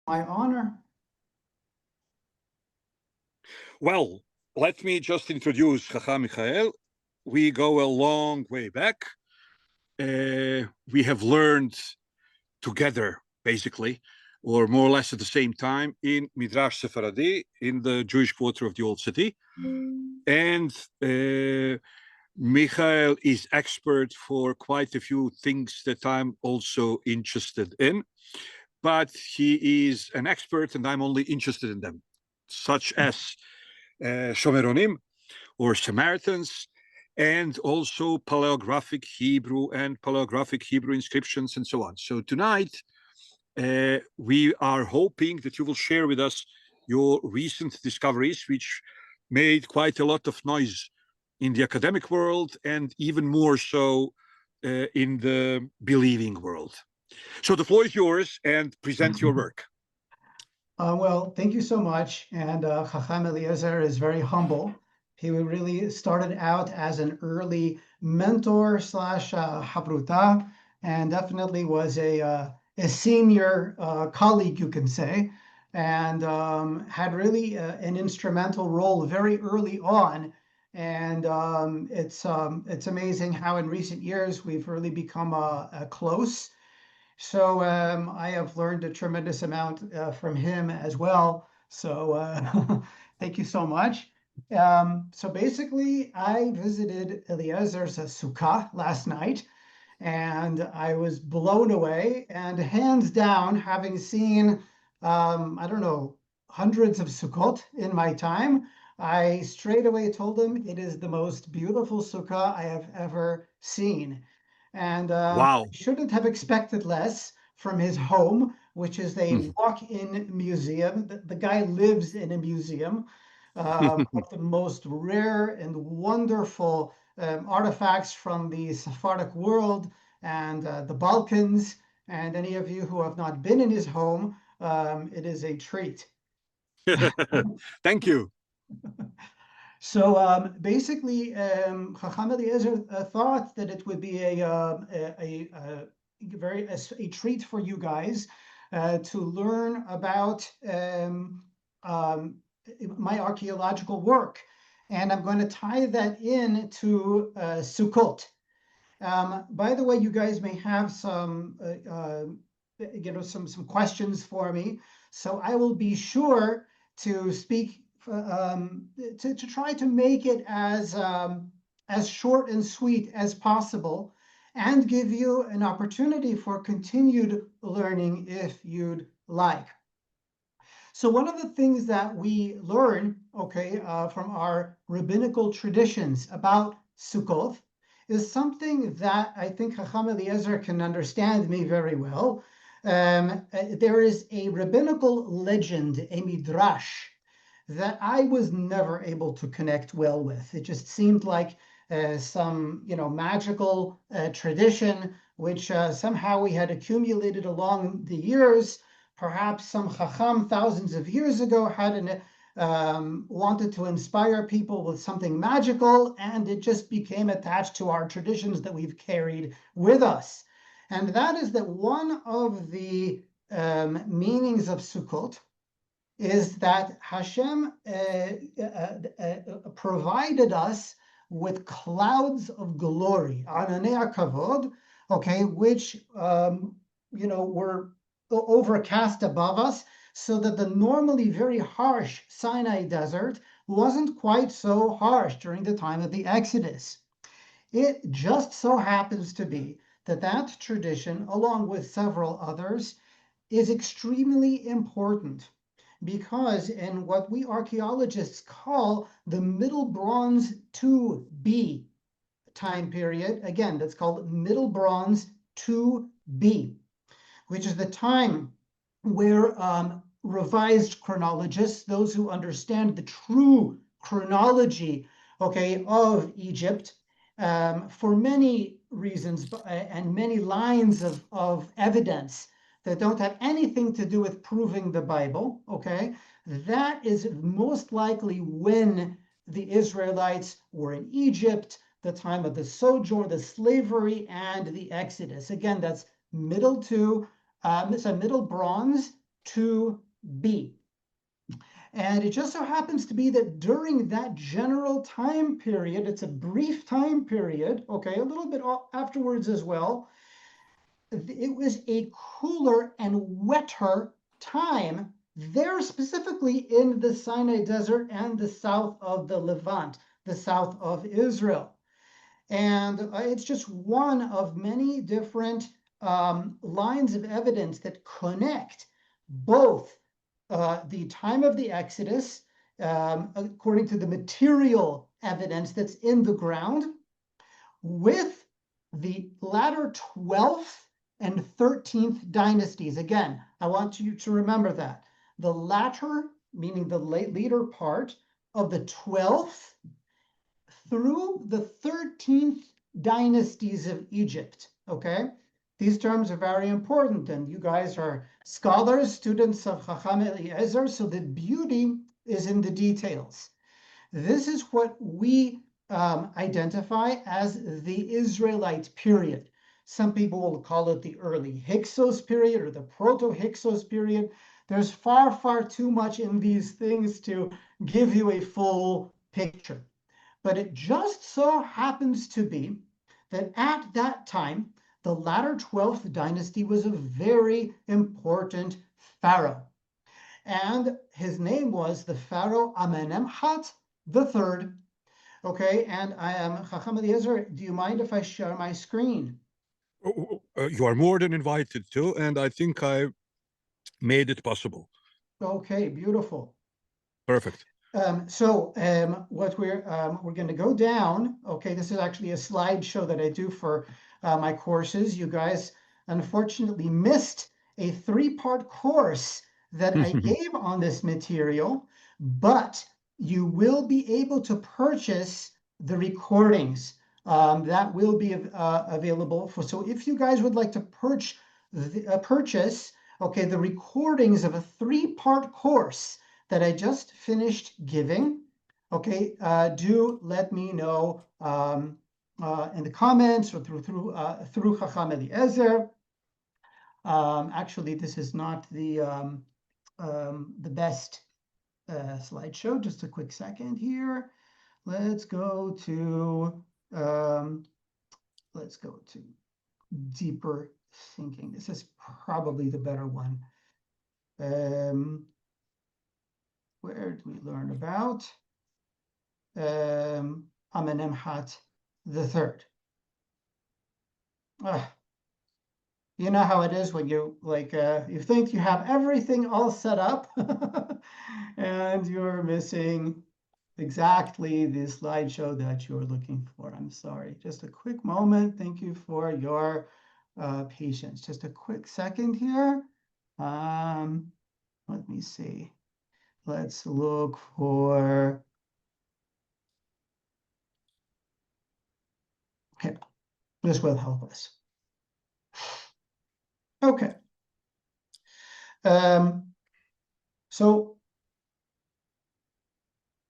my honor. Well, let me just introduce Chakham Michael. We go a long way back. We have learned together, basically, or more or less at the same time, in Midrash Sephardi, in the Jewish quarter of the Old City. And Michael is expert for quite a few things that I'm also interested in. But he is an expert, and I'm only interested in them, such as Shomeronim, or Samaritans, and also paleographic Hebrew and paleographic Hebrew inscriptions and so on. So tonight, we are hoping that you will share with us your recent discoveries, which made quite a lot of noise in the academic world and even more so in the believing world. So the floor is yours, and present your work. Well, thank you so much. And Chacham Eliezer is very humble. He really started out as an early mentor slash habruta, and definitely was a senior colleague, you can say, and had really an instrumental role very early on. And it's amazing how in recent years we've really become close. So I have learned a tremendous amount from him as well. So thank you so much. So basically, I visited Eliezer's sukkah last night, and I was blown away. And hands down, having seen, I don't know, hundreds of sukkot in my time, I straight away told him it is the most beautiful sukkah I have ever seen. And Wow. I shouldn't have expected less from his home, which is a walk-in museum. The guy lives in a museum of the most rare and wonderful artifacts from the Sephardic world and the Balkans. And any of you who have not been in his home, it is a treat. Thank you. So basically, Chacham Eliezer thought that it would be a treat for you guys to learn about my archaeological work, and I'm going to tie that in to Sukkot. By the way, you guys may have some some questions for me, so I will be sure to speak to try to make it as short and sweet as possible, and give you an opportunity for continued learning if you'd like. So one of the things that we learn, from our rabbinical traditions about Sukkot is something that I think Chacham Eliezer can understand me very well. There is a rabbinical legend, a midrash, that I was never able to connect well with. It just seemed like some, magical tradition, which somehow we had accumulated along the years. Perhaps some Chacham thousands of years ago had wanted to inspire people with something magical, and it just became attached to our traditions that we've carried with us. And that is that one of the meanings of Sukkot is that Hashem provided us with clouds of glory, ananei kavod, which were overcast above us, so that the normally very harsh Sinai desert wasn't quite so harsh during the time of the Exodus. It just so happens to be that that tradition, along with several others, is extremely important, because in what we archaeologists call the Middle Bronze 2B time period, again, that's called Middle Bronze 2B, which is the time where revised chronologists, those who understand the true chronology, of Egypt, for many reasons and many lines of evidence that don't have anything to do with proving the Bible, that is most likely when the Israelites were in Egypt, the time of the sojourn, the slavery, and the Exodus. Again, that's Middle Bronze to be. And it just so happens to be that during that general time period, it's a brief time period, okay, a little bit afterwards as well, it was a cooler and wetter time there, specifically in the Sinai Desert and the south of the Levant, the south of Israel. And it's just one of many different lines of evidence that connect both the time of the Exodus, according to the material evidence that's in the ground, with the latter 12th and 13th dynasties. Again, I want you to remember that. The latter, meaning the later part of the 12th through the 13th dynasties of Egypt, okay? These terms are very important, and you guys are scholars, students of Chakham Eliezer, so the beauty is in the details. This is what we identify as the Israelite period. Some people will call it the early Hyksos period or the proto-Hyksos period. There's far, far too much in these things to give you a full picture. But it just so happens to be that at that time, the latter 12th dynasty was a very important pharaoh. And his name was the pharaoh Amenemhat III. Okay, and I am Chakham Eliezer. Do you mind if I share my screen? You are more than invited to, and I think I made it possible. Okay, beautiful. Perfect. What we're going to go down. Okay, this is actually a slideshow that I do for my courses. You guys unfortunately missed a 3-part course that I gave on this material, but you will be able to purchase the recordings that will be available for. So if you guys would like to purchase, okay, the recordings of a 3-part course that I just finished giving, okay, do let me know in the comments or through Chakham Eliezer. Actually, this is not the best slideshow. Just a quick second here. Let's go to deeper thinking. This is probably the better one. Where did we learn about Amenemhat III? You know how it is when you you think you have everything all set up and you're missing exactly the slideshow that you're looking for. I'm sorry. Just a quick moment. Thank you for your patience. Just a quick second here. Let me see. Let's look for, okay, this will help us. Okay. So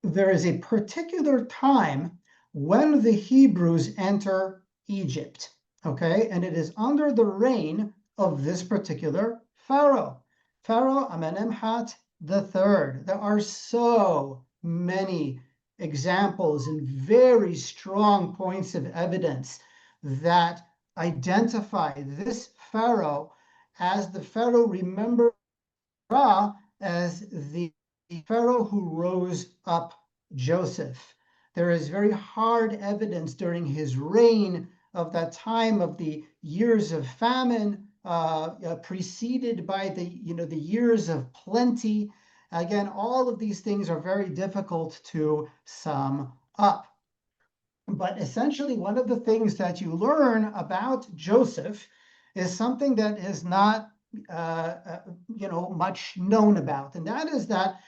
there is a particular time when the Hebrews enter Egypt, okay? And it is under the reign of this particular pharaoh, Pharaoh Amenemhat III. There are so many examples and very strong points of evidence that identify this pharaoh as the pharaoh remembered as the pharaoh who rose up Joseph. There is very hard evidence during his reign of that time of the years of famine, preceded by the years of plenty. Again, all of these things are very difficult to sum up. But essentially, one of the things that you learn about Joseph is something that is not much known about, and that is that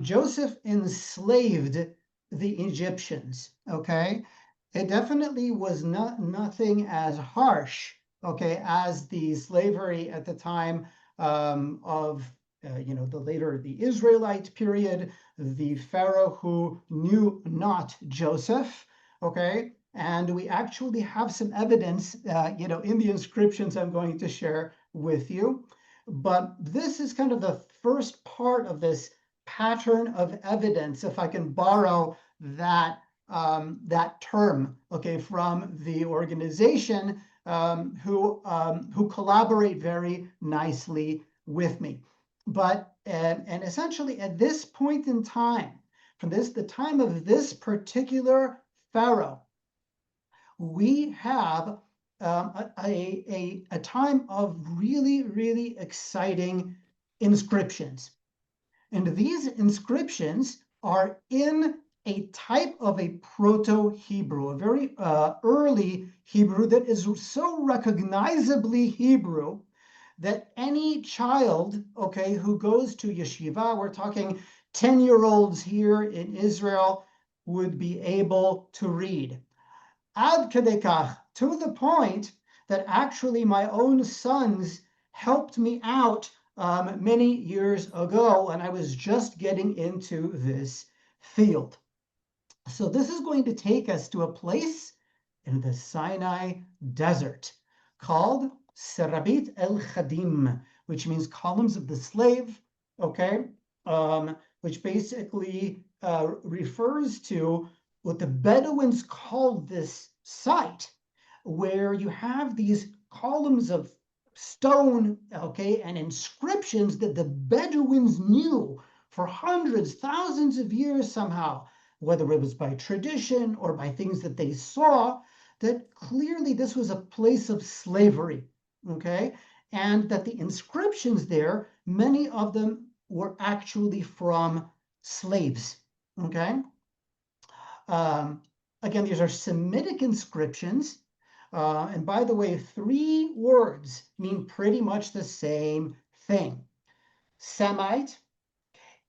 Joseph enslaved the Egyptians. Okay, it definitely was nothing as harsh, okay, as the slavery at the time of the Israelite period, the Pharaoh who knew not Joseph. Okay, and we actually have some evidence, in the inscriptions I'm going to share with you, But this is kind of the first part of this pattern of evidence, if I can borrow that that term, okay, from the organization who collaborate very nicely with me. But and essentially at this point in time, from the time of this particular pharaoh, we have a time of really, really exciting inscriptions. And these inscriptions are in a type of a proto-Hebrew, a very early Hebrew that is so recognizably Hebrew that any child, okay, who goes to yeshivah, we're talking 10-year-olds here in Israel, would be able to read. Ad kedekach, to the point that actually my own sons helped me out many years ago, and I was just getting into this field. So this is going to take us to a place in the Sinai desert called serabit el-khadim, which means columns of the slave, okay, which basically refers to what the Bedouins called this site, where you have these columns of stone, okay, and inscriptions that the Bedouins knew for hundreds, thousands of years somehow, whether it was by tradition or by things that they saw, that clearly this was a place of slavery, okay, and that the inscriptions there, many of them were actually from slaves, okay. Again, these are Semitic inscriptions. And by the way, 3 words mean pretty much the same thing: Semite,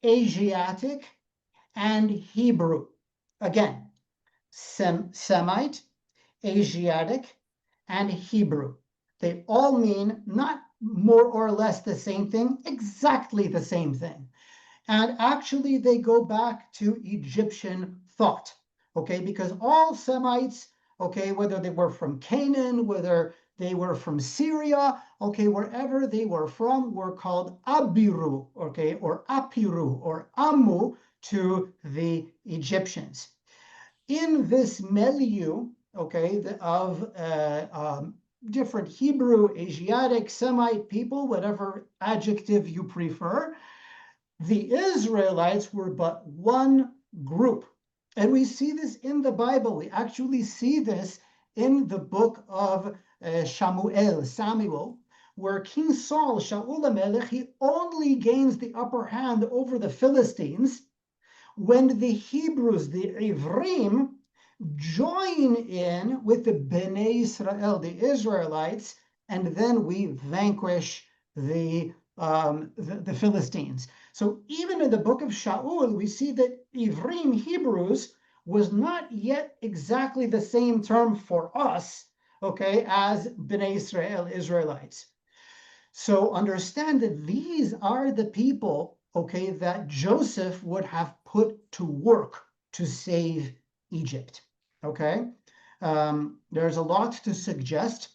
Asiatic, and Hebrew. Again, Semite, Asiatic, and Hebrew. They all mean not more or less the same thing, exactly the same thing. And actually, they go back to Egyptian thought, okay? Because all Semites, okay, whether they were from Canaan, whether they were from Syria, okay, wherever they were from, were called Abiru, okay, or Apiru, or Amu to the Egyptians. In this milieu, okay, of different Hebrew, Asiatic, Semite people, whatever adjective you prefer, the Israelites were but one group. And we see this in the Bible. We actually see this in the book of Samuel, where King Saul, Shaul HaMelech, he only gains the upper hand over the Philistines when the Hebrews, the Ivrim, join in with the Bnei Israel, the Israelites, and then we vanquish the Philistines. So even in the book of Shaul, we see that Ivrim, Hebrews, was not yet exactly the same term for us, okay, as Bnei Israel, Israelites. So understand that these are the people, okay, that Joseph would have put to work to save Egypt, okay? There's a lot to suggest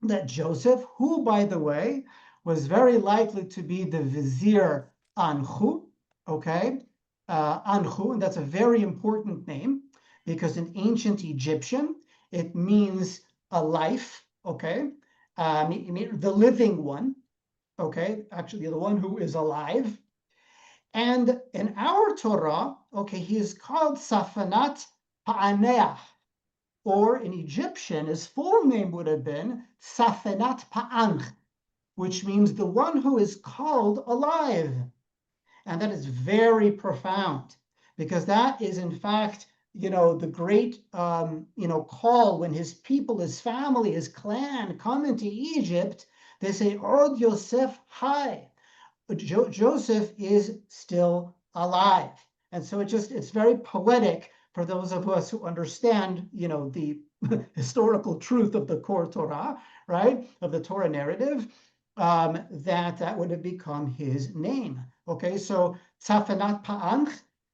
that Joseph, who, by the way, was very likely to be the vizier Anhu, okay? Anhu, and that's a very important name because in ancient Egyptian, it means a life, okay? The living one, okay? Actually, the one who is alive. And in our Torah, okay, he is called Safanat Pa'aneach, or in Egyptian, his full name would have been Safenat Pa'anch, which means the one who is called alive. And that is very profound, because that is, in fact, the great, call when his people, his family, his clan come into Egypt. They say, Od Yosef Hai. Joseph is still alive. And so it's very poetic for those of us who understand, the historical truth of the core Torah, right, of the Torah narrative, that would have become his name. Okay, so Tzafenat Pa'anch,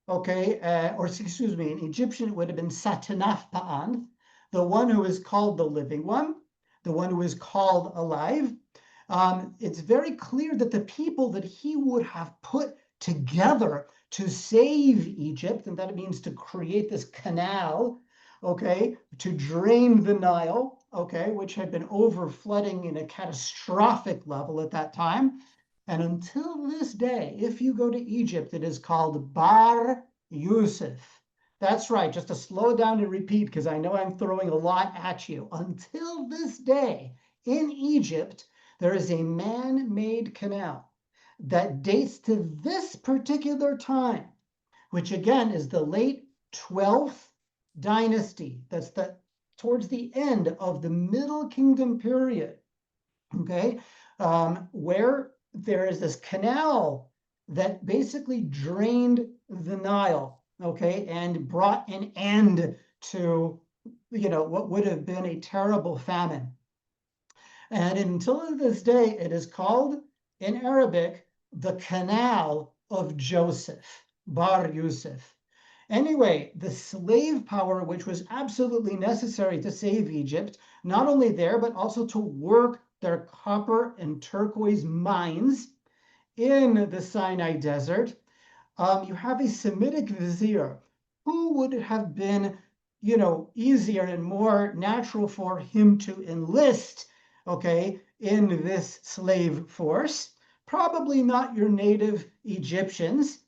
okay, or excuse me, in Egyptian it would have been Satanaf Pa'anch, the one who is called the living one, the one who is called alive. it's very clear that the people that he would have put together to save Egypt, and that means to create this canal, okay, to drain the Nile, okay, which had been over flooding in a catastrophic level at that time. And until this day, if you go to Egypt, it is called Bar Yusuf. That's right, just to slow down and repeat, because I know I'm throwing a lot at you. Until this day, in Egypt, there is a man-made canal that dates to this particular time, which again is the late 12th dynasty. That's towards the end of the Middle Kingdom period, okay, where there is this canal that basically drained the Nile, okay, and brought an end to, what would have been a terrible famine. And until this day, it is called in Arabic the Canal of Joseph, Bar Yusuf. Anyway, the slave power, which was absolutely necessary to save Egypt, not only there, but also to work their copper and turquoise mines in the Sinai desert, you have a Semitic vizier who would have been, easier and more natural for him to enlist, okay, in this slave force. Probably not your native Egyptians,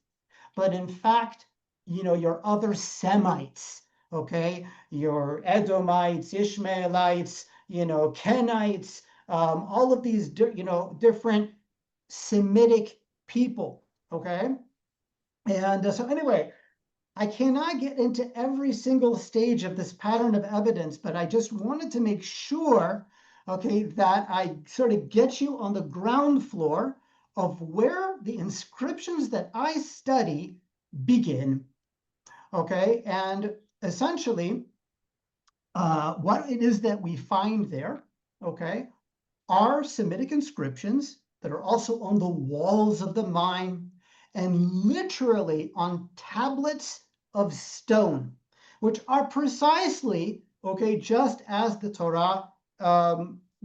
but in fact, your other Semites, okay, your Edomites, Ishmaelites, Kenites, all of these, different Semitic people, okay? And so anyway, I cannot get into every single stage of this pattern of evidence, but I just wanted to make sure, okay, that I sort of get you on the ground floor of where the inscriptions that I study begin, okay? And essentially, what it is that we find there, okay, are Semitic inscriptions that are also on the walls of the mine and literally on tablets of stone, which are precisely, okay, just as the Torah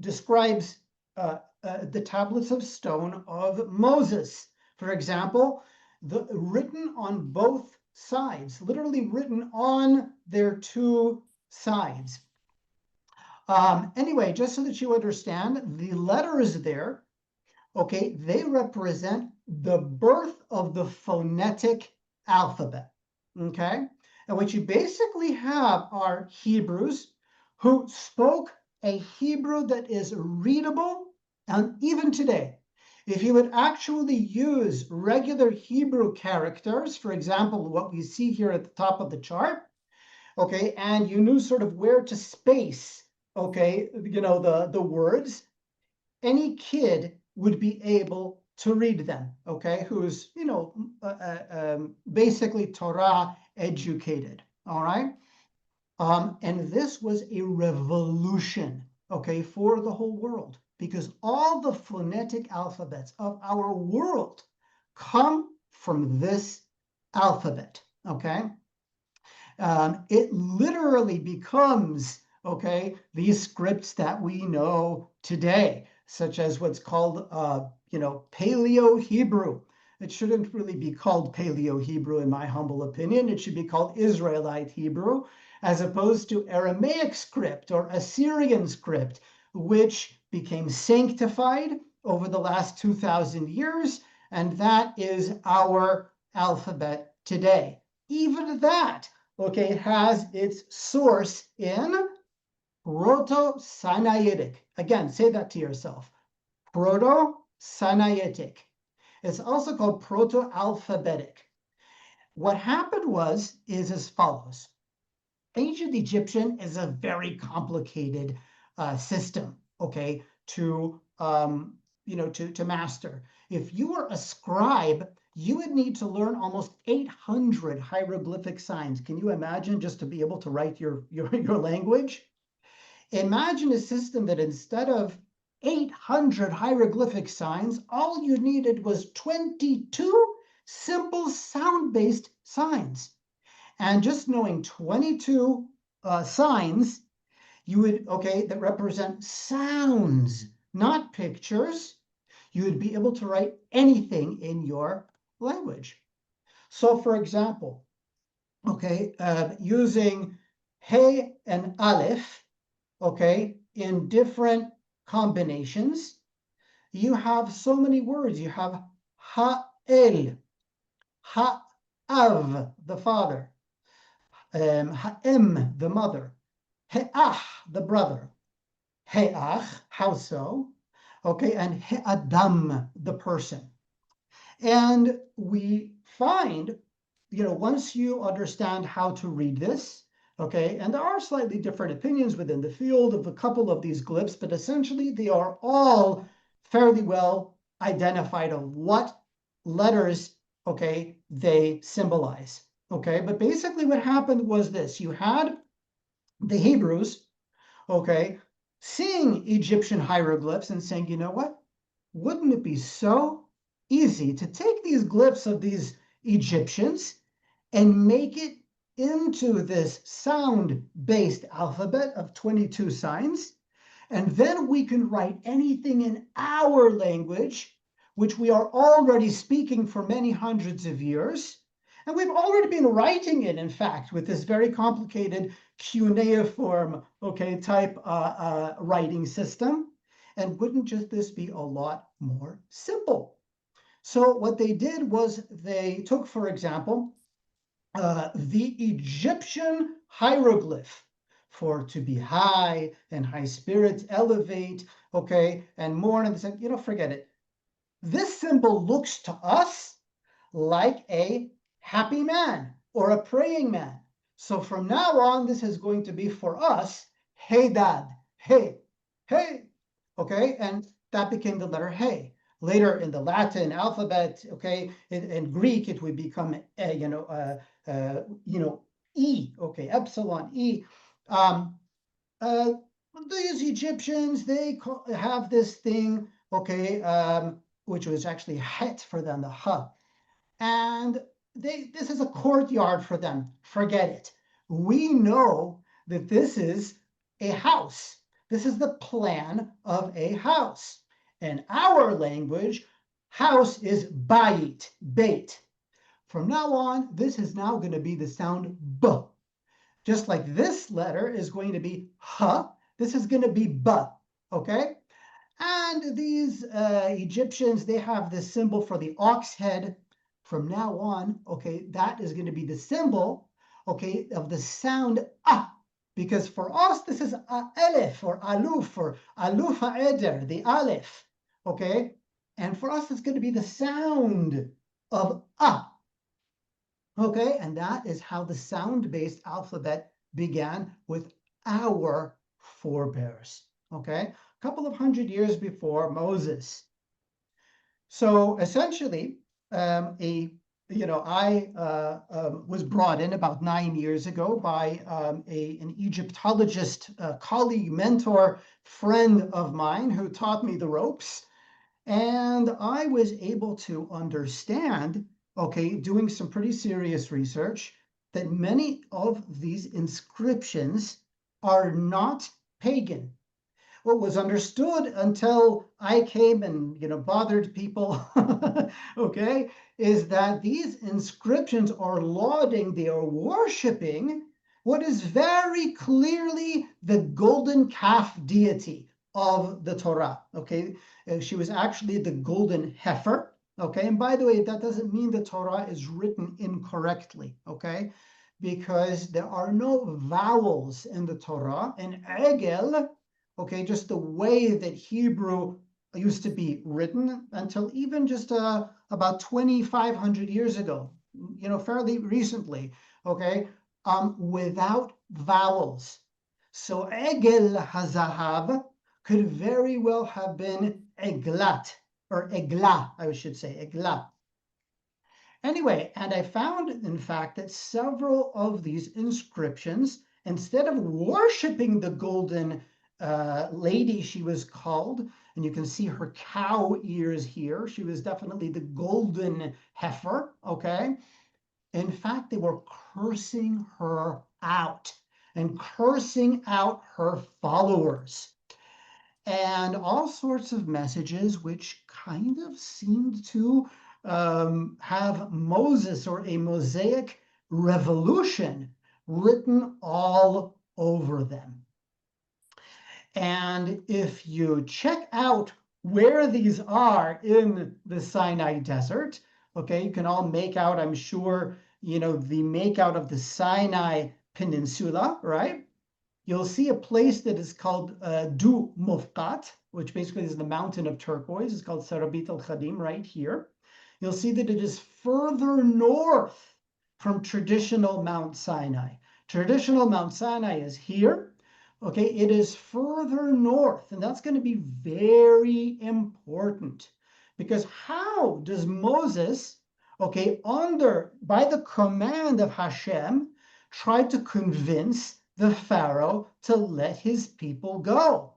describes the tablets of stone of Moses. For example, written on both sides, literally written on their two sides. Anyway, just so that you understand, the letters there, okay, they represent the birth of the phonetic alphabet, okay? And what you basically have are Hebrews who spoke a Hebrew that is readable, and even today, if you would actually use regular Hebrew characters, for example, what we see here at the top of the chart, okay, and you knew sort of where to space, okay, the words, any kid would be able to read them, okay, who's, basically Torah educated, all right? And this was a revolution, okay, for the whole world, because all the phonetic alphabets of our world come from this alphabet, okay? It literally becomes, okay, these scripts that we know today, such as what's called, Paleo-Hebrew. It shouldn't really be called Paleo-Hebrew, in my humble opinion. It should be called Israelite Hebrew, as opposed to Aramaic script or Assyrian script, which became sanctified over the last 2,000 years, and that is our alphabet today. Even that, okay, has its source in proto-sinaitic. Again, say that to yourself. Proto-sinaitic. It's also called proto-alphabetic. What happened is as follows. Ancient Egyptian is a very complicated system, okay, to master. If you were a scribe, you would need to learn almost 800 hieroglyphic signs. Can you imagine, just to be able to write your language? Imagine a system that instead of 800 hieroglyphic signs, all you needed was 22 simple sound-based signs. And just knowing 22 signs, you would, okay, that represent sounds, not pictures, you would be able to write anything in your language. So for example, okay, using He and Aleph, okay, in different combinations, you have so many words. You have Ha-el, Ha-av, the father, Ha-em, the mother, He-ach, the brother, He-ach, how so? Okay, and He-adam, the person. And we find, once you understand how to read this, okay, and there are slightly different opinions within the field of a couple of these glyphs, but essentially they are all fairly well identified of what letters, okay, they symbolize, okay. But basically what happened was this: you had the Hebrews, okay, seeing Egyptian hieroglyphs and saying, you know what, wouldn't it be so easy to take these glyphs of these Egyptians and make it into this sound-based alphabet of 22 signs? And then we can write anything in our language, which we are already speaking for many hundreds of years. And we've already been writing it, in fact, with this very complicated cuneiform, okay, type writing system. And wouldn't just this be a lot more simple? So what they did was they took, for example, the Egyptian hieroglyph for to be high and high spirits, elevate, okay, and more. And they said, forget it. This symbol looks to us like a happy man or a praying man. So from now on, this is going to be for us, hey dad, hey, hey, okay, and that became the letter hey. Later in the Latin alphabet, okay, in Greek it would become, E, okay, epsilon, E. Um, these Egyptians, they have this thing, okay, which was actually het for them, the ha. And this is a courtyard for them. Forget it. We know that this is a house. This is the plan of a house. In our language, house is bayit, bait. From now on, this is now going to be the sound b. Just like this letter is going to be ha, this is going to be b, okay? And these Egyptians, they have this symbol for the ox head. From now on, okay, that is going to be the symbol, okay, of the sound ah, because for us, this is aleph or aluf or aluf ha'eder, the aleph, okay? And for us, it's going to be the sound of ah, okay? And that is how the sound-based alphabet began with our forebears, okay? A couple of hundred years before Moses. So essentially, I was brought in about 9 years ago by an Egyptologist colleague, mentor, friend of mine who taught me the ropes. And I was able to understand, okay, doing some pretty serious research, that many of these inscriptions are not pagan. What was understood until I came and bothered people, okay, is that these inscriptions are lauding, they are worshiping what is very clearly the golden calf deity of the Torah, okay? She was actually the golden heifer, okay? And by the way, that doesn't mean the Torah is written incorrectly, okay? Because there are no vowels in the Torah, and egel, okay, just the way that Hebrew used to be written until even just about 2,500 years ago, fairly recently, okay, without vowels. So egel hazahav could very well have been eglat, or egla, I should say, egla. Anyway, and I found, in fact, that several of these inscriptions, instead of worshiping the golden lady, she was called, and you can see her cow ears here. She was definitely the golden heifer, okay? In fact, they were cursing her out and cursing out her followers. and all sorts of messages which kind of seemed to have Moses or a Mosaic revolution written all over them. And if you check out where these are in the Sinai desert, okay, you can all make out, I'm sure, the makeout of the Sinai Peninsula, right? You'll see a place that is called Du Mufqat, which basically is the mountain of turquoise. It's called Serabit el-khadim right here. You'll see that it is further north from traditional Mount Sinai. Traditional Mount Sinai is here. Okay, it is further north, and that's going to be very important because how does Moses, okay, by the command of Hashem, try to convince the Pharaoh to let his people go?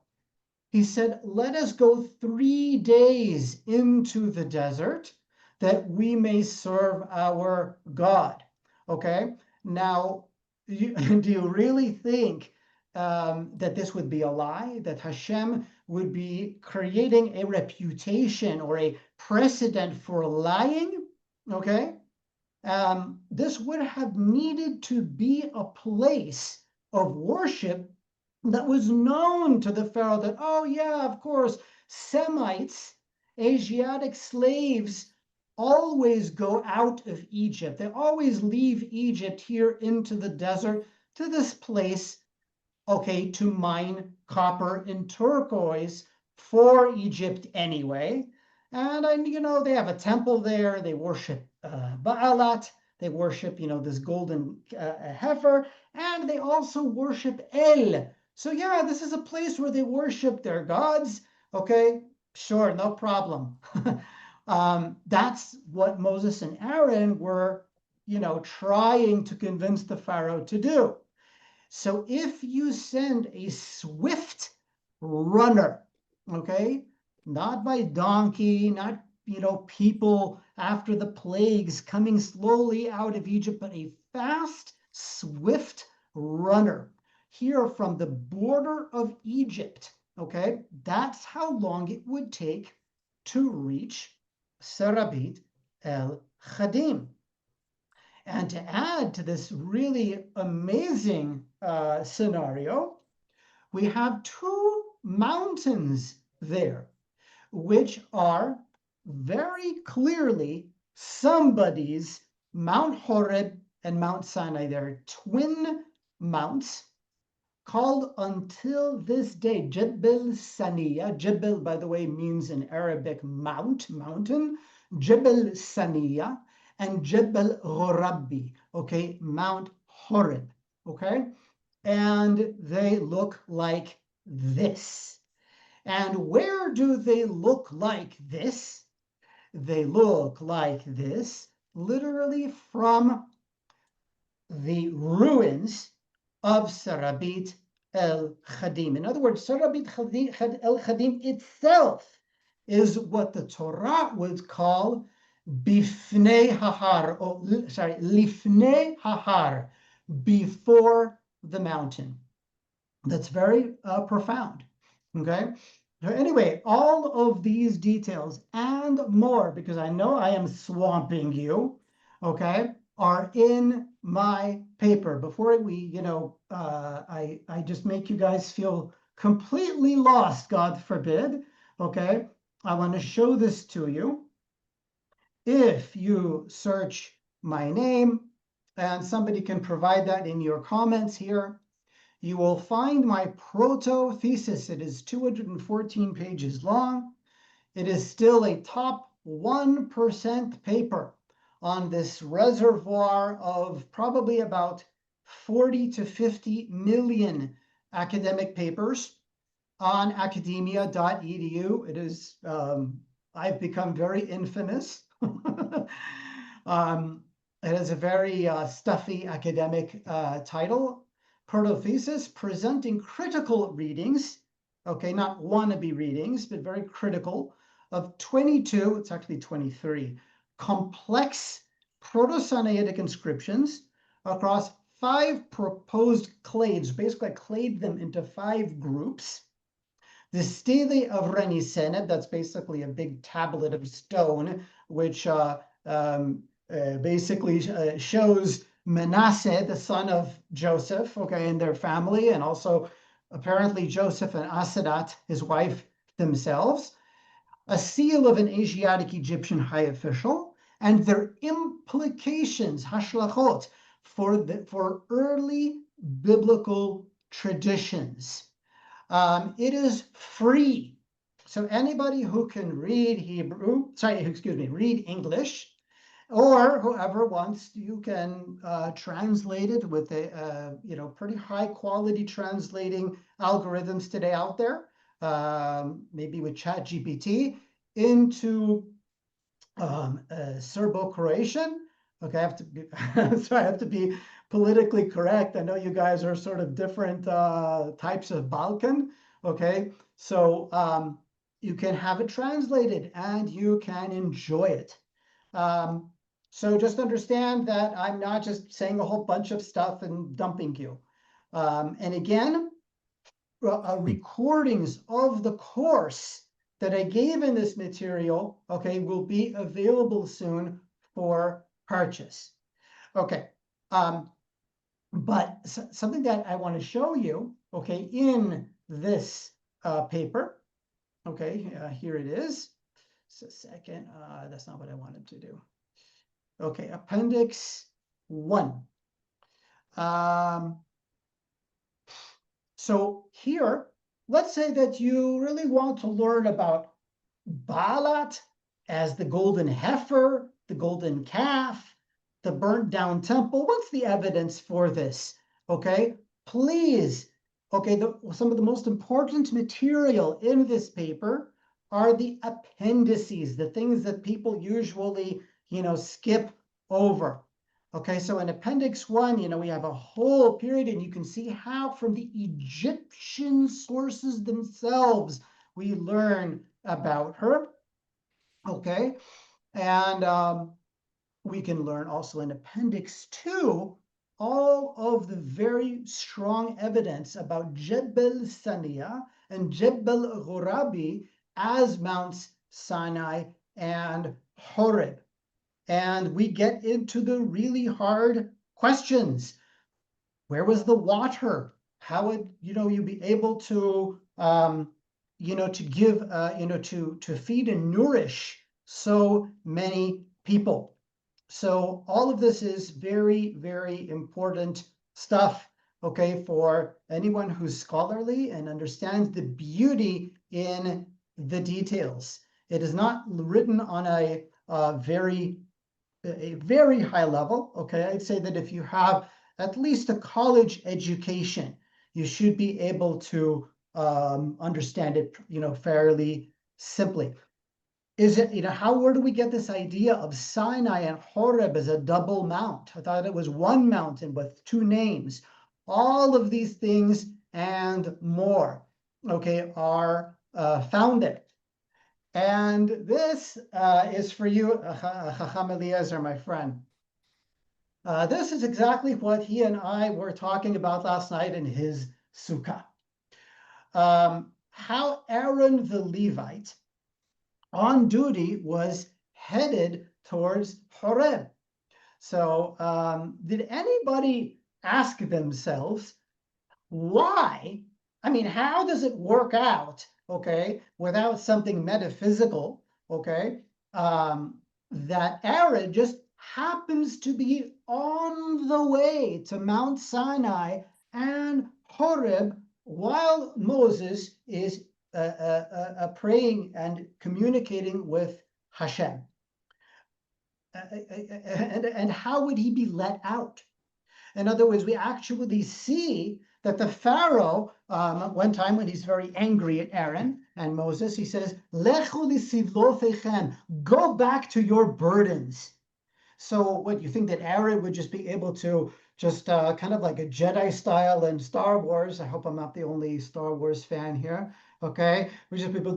He said, let us go 3 days into the desert that we may serve our God. Okay, now, do you really think that this would be a lie, that Hashem would be creating a reputation or a precedent for lying? Okay, this would have needed to be a place of worship that was known to the Pharaoh that, oh yeah, of course, Semites, Asiatic slaves, always go out of Egypt. They always leave Egypt here into the desert to this place, okay, to mine copper and turquoise for Egypt anyway. And they have a temple there. They worship balat. They worship, this golden heifer, and they also worship El. So yeah, this is a place where they worship their gods. Okay, sure, no problem. That's what Moses and Aaron were, trying to convince the Pharaoh to do. So if you send a swift runner, okay, not by donkey, not, people after the plagues coming slowly out of Egypt, but a fast, swift runner here from the border of Egypt, okay, that's how long it would take to reach Serabit el-khadim. And to add to this really amazing scenario, we have 2 mountains there, which are very clearly somebody's Mount Horeb and Mount Sinai. They're twin mounts called until this day Jebel Saniya. Jebel, by the way, means in Arabic mountain. Jebel Saniya and Jebel Horabbi, okay, Mount Horeb, okay? And they look like this. And where do they look like this? They look like this, literally from the ruins of Serabit el-khadim. In other words, Serabit el-khadim itself is what the Torah would call bifnei hahar, lifnei hahar, before the mountain. That's very profound, okay? So anyway, all of these details and more, because I know I am swamping you, okay, are in my paper. Before we, I just make you guys feel completely lost, God forbid, okay? I want to show this to you. If you search my name, and somebody can provide that in your comments here, you will find my proto-thesis. It is 214 pages long. It is still a top 1% paper on this reservoir of probably about 40 to 50 million academic papers on academia.edu. It is, I've become very infamous. It has a very stuffy academic title, proto-thesis, presenting critical readings, okay, not wannabe readings, but very critical, of 22, it's actually 23, complex proto-sinaitic inscriptions across 5 proposed clades. Basically, I clade them into 5 groups The stele of Reniseneb, that's basically a big tablet of stone, which basically shows Manasseh, the son of Joseph, okay, and their family, and also apparently Joseph and Asenath, his wife, themselves. A seal of an Asiatic Egyptian high official, and their implications, hashlachot, for early biblical traditions. It is free. So anybody who can read read English, or whoever wants, you can translate it with a pretty high quality translating algorithms today out there, maybe with ChatGPT, into Serbo-Croatian. Okay, I have to be so I have to be politically correct. I know you guys are sort of different types of Balkan. Okay, so you can have it translated and you can enjoy it. So just understand that I'm not just saying a whole bunch of stuff and dumping you. And again, recordings of the course that I gave in this material, okay, will be available soon for purchase. Okay, but something that I want to show you, okay, in this paper, okay, here it is. Just a second, that's not what I wanted to do. Okay, Appendix 1. So here, let's say that you really want to learn about balat as the golden heifer, the golden calf, the burnt down temple. What's the evidence for this? Okay, please. Okay, some of the most important material in this paper are the appendices, the things that people usually, skip over. Okay, so in Appendix 1, we have a whole period, and you can see how from the Egyptian sources themselves we learn about her. Okay, and we can learn also in Appendix 2 all of the very strong evidence about Jebel Sania and Jebel Horabi as Mounts Sinai and Horeb. And we get into the really hard questions. Where was the water? How would you be able to to give to feed and nourish so many people? So all of this is very, very important stuff, okay, for anyone who's scholarly and understands the beauty in the details. It is not written on a very high level, okay? I'd say that if you have at least a college education, you should be able to understand it, fairly simply. Is it, where do we get this idea of Sinai and Horeb as a double mount? I thought it was one mountain with two names. All of these things and more, okay, are found there. And this is for you, Chakham Eliezer, my friend. This is exactly what he and I were talking about last night in his sukkah. How Aaron the Levite on duty was headed towards Horeb. So did anybody ask themselves why? I mean, how does it work out, okay, without something metaphysical, okay, that Aaron just happens to be on the way to Mount Sinai and Horeb while Moses is praying and communicating with Hashem. And how would he be let out? In other words, we actually see that the Pharaoh, one time when he's very angry at Aaron and Moses, he says, Lechu lisivlotechem, go back to your burdens. So what, you think that Aaron would just be able to just kind of like a Jedi style in Star Wars? I hope I'm not the only Star Wars fan here, okay? We just people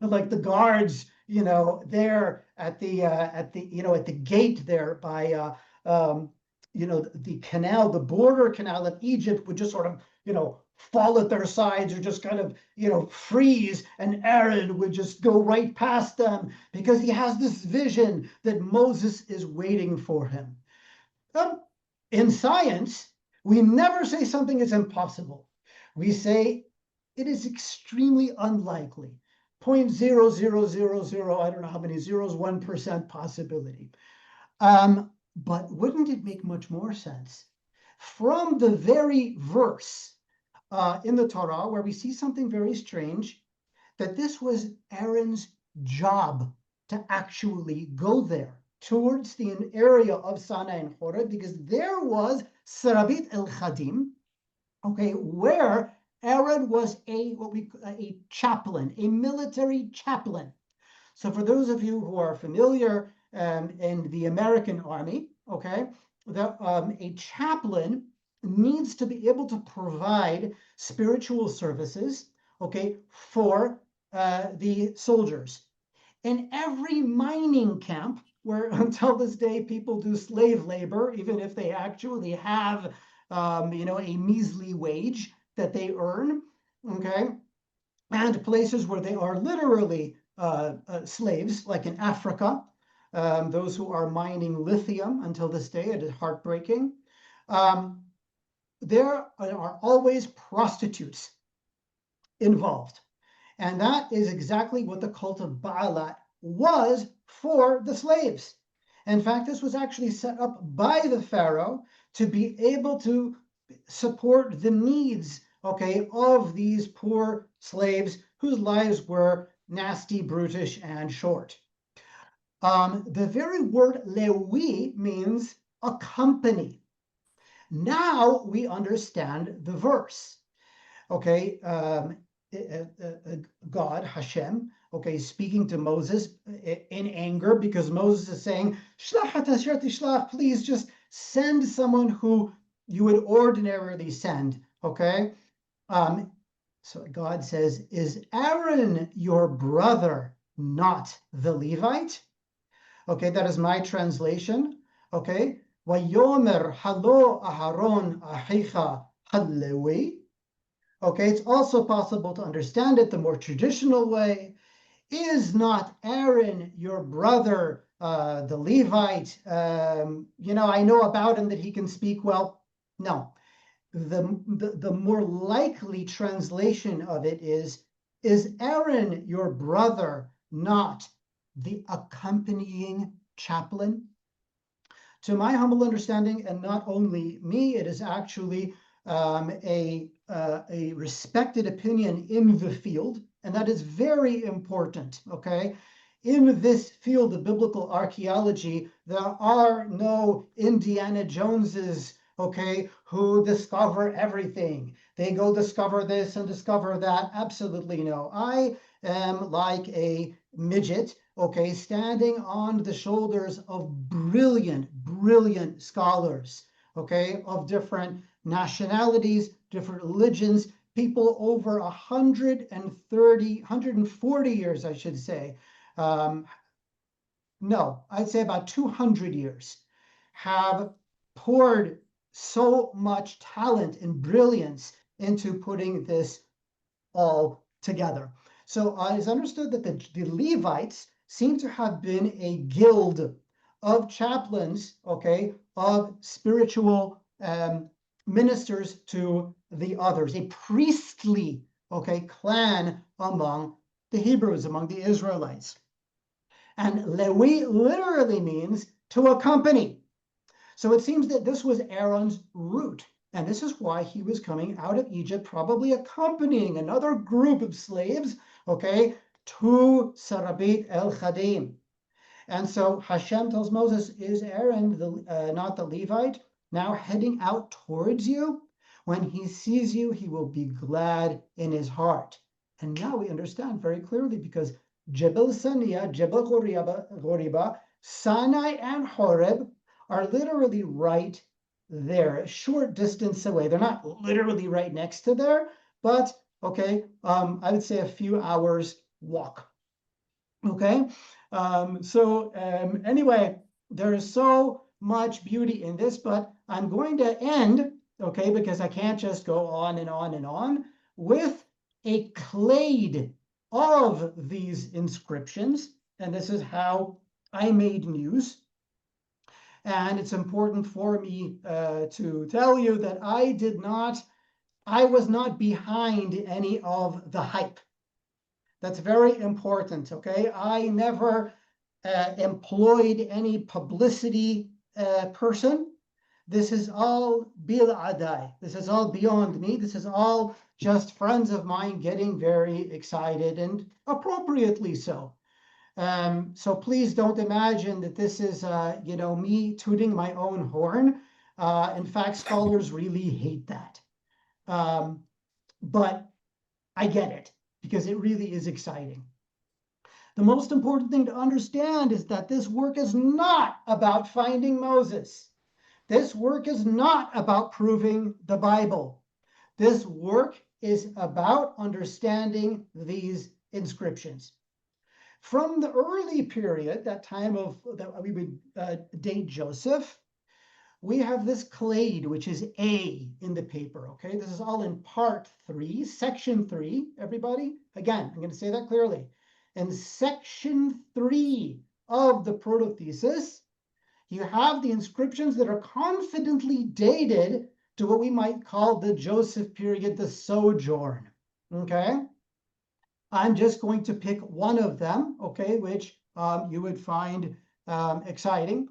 like the guards, there at the gate there by the canal, the border canal of Egypt would just sort of, fall at their sides or just kind of, freeze, and Aaron would just go right past them because he has this vision that Moses is waiting for him. In science, we never say something is impossible. We say it is extremely unlikely. 0.0000, I don't know how many zeros, 1% possibility. But wouldn't it make much more sense from the very verse in the Torah where we see something very strange, that this was Aaron's job to actually go there towards the area of Sinai and Horeb, because there was serabit el-khadim, okay, where Aaron was a chaplain, a military chaplain. So for those of you who are familiar in the American Army, okay, a chaplain needs to be able to provide spiritual services, okay, for the soldiers. In every mining camp, where until this day people do slave labor, even if they actually have, a measly wage that they earn, okay, and places where they are literally slaves, like in Africa, those who are mining lithium until this day, it is heartbreaking. There are always prostitutes involved. And that is exactly what the cult of balat was for the slaves. In fact, this was actually set up by the Pharaoh to be able to support the needs, okay, of these poor slaves whose lives were nasty, brutish, and short. The very word lewi means accompany. Now we understand the verse. Okay, God, Hashem, okay, speaking to Moses in anger because Moses is saying, please just send someone who you would ordinarily send, okay? So God says, is Aaron your brother not the Levite? Okay, that is my translation, okay? Vayomer halo Aharon ahicha halewi. Okay, it's also possible to understand it the more traditional way. Is not Aaron your brother, the Levite? I know about him that he can speak well. No, the more likely translation of it is Aaron your brother not the accompanying chaplain? To my humble understanding, and not only me, it is actually a respected opinion in the field, and that is very important, okay? In this field of biblical archaeology, there are no Indiana Joneses, okay, who discover everything. They go discover this and discover that. Absolutely no. I am like a midget, okay, standing on the shoulders of brilliant, brilliant scholars, okay, of different nationalities, different religions, people over 140 years, I should say. No, I'd say about 200 years, have poured so much talent and brilliance into putting this all together. So it's understood that the Levites seem to have been a guild of chaplains, okay, of spiritual ministers to the others, a priestly, okay, clan among the Hebrews, among the Israelites. And Lewi literally means to accompany. So it seems that this was Aaron's route. And this is why he was coming out of Egypt, probably accompanying another group of slaves, okay, to serabit el-khadim. And so Hashem tells Moses, is Aaron not the Levite now heading out towards you? When he sees you, he will be glad in his heart. And now we understand very clearly, because Jebel Sania, Jebel Ghoriba, Sinai and Horeb are literally right there, a short distance away. They're not literally right next to there, but okay, I would say a few hours walk. Okay, anyway, there is so much beauty in this, but I'm going to end okay, because I can't just go on and on and on, with a clade of these inscriptions. And this is how I made news. And it's important for me to tell you that I was not behind any of the hype. That's very important, okay? I never employed any publicity person. This is all bil adai. This is all beyond me. This is all just friends of mine getting very excited, and appropriately so. So please don't imagine that this is, me tooting my own horn. In fact, scholars really hate that. But I get it, because it really is exciting. The most important thing to understand is that this work is not about finding Moses. This work is not about proving the Bible. This work is about understanding these inscriptions. From the early period, that time of that we would date Joseph, we have this clade, which is A in the paper, okay? This is all in part 3, section 3, everybody. Again, I'm going to say that clearly. In section 3 of the proto-thesis, you have the inscriptions that are confidently dated to what we might call the Joseph period, the sojourn, okay? I'm just going to pick one of them, okay, which you would find exciting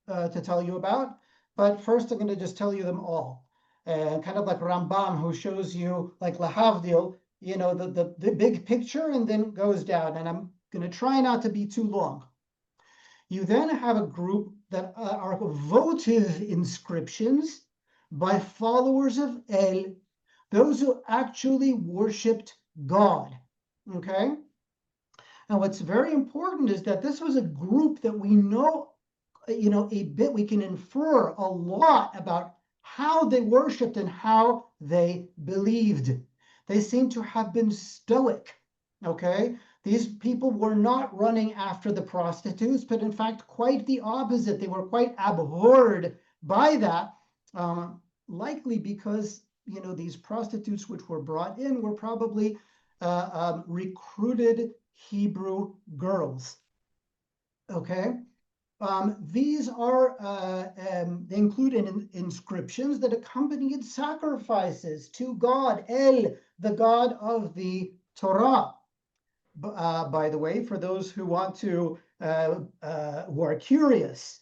to tell you about. But first, I'm going to just tell you them all. Kind of like Rambam, who shows you, like Lahavdil, the big picture and then goes down. And I'm going to try not to be too long. You then have a group that are votive inscriptions by followers of El, those who actually worshipped God. Okay? And what's very important is that this was a group that we know, a bit, we can infer a lot about how they worshipped and how they believed. They seem to have been stoic, okay? These people were not running after the prostitutes, but in fact, quite the opposite. They were quite abhorred by that, likely because, these prostitutes which were brought in were probably recruited Hebrew girls. Okay, these are they include inscriptions that accompanied sacrifices to God, El, the God of the Torah. By the way, for those who want to who are curious,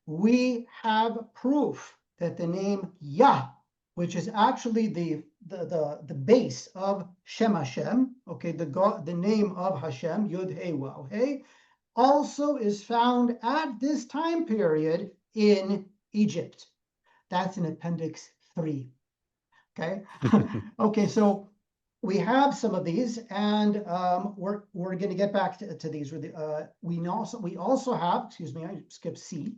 we have proof that the name Yah, which is actually the base of Shem Hashem, okay, the name of Hashem, Yud He Waw He, also is found at this time period in Egypt. That's in Appendix 3. Okay. Okay, so we have some of these, and we're going to get back to these. We also have, excuse me, I skipped C.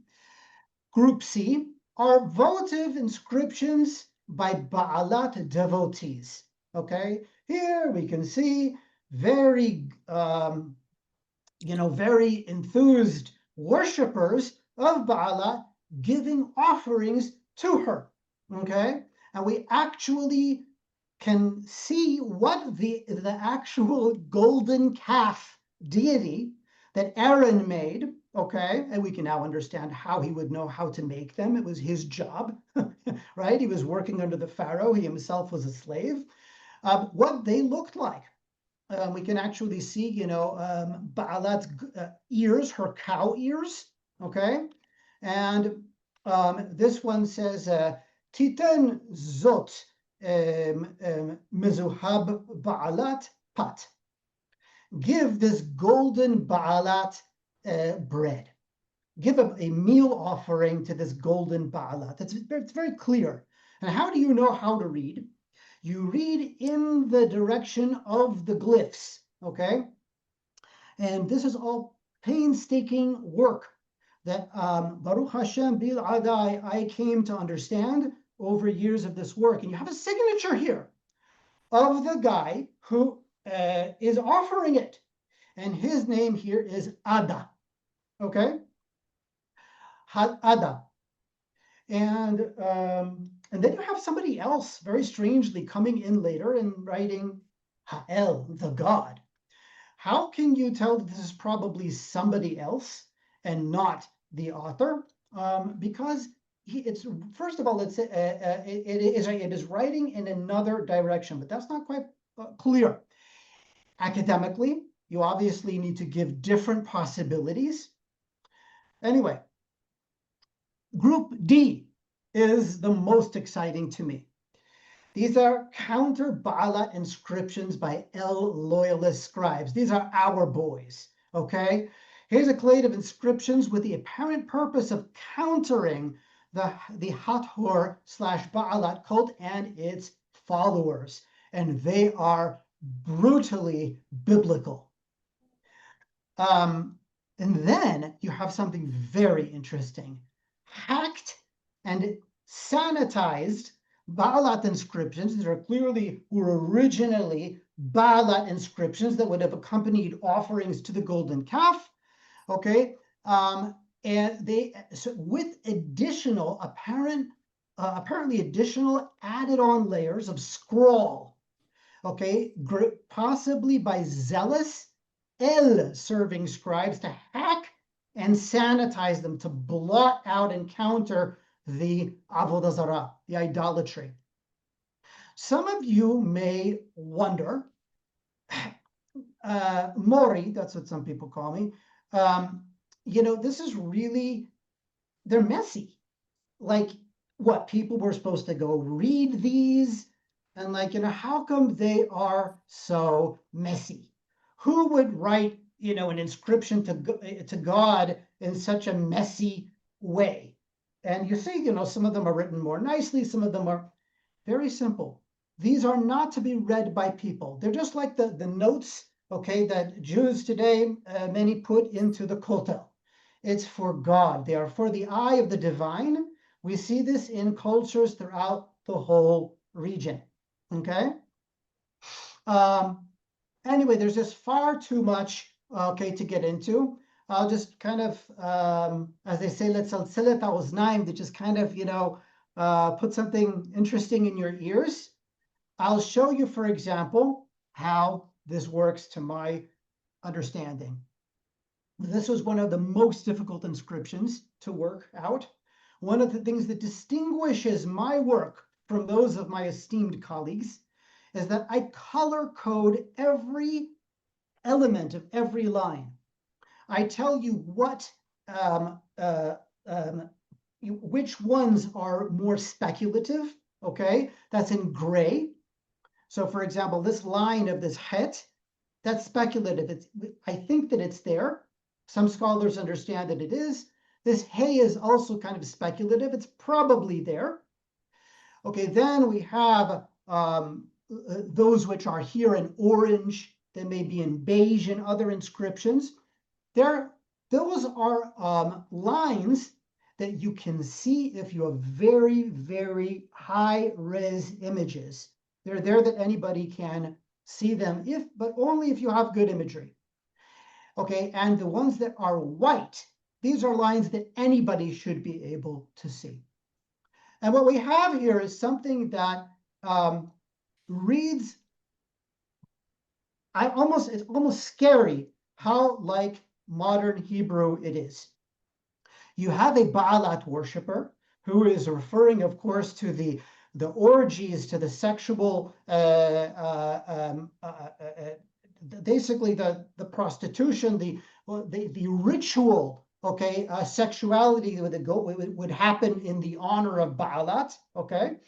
Group C are votive inscriptions by balat devotees. Okay, here we can see very very enthused worshippers of Baala giving offerings to her. Okay, and we actually can see what the actual golden calf deity that Aaron made. Okay, and we can now understand how he would know how to make them. It was his job, right? He was working under the Pharaoh. He himself was a slave. What they looked like. We can actually see, Baalat's ears, her cow ears, okay? And this one says, Titan zot mezuhab Baalat pat. Give this golden Baalat bread. Give a meal offering to this golden Baalat. It's very clear. And how do you know how to read? You read in the direction of the glyphs, okay? And this is all painstaking work that Baruch Hashem bil adai I came to understand over years of this work. And you have a signature here of the guy who is offering it. And his name here is Ada, okay? Ada. And then you have somebody else, very strangely, coming in later and writing Ha'el, the God. How can you tell that this is probably somebody else and not the author? Because it's first of all, it is writing in another direction, but that's not quite clear. Academically, you obviously need to give different possibilities. Anyway, Group D is the most exciting to me. These are counter balat inscriptions by loyalist scribes. These are our boys, okay? Here's a clade of inscriptions with the apparent purpose of countering the Hathor / Baalat cult and its followers. And they are brutally biblical. And then you have something very interesting. Hacked and sanitized Baalat inscriptions that were originally Baalat inscriptions that would have accompanied offerings to the golden calf, okay? And with additional apparently additional added-on layers of scroll, okay, possibly by zealous serving scribes to hack and sanitize them, to blot out and counter the avodah zarah, the idolatry. Some of you may wonder, Mori, that's what some people call me, this is really, they're messy. Like, what, people were supposed to go read these? And how come they are so messy? Who would write, an inscription to God in such a messy way? And you see, some of them are written more nicely, some of them are very simple. These are not to be read by people. They're just like the notes, okay, that Jews today, many put into the kotel. It's for God. They are for the eye of the divine. We see this in cultures throughout the whole region, okay? Anyway, there's just far too much, okay, to get into. I'll just kind of, as they say, let's to just kind of, put something interesting in your ears. I'll show you, for example, how this works to my understanding. This was one of the most difficult inscriptions to work out. One of the things that distinguishes my work from those of my esteemed colleagues is that I color code every element of every line. I tell you which ones are more speculative, okay? That's in gray. So for example, this line of this het, that's speculative. I think that it's there. Some scholars understand that it is. This hey is also kind of speculative. It's probably there. Okay, then we have those which are here in orange, they may be in beige in other inscriptions. Those are lines that you can see if you have very, very high-res images. They're there that anybody can see them, but only if you have good imagery. Okay, and the ones that are white, these are lines that anybody should be able to see. And what we have here is something that reads, it's almost scary how like modern Hebrew it is. You have a Baalat worshiper who is referring, of course, to the orgies, to the sexual, basically the prostitution, the ritual, okay, sexuality that would happen in the honor of Baalat, okay?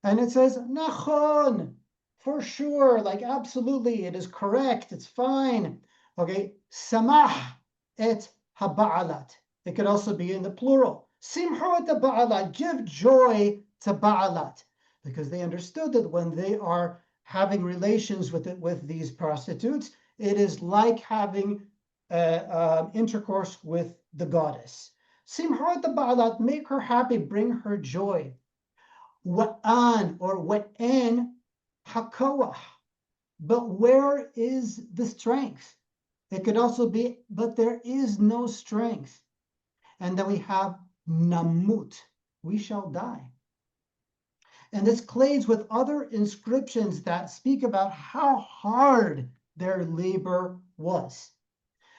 And it says, Nachon, for sure, like absolutely, it is correct, it's fine. Okay, Samah et haba'alat. It could also be in the plural. Simhu et ba'alat, give joy to Baalat. Because they understood that when they are having relations with these prostitutes, it is like having intercourse with the goddess. Simhu et ba'alat, make her happy, bring her joy. Wa'an or wa'en hakoah. But where is the strength? It could also be, but there is no strength. And then we have namut, we shall die. And this clades with other inscriptions that speak about how hard their labor was.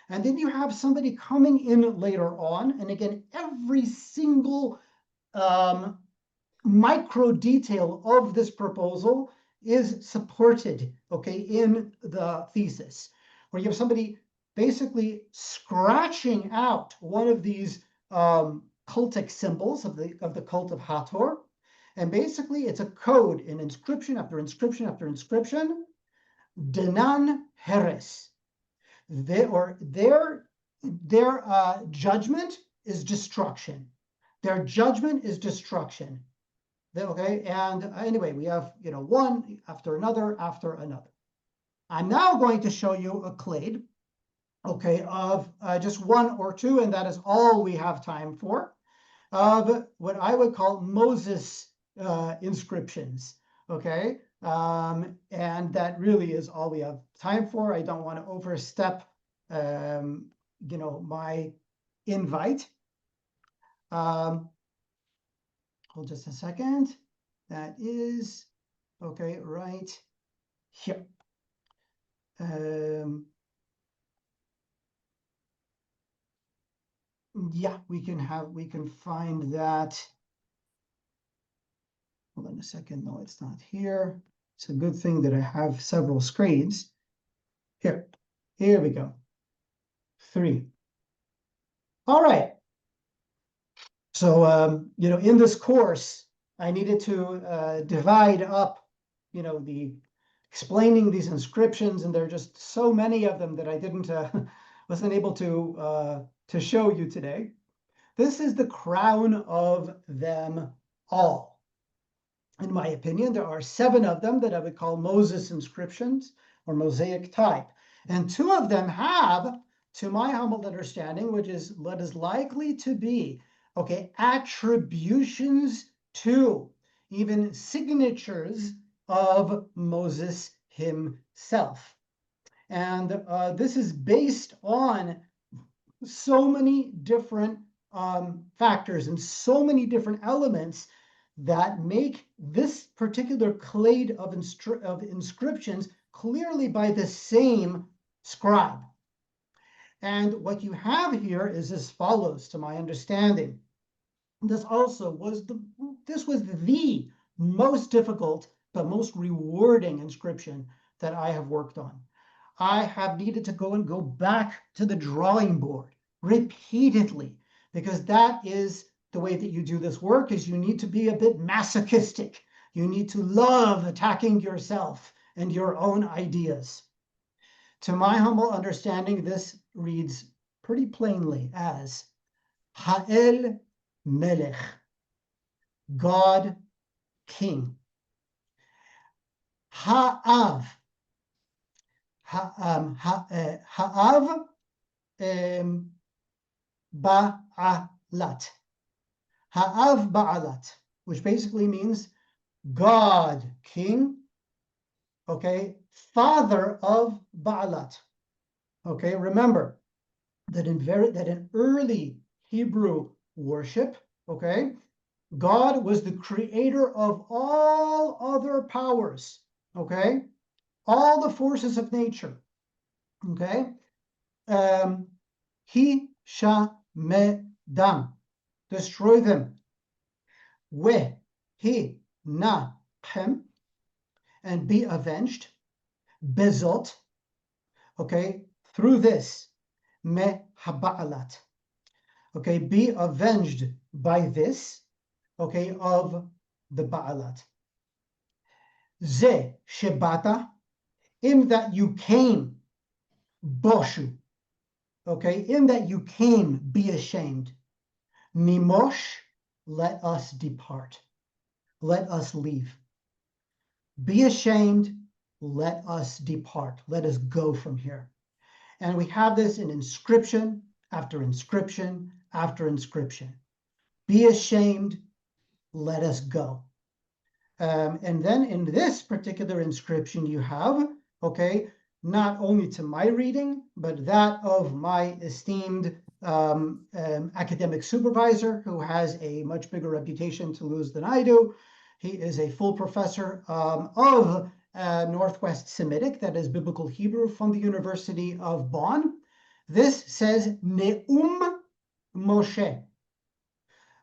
And then you have somebody coming in later on, and again, every single micro detail of this proposal is supported, okay, in the thesis, where you have somebody basically scratching out one of these cultic symbols of the cult of Hathor, and basically it's a code in inscription after inscription after inscription. Denan Heres. Their judgment is destruction. Their judgment is destruction. Okay, and anyway, we have one after another after another. I'm now going to show you a clade, okay, of just one or two, and that is all we have time for, of what I would call Moses inscriptions, okay? And that really is all we have time for. I don't want to overstep, my invite. Hold just a second. That is, okay, right here. Yeah, we can find that. Hold on a second. No, it's not here. It's a good thing that I have several screens. Here we go. 3. All right. So, in this course, I needed to divide up, the explaining these inscriptions, and there are just so many of them that I wasn't able to show you today. This is the crown of them all. In my opinion, there are 7 of them that I would call Moses inscriptions or Mosaic type. And 2 of them have, to my humble understanding, which is what is likely to be, okay, attributions to, even signatures of Moses himself. And this is based on so many different factors and so many different elements that make this particular clade of inscriptions clearly by the same scribe. And what you have here is as follows, to my understanding. This was the most difficult but most rewarding inscription that I have worked on. I have needed to go back to the drawing board repeatedly, because that is the way that you do this work, is you need to be a bit masochistic. You need to love attacking yourself and your own ideas. To my humble understanding, this reads pretty plainly as el-melech, God, King. Ha'av, ha'av ba'alat. Ha'av ba'alat, which basically means God, King, okay, father of Ba'alat. Okay, remember that in early Hebrew worship, okay, God was the creator of all other powers, okay, all the forces of nature, okay. He shamedam, destroy them. We he na chem, and be avenged. Bezot, okay, through this. Me haba'alat, okay, be avenged by this, okay, of the Ba'alat. Ze shebata, in that you came. Boshu, okay, in that you came, be ashamed. Nimosh, let us depart. Let us leave. Be ashamed, let us depart. Let us go from here. And we have this in inscription after inscription after inscription. Be ashamed, let us go. And then in this particular inscription you have, okay, not only to my reading, but that of my esteemed academic supervisor who has a much bigger reputation to lose than I do. He is a full professor of Northwest Semitic, that is Biblical Hebrew, from the University of Bonn. This says Neum Moshe.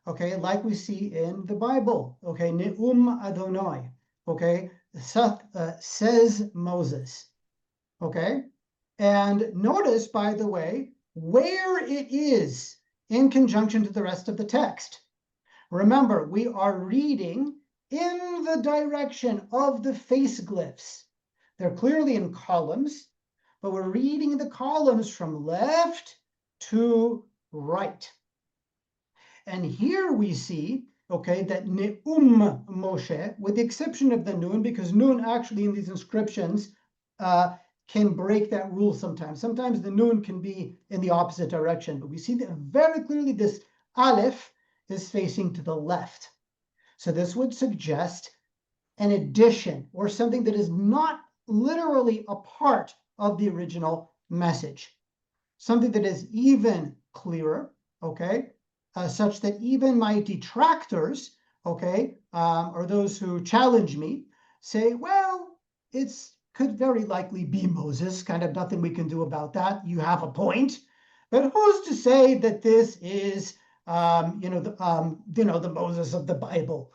Okay, like we see in the Bible. Okay, Neum Adonai. Okay, says Moses. Okay, and notice, by the way, where it is in conjunction to the rest of the text. Remember, we are reading in the direction of the face glyphs. They're clearly in columns, but we're reading the columns from left to right. And here we see, okay, that Neum Moshe, with the exception of the Nun, because Nun actually in these inscriptions can break that rule sometimes. Sometimes the Nun can be in the opposite direction, but we see that very clearly this Aleph is facing to the left. So this would suggest an addition or something that is not literally a part of the original message. Something that is even clearer, okay, such that even my detractors, okay, or those who challenge me, say, well, could very likely be Moses, kind of nothing we can do about that. You have a point. But who's to say that this is, the Moses of the Bible?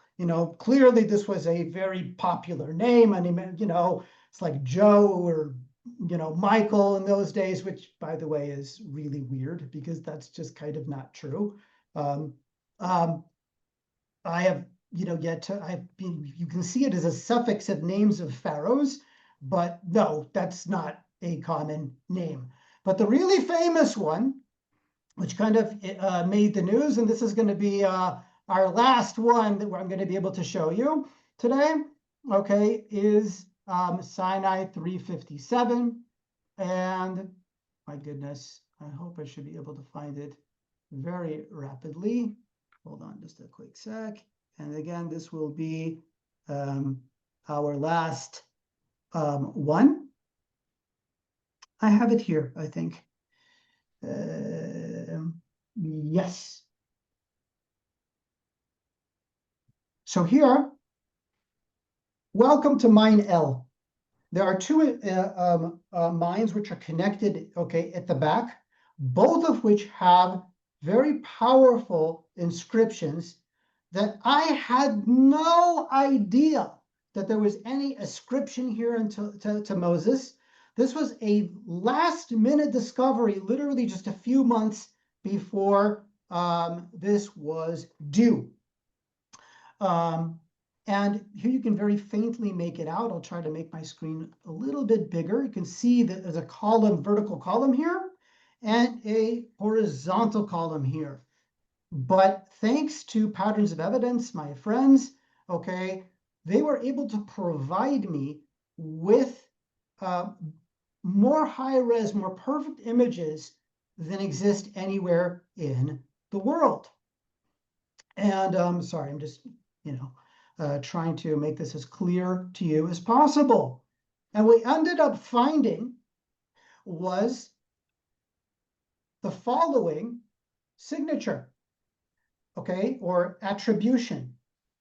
Clearly this was a very popular name. I mean, it's like Joe or, Michael in those days, which, by the way, is really weird because that's just kind of not true. I have, you can see it as a suffix of names of pharaohs, but no, that's not a common name. But the really famous one, which kind of made the news, and this is going to be our last one that I'm going to be able to show you today, okay, is Sinai 357. And my goodness, I hope I should be able to find it very rapidly. Hold on just a quick sec. And again, this will be our last one. I have it here, I think. Yes. So here, welcome to mine L. There are two mines which are connected, okay, at the back, both of which have very powerful inscriptions that I had no idea that there was any ascription here to Moses. This was a last-minute discovery, literally just a few months before this was due. And here you can very faintly make it out. I'll try to make my screen a little bit bigger. You can see that there's a column, vertical column here, and a horizontal column here. But thanks to patterns of evidence, my friends, okay, they were able to provide me with more high-res, more perfect images than exist anywhere in the world. And sorry, I'm just, trying to make this as clear to you as possible. And we ended up finding was the following signature, okay, or attribution,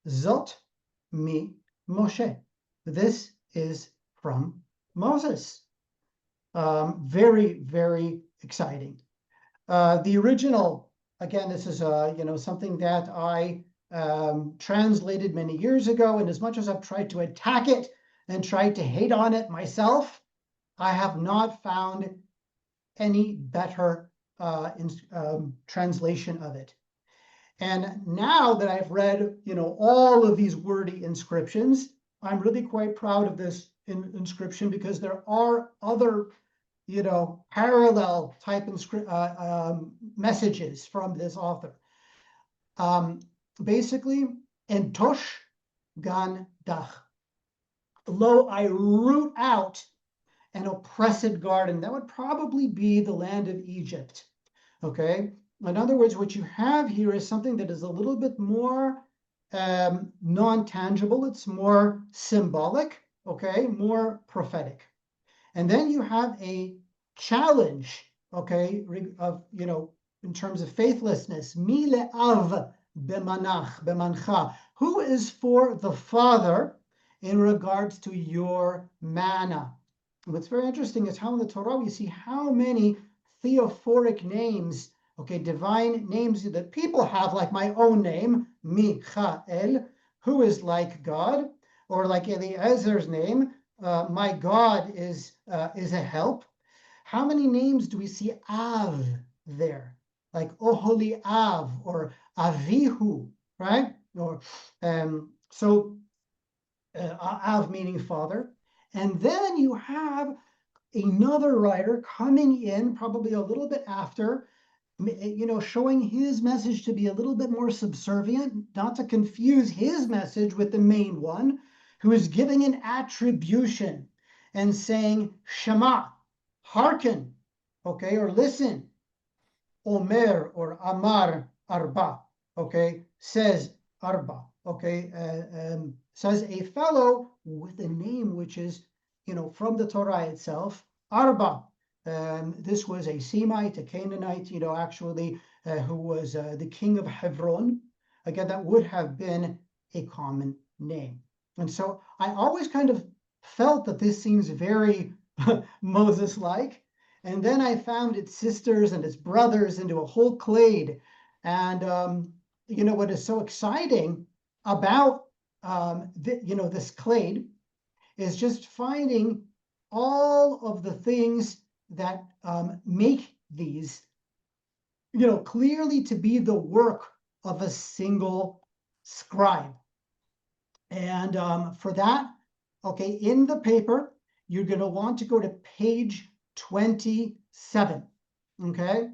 Zot mi Moshe. This is from Moses. Very, very exciting. The original, again, this is something that I translated many years ago, and as much as I've tried to attack it and tried to hate on it myself, I have not found any better translation of it. And now that I've read, all of these wordy inscriptions, I'm really quite proud of this inscription because there are other, parallel type messages from this author. Basically, entosh gan dach. Lo, I root out an oppressed garden. That would probably be the land of Egypt. Okay. In other words, what you have here is something that is a little bit more non-tangible. It's more symbolic, okay, more prophetic. And then you have a challenge, okay, of, in terms of faithlessness. Mi le'av bemancha. Who is for the father in regards to your manna? What's very interesting is how in the Torah we see how many theophoric names, okay, divine names that people have, like my own name, Michael, who is like God, or like Eliezer's name, my God is a help. How many names do we see Av there? Like Oholi Av or Avihu, right? Or Av meaning father. And then you have another writer coming in probably a little bit after, showing his message to be a little bit more subservient, not to confuse his message with the main one, who is giving an attribution and saying, Shema, hearken, okay, or listen, Omer or Amar Arba, okay, says Arba, okay, says a fellow with a name which is, from the Torah itself, Arba. This was a Semite, a Canaanite, actually, who was the king of Hebron. Again, that would have been a common name. And so I always kind of felt that this seems very Moses-like. And then I found its sisters and its brothers into a whole clade. And, what is so exciting about, this clade is just finding all of the things that make these, clearly to be the work of a single scribe. And for that, okay, in the paper, you're going to want to go to page 27, okay?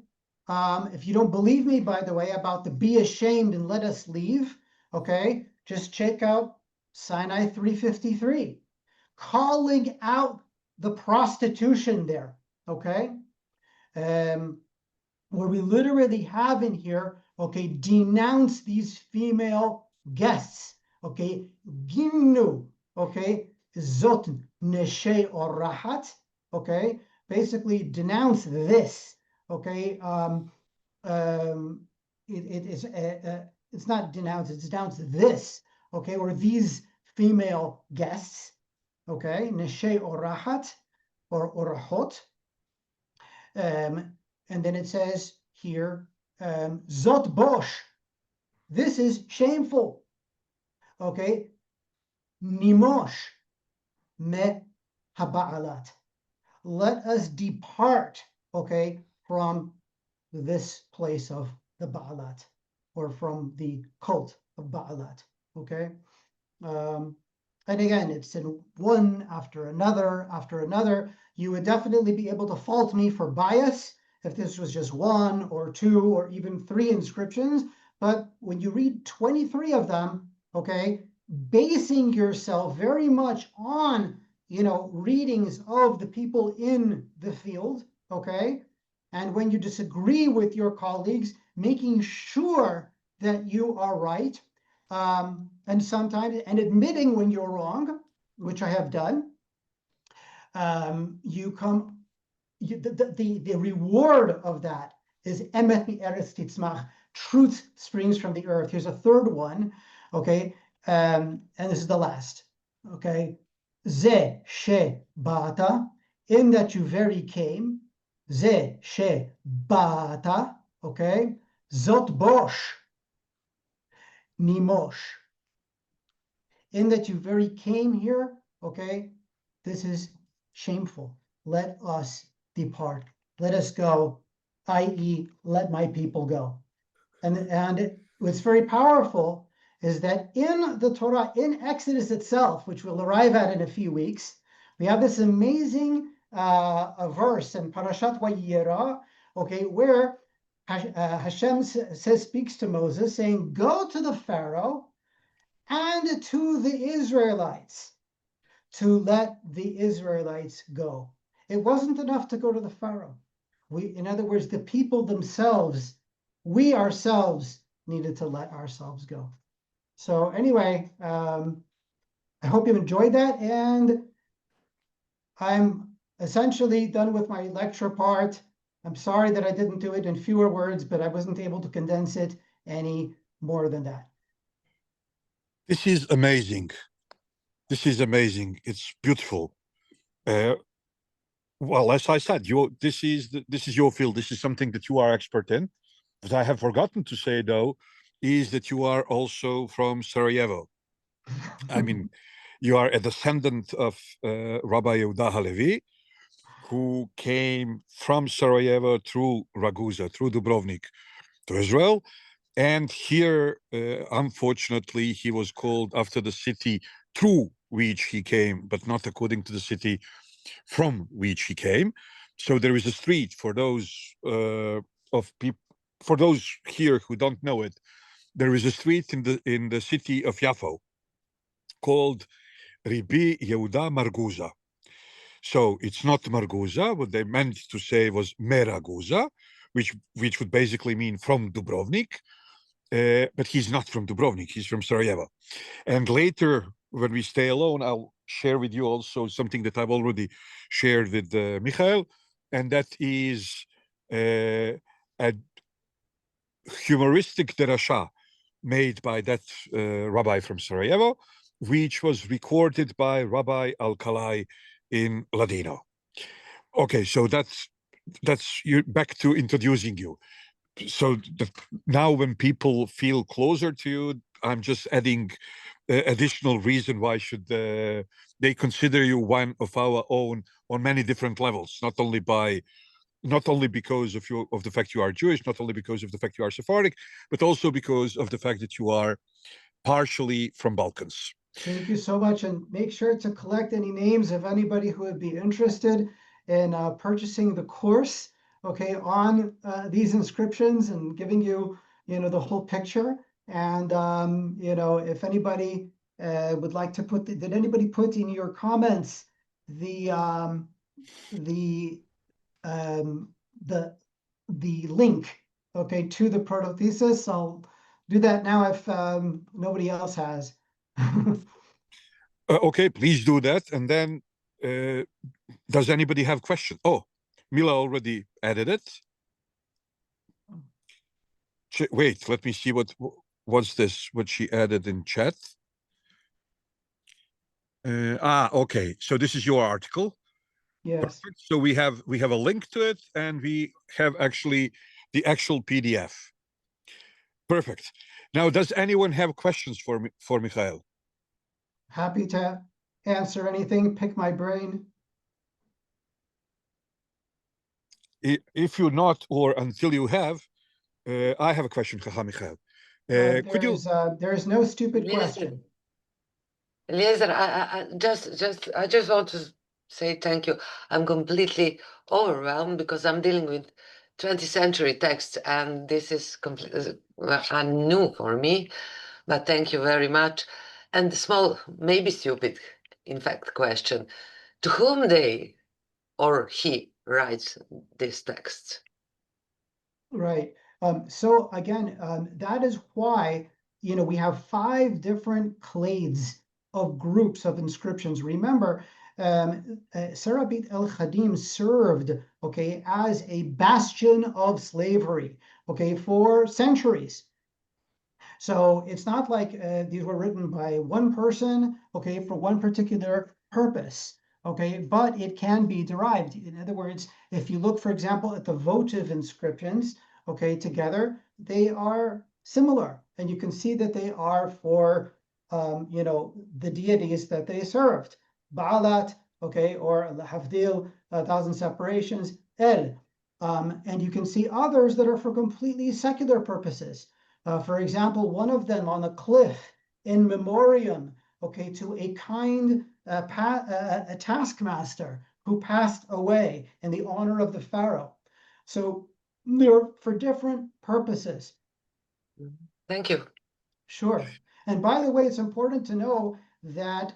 If you don't believe me, by the way, about the be ashamed and let us leave, okay, just check out Sinai 353, calling out the prostitution there, okay? Where we literally have in here, okay, denounce these female guests, okay, gimnu, okay, zot neshe orahat, okay, basically denounce this, okay, it's not denounce, it's denounce this, okay, or these female guests, okay, neshe orahat, or orahot, and then it says here, zot bosh, this is shameful, okay, nimosh me haba'alat, let us depart, okay, from this place of the Baalat, or from the cult of Baalat, okay? And again, it's in one after another. You would definitely be able to fault me for bias if this was just one or two or even three inscriptions. But when you read 23 of them, okay, basing yourself very much on, readings of the people in the field, okay, and when you disagree with your colleagues, making sure that you are right, and sometimes, and admitting when you're wrong, which I have done, the reward of that is emet mi'eretz titzmach, truth springs from the earth. Here's a third one, okay, and this is the last, okay, ze she bata, in that you very came, ze she bata, okay, zot bosh, nimosh, in that you very came here, okay, this is shameful. Let us depart. Let us go, i.e., let my people go. And what's very powerful is that in the Torah, in Exodus itself, which we'll arrive at in a few weeks, we have this amazing verse in Parashat Vayera, okay, where Hashem speaks to Moses, saying, "Go to the Pharaoh and to the Israelites to let the Israelites go." It wasn't enough to go to the Pharaoh. In other words, the people themselves, we ourselves needed to let ourselves go. So anyway, I hope you enjoyed that, and I'm essentially done with my lecture part. I'm sorry that I didn't do it in fewer words, but I wasn't able to condense it any more than that. This is amazing. This is amazing. It's beautiful. Well, as I said, this is your field. This is something that you are expert in. What I have forgotten to say, though, is that you are also from Sarajevo. I mean, you are a descendant of Rabbi Yehuda Halevi, who came from Sarajevo through Ragusa, through Dubrovnik to Israel. And here, unfortunately, he was called after the city through which he came, but not according to the city from which he came. So there is a street for those of people, for those here who don't know it. There is a street in the city of Yafo called Ribi Yehuda Marguza. So it's not Marguza. What they meant to say was Meraguza, which would basically mean from Dubrovnik. But he's not from Dubrovnik. He's from Sarajevo. And later, when we stay alone, I'll share with you also something that I've already shared with Michael, and that is a humoristic derasha made by that rabbi from Sarajevo, which was recorded by Rabbi Alcalay in Ladino. Okay, so that's you back to introducing you. So now when people feel closer to you, I'm just adding additional reason why should they consider you one of our own on many different levels, not only because of the fact you are Jewish, not only because of the fact you are Sephardic, but also because of the fact that you are partially from Balkans. Thank you so much, and make sure to collect any names of anybody who would be interested in purchasing the course, okay, on these inscriptions and giving you, the whole picture. And if anybody would like to did anybody put in your comments the the um, the link, okay, to the proto-thesis? I'll do that now if nobody else has. Okay, please do that. And then, does anybody have questions? Oh, Mila already added it. Wait, let me see what's this, what she added in chat. Okay, so this is your article. Yes. Perfect. So we have a link to it, and we have actually the actual PDF. Perfect. Now, does anyone have questions for Michael? Happy to answer anything, pick my brain. If you're not, or until you have, I have a question, Michael. Could you? There is no stupid Eliezer, question. Eliezer, I just want to say thank you. I'm completely overwhelmed because I'm dealing with 20th century texts, and this is completely new for me. But thank you very much. And the small, maybe stupid, in fact, question: to whom they or he writes these texts? Right. So again, that is why, we have 5 different clades of groups of inscriptions. Remember, serabit el-khadim served, okay, as a bastion of slavery, okay, for centuries. So it's not like these were written by one person, okay, for one particular purpose, okay, but it can be derived. In other words, if you look, for example, at the votive inscriptions, okay, together, they are similar, and you can see that they are for, the deities that they served. Balat, okay, or Havdil, 1,000 separations, El. And you can see others that are for completely secular purposes. For example, one of them on a cliff in memoriam, okay, to a kind a taskmaster who passed away in the honor of the pharaoh. So they're for different purposes. Thank you. Sure. And by the way, it's important to know that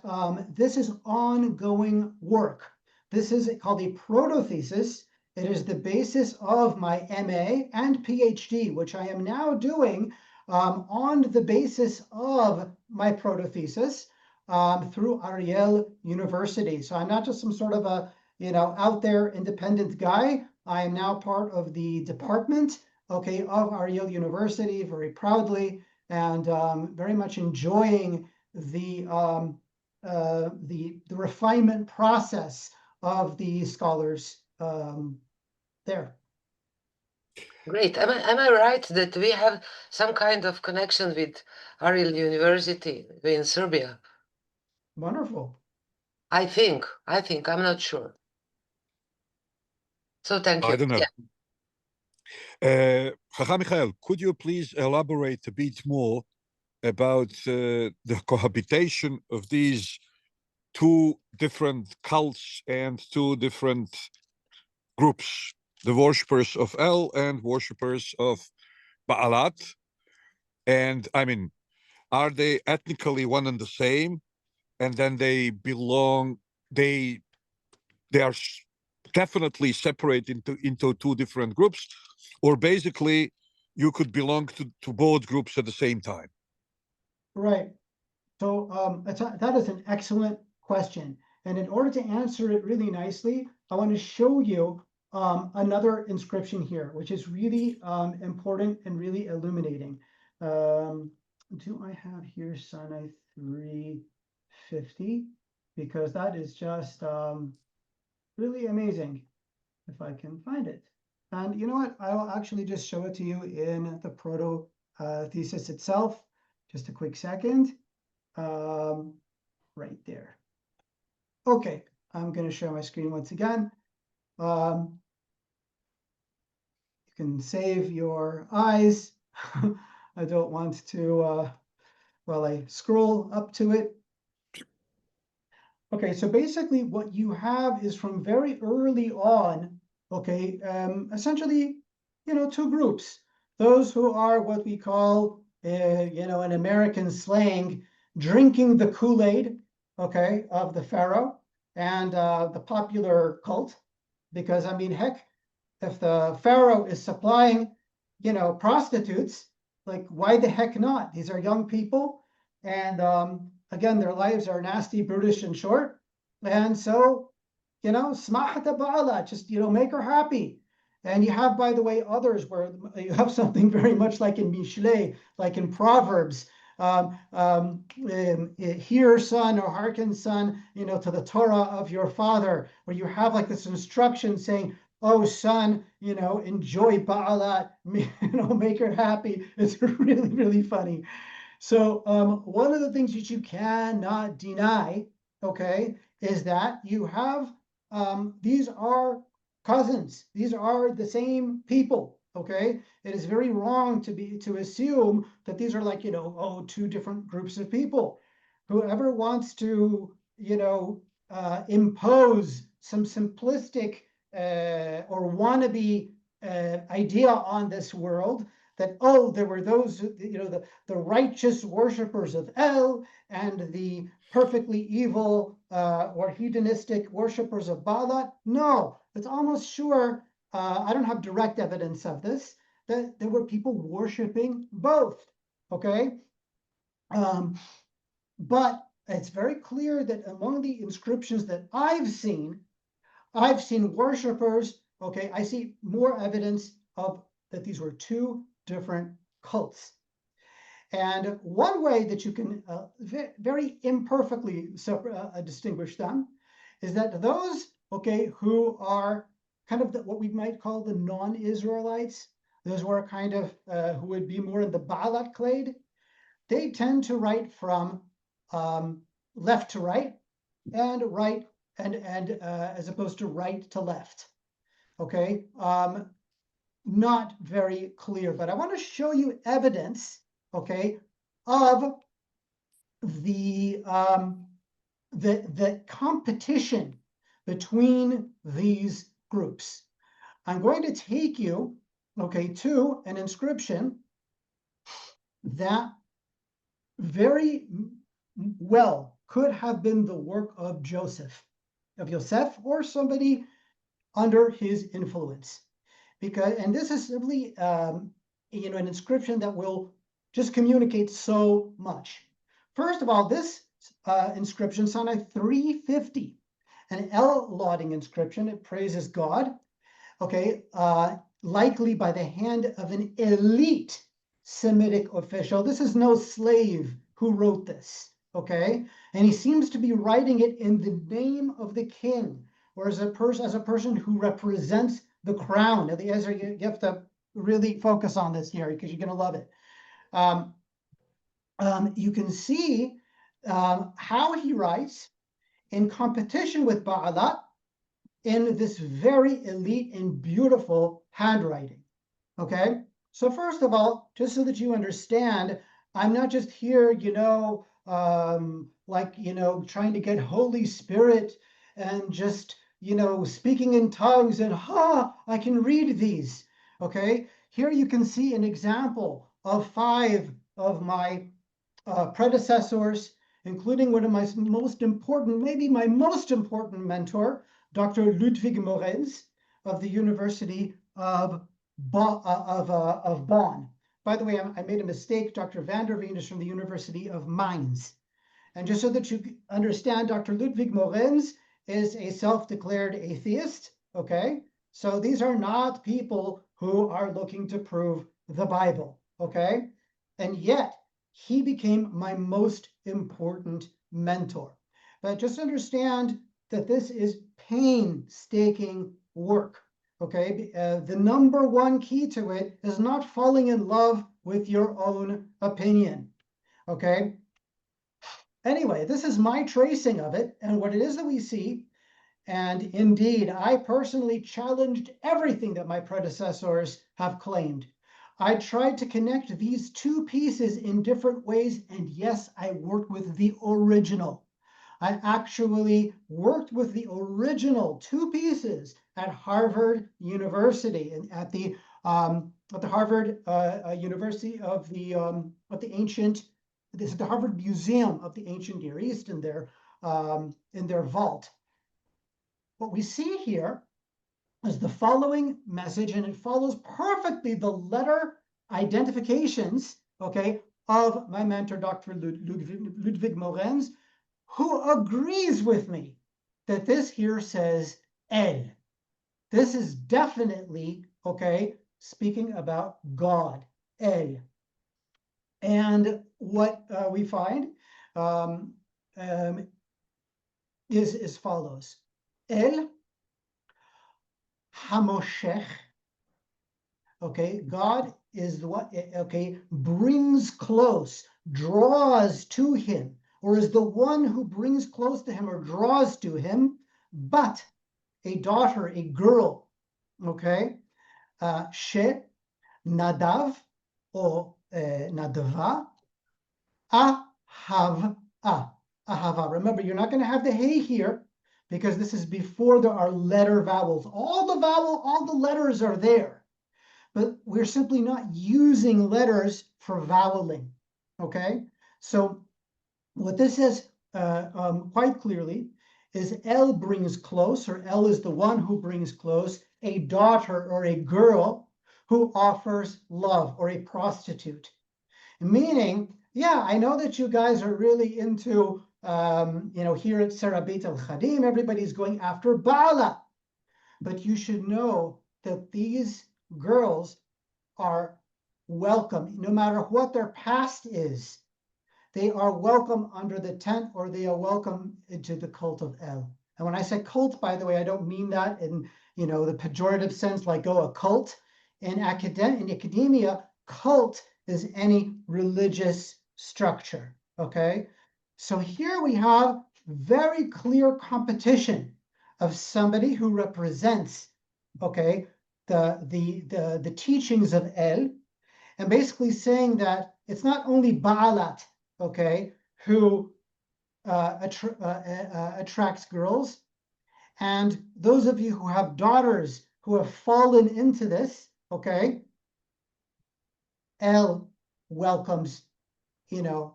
this is ongoing work. This is called a proto-thesis. It is the basis of my MA and PhD, which I am now doing on the basis of my proto-thesis through Ariel University. So I'm not just some sort of a out there independent guy. I am now part of the department, okay, of our Yale University, very proudly, and very much enjoying the refinement process of the scholars there. Great. Am I right that we have some kind of connection with Ariel University in Serbia? Wonderful. I think, I'm not sure. So thank you. I don't know. Yeah. Chakham Michael, could you please elaborate a bit more about the cohabitation of these two different cults and two different groups, the worshippers of El and worshippers of Balat? And I mean, are they ethnically one and the same? And then they belong, they are definitely separated into two different groups, or basically you could belong to both groups at the same time? Right. So that is an excellent question. And in order to answer it really nicely, I want to show you another inscription here, which is really important and really illuminating. Do I have here Sinai 350? Because that is just really amazing, if I can find it. And you know what? I will actually just show it to you in the proto-thesis itself. Just a quick second. Right there. Okay, I'm going to share my screen once again. You can save your eyes. I don't want to, while I scroll up to it. Okay, so basically what you have is from very early on, okay, essentially, two groups. Those who are what we call, in American slang, drinking the Kool-Aid, okay, of the Pharaoh and the popular cult. Because, I mean, heck, if the Pharaoh is supplying, prostitutes, like, why the heck not? These are young people. And again, their lives are nasty, brutish, and short. And so, smahat ba'ala, just, make her happy. And you have, by the way, others where you have something very much like in Mishle, like in Proverbs. Hear, son, or hearken, son, to the Torah of your father, where you have like this instruction saying, oh, son, enjoy ba'alat, make her happy. It's really, really funny. So one of the things that you cannot deny, okay, is that you have, these are cousins. These are the same people, okay? It is very wrong to assume that these are like, two different groups of people. Whoever wants to, impose some simplistic or wannabe idea on this world that, oh, there were those, the righteous worshipers of El and the perfectly evil or hedonistic worshipers of Balat. No, it's almost sure, I don't have direct evidence of this, that there were people worshiping both, okay? But it's very clear that among the inscriptions that I've seen worshipers, okay, I see more evidence of that these were two different cults. And one way that you can very imperfectly distinguish them is that those, okay, who are kind of what we might call the non-Israelites, those who are kind of, who would be more in the balat clade, they tend to write from left to right and right and as opposed to right to left. Okay, not very clear, but I want to show you evidence, okay, of the competition between these groups. I'm going to take you, okay, to an inscription that very well could have been the work of Joseph, or somebody under his influence. And this is simply, an inscription that will just communicate so much. First of all, this inscription, Sinai 350, an el-lauding inscription, it praises God. okay, likely by the hand of an elite Semitic official. This is no slave who wrote this, okay? And he seems to be writing it in the name of the king, or as a person who represents the crown. Now, Ezra, you have to really focus on this here because you're going to love it. You can see how he writes in competition with balat in this very elite and beautiful handwriting. Okay, so first of all, just so that you understand, I'm not just here, trying to get Holy Spirit and just, speaking in tongues and I can read these. Okay, here you can see an example of 5 of my predecessors, including one of my most important, maybe my most important mentor, Dr. Ludwig Morenz of the University of Bonn. By the way, I made a mistake. Dr. van der Veen is from the University of Mainz. And just so that you understand, Dr. Ludwig Morenz is a self-declared atheist, okay? So these are not people who are looking to prove the Bible, okay? And yet, he became my most important mentor. But just understand that this is painstaking work, okay? The number one key to it is not falling in love with your own opinion, okay? Anyway, this is my tracing of it and what it is that we see. And indeed, I personally challenged everything that my predecessors have claimed. I tried to connect these 2 pieces in different ways, and yes, I worked with the original. I actually worked with the original 2 pieces at Harvard University and at the Harvard University of the ancient. This is the Harvard Museum of the Ancient Near East in their vault. What we see here is the following message, and it follows perfectly the letter identifications, okay, of my mentor, Dr. Ludwig Morenz, who agrees with me that this here says El. This is definitely, okay, speaking about God, El. And what we find is as follows. El Hamoshech, okay, God is the one, okay, brings close, draws to him, or is the one who brings close to him or draws to him, but a daughter, a girl, okay, she Nadav or Nadava, Ahava. Remember, you're not going to have the hey here because this is before there are letter vowels. All the letters are there, but we're simply not using letters for voweling, okay? So what this says quite clearly is El brings close, or El is the one who brings close, a daughter or a girl who offers love, or a prostitute. Meaning, yeah, I know that you guys are really into, here at Serabit el-khadim, everybody's going after balat. But you should know that these girls are welcome, no matter what their past is. They are welcome under the tent, or they are welcome into the cult of El. And when I say cult, by the way, I don't mean that in the pejorative sense, like a cult. In academia, cult is any religious structure. Okay, so here we have very clear competition of somebody who represents, okay, the teachings of El, and basically saying that it's not only balat, okay, who attracts girls. And those of you who have daughters who have fallen into this, okay, El welcomes,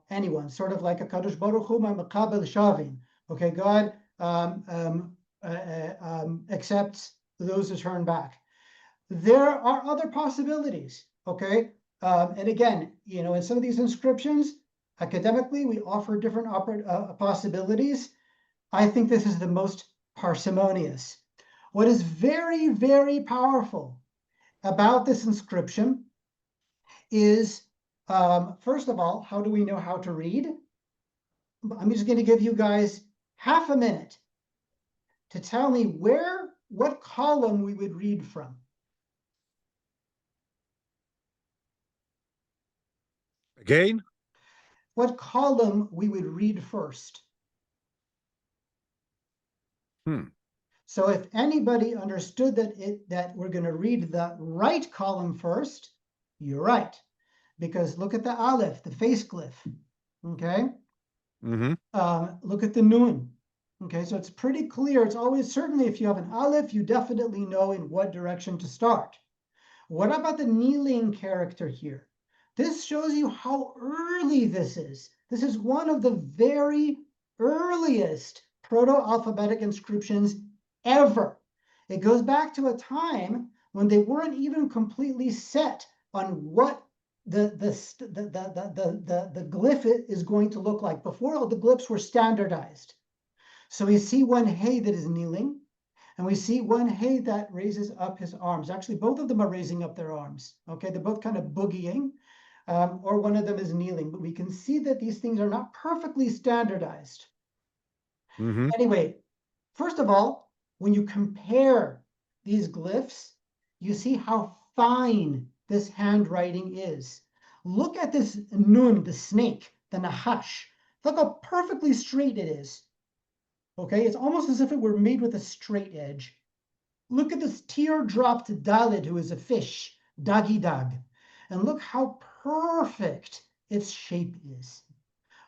anyone, sort of like a Kadosh Baruch Hu ma'makabel shavin. Okay, God accepts those who turn back. There are other possibilities, okay? And again, in some of these inscriptions, academically, we offer different possibilities. I think this is the most parsimonious. What is very, very powerful about this inscription is, first of all, how do we know how to read? I'm just going to give you guys half a minute to tell me what column we would read from. Again? What column we would read first. So if anybody understood that we're going to read the right column first, you're right. Because look at the aleph, the face glyph. Okay? Look at the nun. Okay, so it's pretty clear. It's always, certainly if you have an aleph, you definitely know in what direction to start. What about the kneeling character here? This shows you how early this is. This is one of the very earliest proto-alphabetic inscriptions ever. It goes back to a time when they weren't even completely set on what the glyph is going to look like. Before, all the glyphs were standardized. So we see one hey that is kneeling, and we see one hey that raises up his arms. Actually, both of them are raising up their arms. Okay, they're both kind of boogieing, or one of them is kneeling. But we can see that these things are not perfectly standardized. Anyway, first of all, when you compare these glyphs, you see how fine this handwriting is. Look at this nun, the snake, the nahash. Look how perfectly straight it is. Okay, it's almost as if it were made with a straight edge. Look at this teardropped Dalet, who is a fish, Dagidag. And look how perfect its shape is.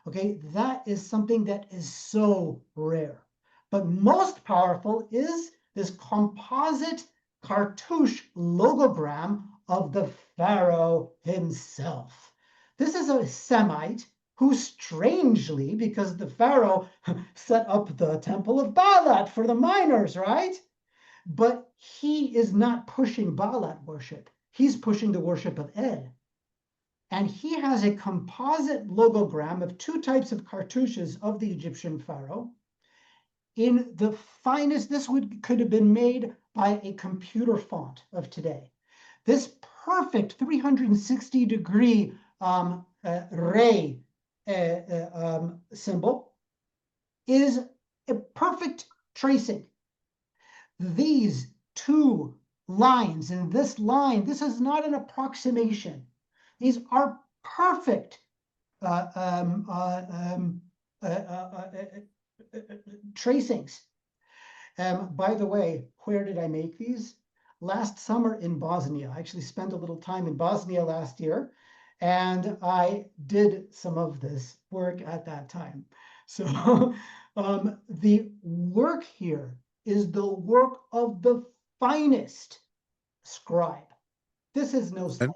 Okay, that is something that is so rare. But most powerful is this composite cartouche logogram of the pharaoh himself. This is a Semite who, strangely, because the pharaoh set up the temple of Balat for the miners, right? But he is not pushing Balat worship. He's pushing the worship of El. And he has a composite logogram of two types of cartouches of the Egyptian pharaoh. In the finest, this could have been made by a computer font of today. This perfect 360-degree ray symbol is a perfect tracing. These two lines and this line, this is not an approximation. These are perfect tracings. By the way, where did I make these? Last summer in Bosnia. I actually spent a little time in Bosnia last year, and I did some of this work at that time. So the work here is the work of the finest scribe. This is no slave.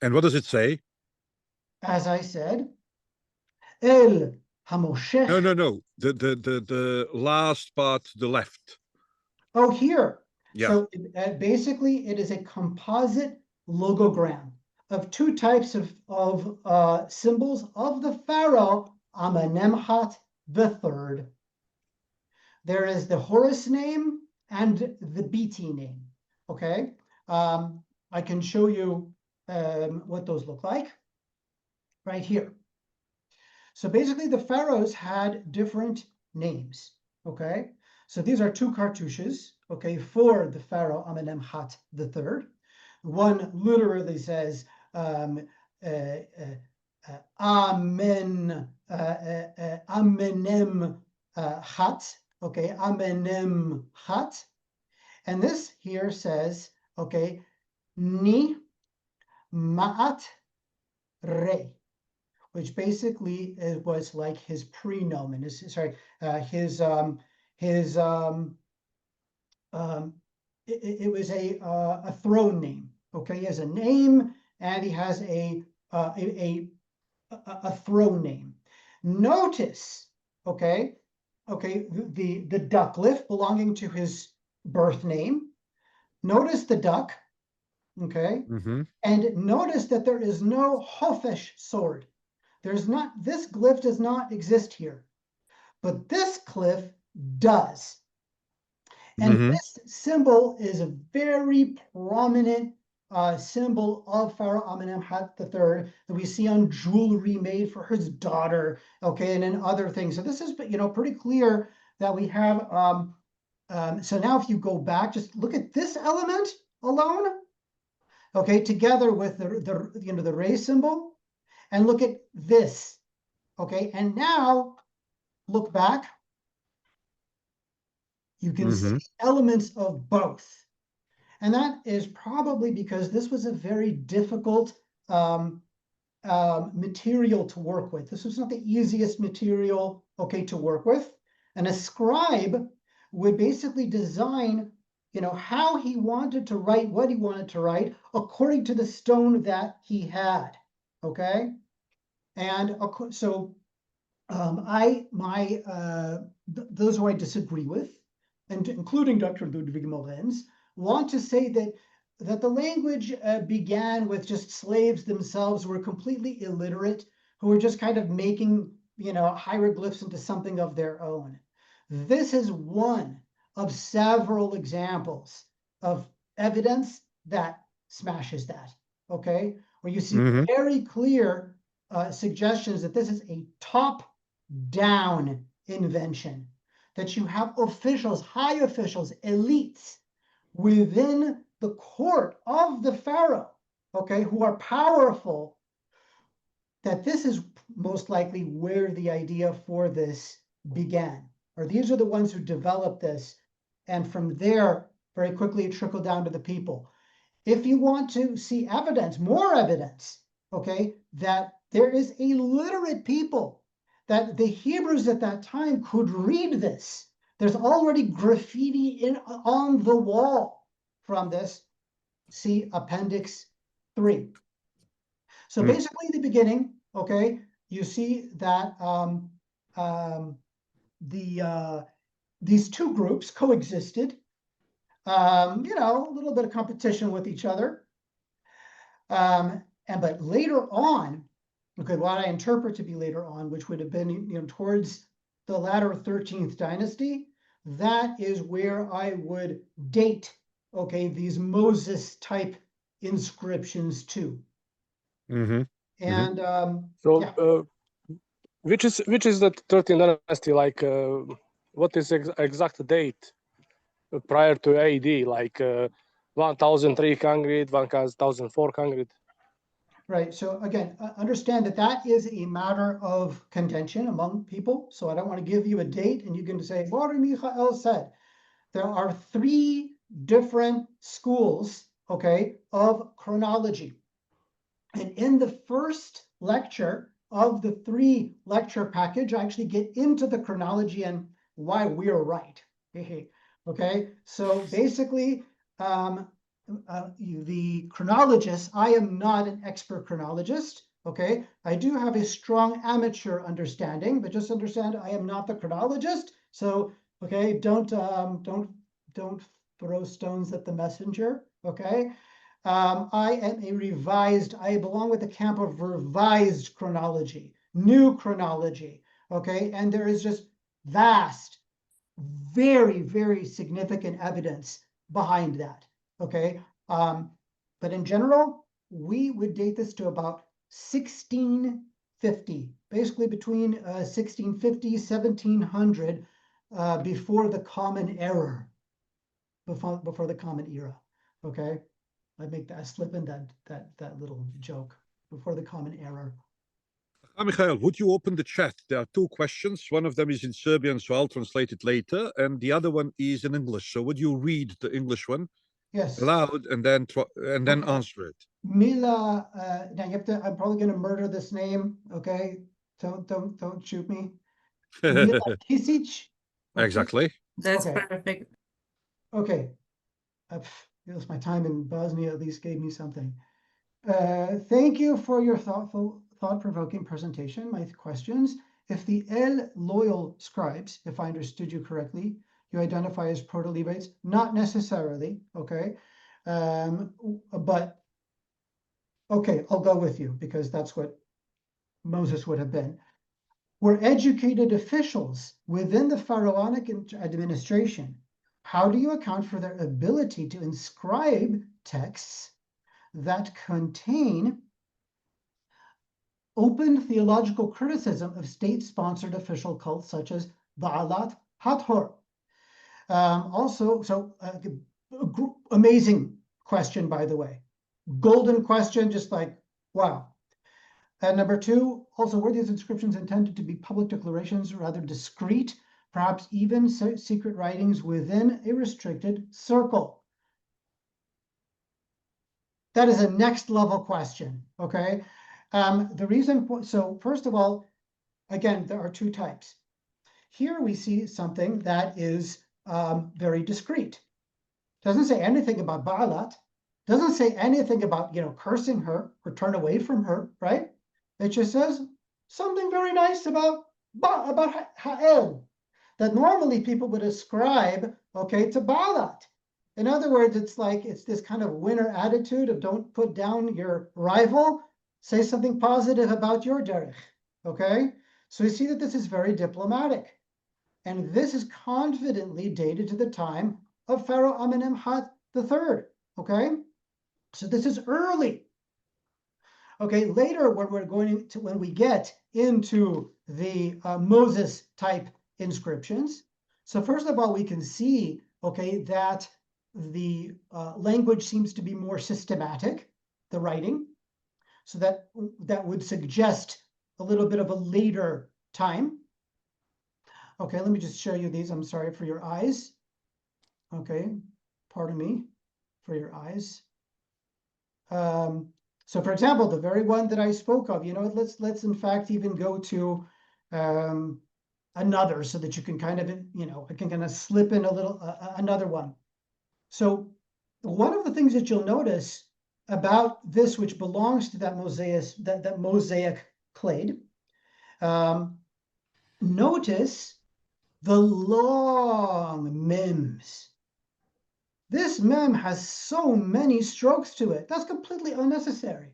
And what does it say? As I said, el-hamoshech. No. The last part to the left. Oh, here. Yeah. So basically, it is a composite logogram of two types of symbols of the pharaoh Amenemhat III. There is the Horus name and the Biti name. Okay, I can show you what those look like right here. So basically, the pharaohs had different names. Okay, so these are two cartouches. Okay, for the pharaoh Amenemhat III. One literally says Amenemhat. Okay, amenemhat. And this here says, okay, ni ma'at re, which basically was like his prenomen. It was a throne name. Okay, he has a name and he has a throne name. Notice, okay, the duck glyph belonging to his birth name. Notice the duck, okay, and notice that there is no hofesh sword. There's not, this glyph does not exist here, but this glyph does. And this symbol is a very prominent symbol of Pharaoh Amenemhat III that we see on jewelry made for his daughter, okay, and in other things. So this is, pretty clear that we have. So now if you go back, just look at this element alone, okay, together with the ray symbol, and look at this, okay, and now look back. You can see elements of both. And that is probably because this was a very difficult material to work with. This was not the easiest material, okay, to work with. And a scribe would basically design, how he wanted to write, what he wanted to write, according to the stone that he had, okay? And so those who I disagree with, and including Dr. Ludwig Morenz, want to say that the language began with just slaves themselves who were completely illiterate, who were just kind of making, hieroglyphs into something of their own. This is one of several examples of evidence that smashes that, okay? Where you see very clear suggestions that this is a top-down invention, that you have officials, high officials, elites within the court of the pharaoh, okay, who are powerful, that this is most likely where the idea for this began, or these are the ones who developed this, and from there, very quickly it trickled down to the people. If you want to see evidence, more evidence, okay, that there is a literate people, that the Hebrews at that time could read this. There's already graffiti on the wall from this. See Appendix 3. So basically the beginning, okay, you see that these two groups coexisted, a little bit of competition with each other. But later on, okay, what I interpret to be later on, which would have been, towards the latter 13th dynasty, that is where I would date, okay, these Moses type inscriptions to. And which is the 13th dynasty? Like, what is exact date prior to AD? Like 1300, 1400. Right. So again, understand that is a matter of contention among people. So I don't want to give you a date and you can say, what Michael said. There are 3 different schools, okay, of chronology. And in the first lecture of the 3 lecture package, I actually get into the chronology and why we're right. Okay. So basically, the chronologist, I am not an expert chronologist, okay? I do have a strong amateur understanding, but just understand I am not the chronologist. So, okay, don't throw stones at the messenger, okay? I belong with the camp of revised chronology, new chronology, okay? And there is just vast, very, very significant evidence behind that. Okay, but in general, we would date this to about 1650, basically between 1650, 1700, before the common era, before the common era. Okay, I slip in that little joke, before the common era. Michael, would you open the chat? There are 2 questions. One of them is in Serbian, so I'll translate it later, and the other one is in English. So would you read the English one? Yes. Aloud, and then answer it. Mila, now you have to. I'm probably going to murder this name. Okay, don't shoot me. Mila Kisic. Okay. Exactly. That's Okay. perfect. Okay. Yes, my time in Bosnia at least gave me something. Thank you for your thought-provoking presentation. My questions: if the loyal scribes, if I understood you correctly, you identify as proto-Levites, not necessarily, okay? But okay, I'll go with you because that's what Moses would have been. Were educated officials within the pharaonic administration how do you account for their ability to inscribe texts that contain open theological criticism of state-sponsored official cults such as Balat Hathor? Amazing question, by the way. Golden question, just like, wow. And number two, also, were these inscriptions intended to be public declarations, rather discreet, perhaps even secret writings within a restricted circle? That is a next level question, okay? The reason, so first of all, again, there are two types. Here we see something that is very discreet. Doesn't say anything about Balat, doesn't say anything about, cursing her or turn away from her, right? It just says something very nice about Ha'el, that normally people would ascribe, okay, to Balat. In other words, it's this kind of winner attitude of don't put down your rival, say something positive about your derech, okay? So we see that this is very diplomatic. And this is confidently dated to the time of Pharaoh Amenemhat III, okay? So this is early. Okay, later when we get into the Moses type inscriptions, so first of all, we can see, okay, that the language seems to be more systematic, the writing, so that would suggest a little bit of a later time. Okay, let me just show you these. I'm sorry for your eyes. Okay, pardon me for your eyes. So for example, the very one that I spoke of, let's in fact even go to another so that you can kind of, I can kind of slip in a little, another one. So one of the things that you'll notice about this, which belongs to that mosaic clade, notice the long mems. This mem has so many strokes to it. That's completely unnecessary.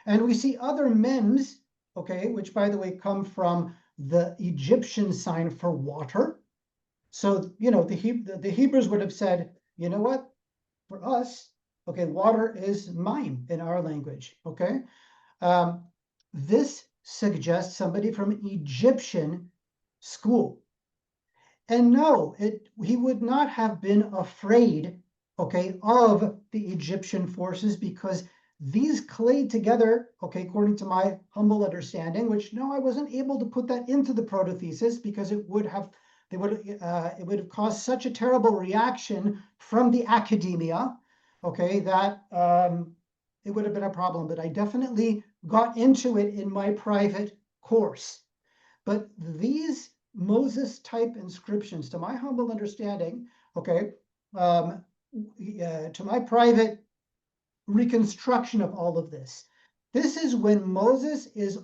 And we see other mems, okay, which by the way come from the Egyptian sign for water. So, the Hebrews would have said, you know what, for us, okay, water is mime in our language, okay? This suggests somebody from an Egyptian school. And no, he would not have been afraid, okay, of the Egyptian forces, because these clade together, okay, according to my humble understanding, which no, I wasn't able to put that into the proto-thesis because it would have caused such a terrible reaction from the academia, okay, that it would have been a problem. But I definitely got into it in my private course. But these Moses type inscriptions, to my humble understanding, okay, to my private reconstruction of all of this, this is when Moses is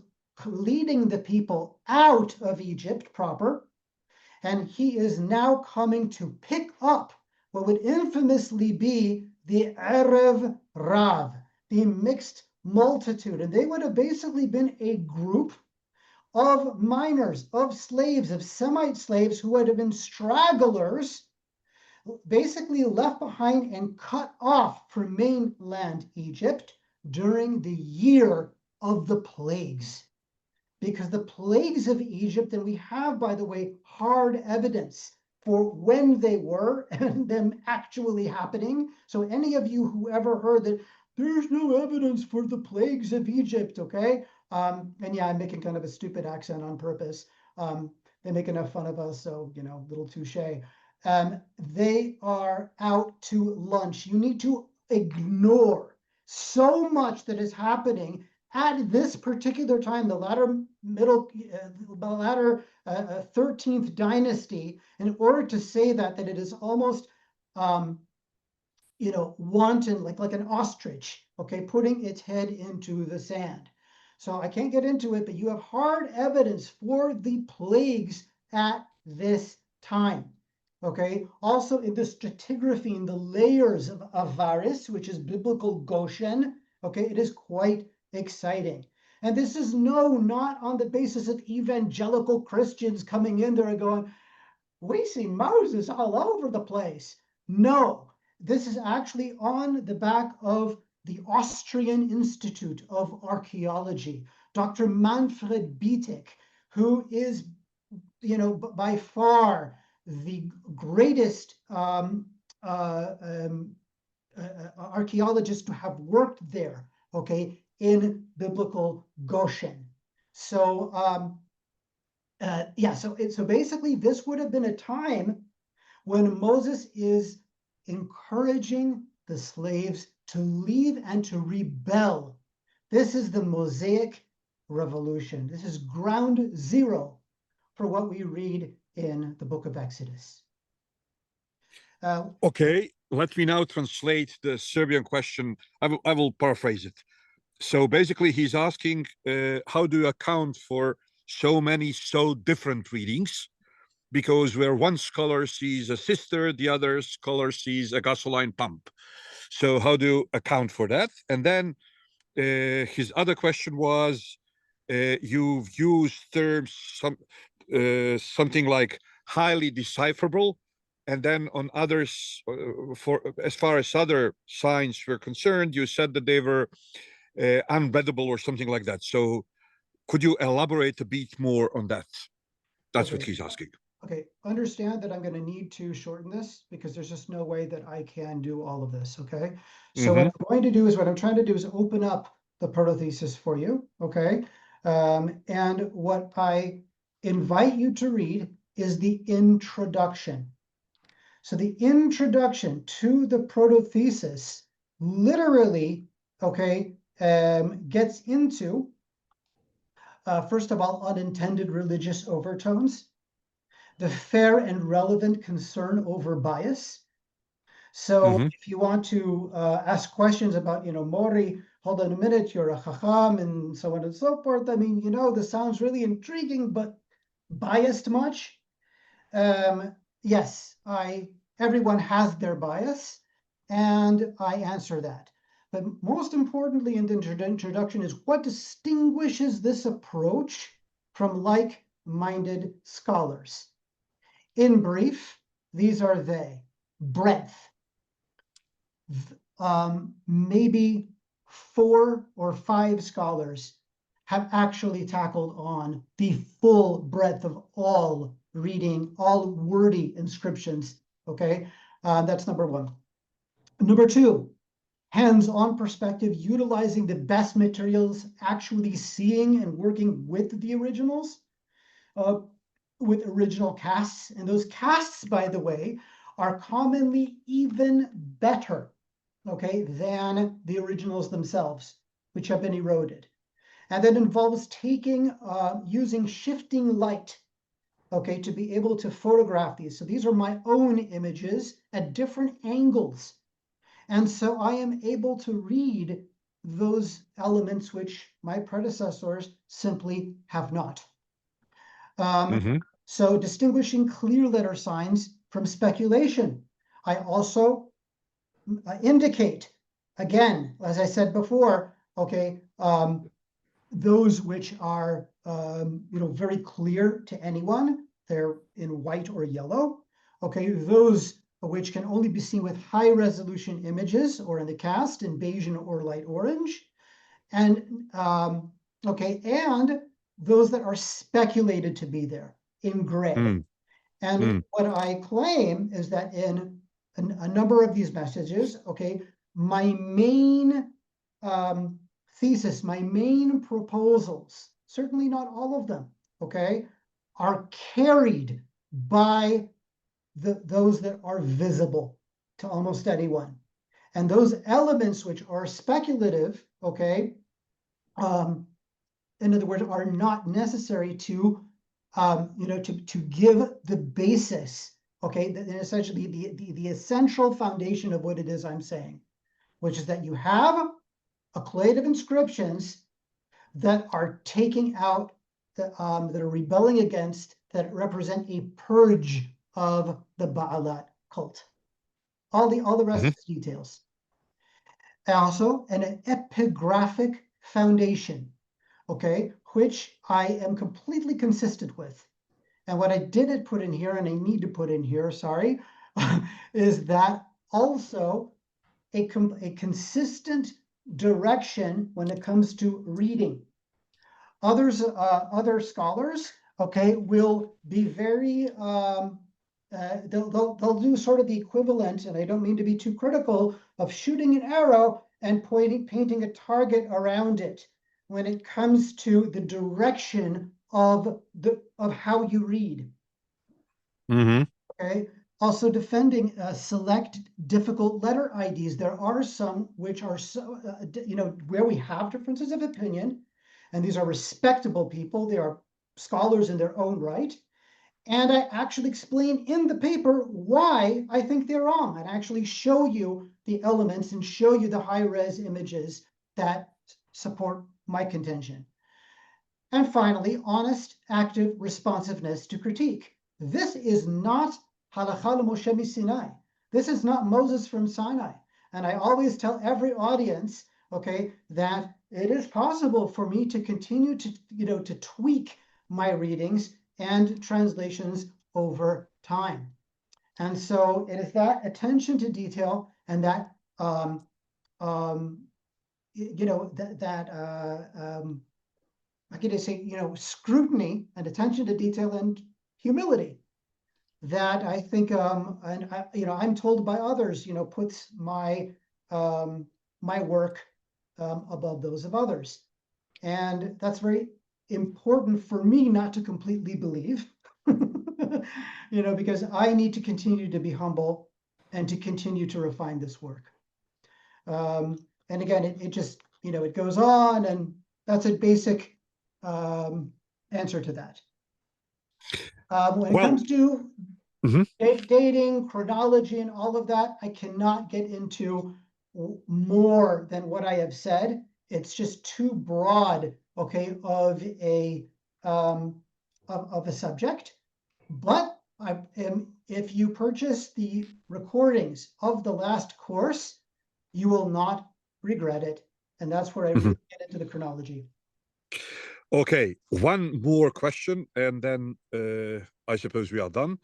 leading the people out of Egypt proper, and he is now coming to pick up what would infamously be the Erev Rav, the mixed multitude. And they would have basically been a group of minors, of slaves, of Semite slaves who would have been stragglers, basically left behind and cut off from mainland Egypt during the year of the plagues. Because the plagues of Egypt, and we have, by the way, hard evidence for when they were and them actually happening. So any of you who ever heard that there's no evidence for the plagues of Egypt, okay? And yeah, I'm making kind of a stupid accent on purpose. They make enough fun of us, so, little touche. They are out to lunch. You need to ignore so much that is happening at this particular time, the latter 13th dynasty, in order to say that it is almost, wanton, like an ostrich, okay, putting its head into the sand. So I can't get into it, but you have hard evidence for the plagues at this time. Okay, also in the stratigraphy, in the layers of Avaris, which is biblical Goshen, okay, it is quite exciting. And this is not on the basis of evangelical Christians coming in there and going, we see Moses all over the place. No, this is actually on the back of the Austrian Institute of Archaeology, Dr. Manfred Bietig, who is, by far the greatest archaeologist to have worked there, okay, in biblical Goshen. So, so basically this would have been a time when Moses is encouraging the slaves to leave and to rebel. This is the Mosaic Revolution. This is ground zero for what we read in the book of Exodus. Okay, let me now translate the Serbian question. I will paraphrase it. So basically, he's asking, how do you account for so many so different readings? Because where one scholar sees a sister, the other scholar sees a gasoline pump. So how do you account for that? And then his other question was, you've used terms something like highly decipherable, and then on others, for as far as other signs were concerned, you said that they were unreadable or something like that. So could you elaborate a bit more on that? That's what he's asking. Okay, understand that I'm going to need to shorten this because there's just no way that I can do all of this, okay? So what I'm going to do is, what I'm trying to do is open up the proto-thesis for you, okay? And what I invite you to read is the introduction. So the introduction to the proto-thesis literally, okay, gets into, first of all, unintended religious overtones, the fair and relevant concern over bias. So if you want to ask questions about, Mori, hold on a minute, you're a Chacham, and so on and so forth. I mean, this sounds really intriguing, but biased much? Yes, everyone has their bias, and I answer that. But most importantly in the introduction is what distinguishes this approach from like-minded scholars. In brief, these are they: breadth. Maybe 4 or 5 scholars have actually tackled on the full breadth of all reading, all wordy inscriptions, okay? That's number 1. Number 2, hands-on perspective, utilizing the best materials, actually seeing and working with the originals, with original casts. And those casts, by the way, are commonly even better, okay, than the originals themselves, which have been eroded. And that involves using shifting light, okay, to be able to photograph these. So these are my own images at different angles. And so I am able to read those elements which my predecessors simply have not. So distinguishing clear letter signs from speculation. I also indicate, again, as I said before, okay, those which are very clear to anyone, they're in white or yellow. Okay, those which can only be seen with high resolution images or in the cast in beige or light orange, and and those that are speculated to be there in gray. And what I claim is that in a number of these messages, okay, my main thesis, my main proposals, certainly not all of them, okay, are carried by those that are visible to almost anyone. And those elements which are speculative, okay, in other words, are not necessary to give the basis, okay, essentially the essential foundation of what it is I'm saying, which is that you have a clade of inscriptions that are taking out, that are rebelling against, that represent a purge of the balat cult. All the rest is details. Also, an epigraphic foundation, okay, which I am completely consistent with. And what I didn't put in here, and I need to put in here, sorry, is that also a consistent direction when it comes to reading. Other scholars, okay, will be very, they'll do sort of the equivalent, and I don't mean to be too critical, of shooting an arrow and painting a target around it when it comes to the direction of how you read. Okay. Also defending select difficult letter IDs. There are some which are so, where we have differences of opinion, and these are respectable people. They are scholars in their own right. And I actually explain in the paper why I think they're wrong, and actually show you the elements and show you the high-res images that support my contention. And finally, honest, active responsiveness to critique. This is not halakha l'Moshe Sinai. This is not Moses from Sinai. And I always tell every audience, okay, that it is possible for me to continue to, to tweak my readings and translations over time. And so it is that attention to detail and that, I could just say, scrutiny and attention to detail and humility that I think, I'm told by others, puts my my work above those of others. And that's very important for me not to completely believe, because I need to continue to be humble and to continue to refine this work. And again, it just, it goes on, and that's a basic answer to that. When it comes to dating, chronology, and all of that, I cannot get into more than what I have said. It's just too broad, okay, of a subject. But if you purchase the recordings of the last course, you will not regret it. And that's where I really get into the chronology. Okay, one more question, and then I suppose we are done.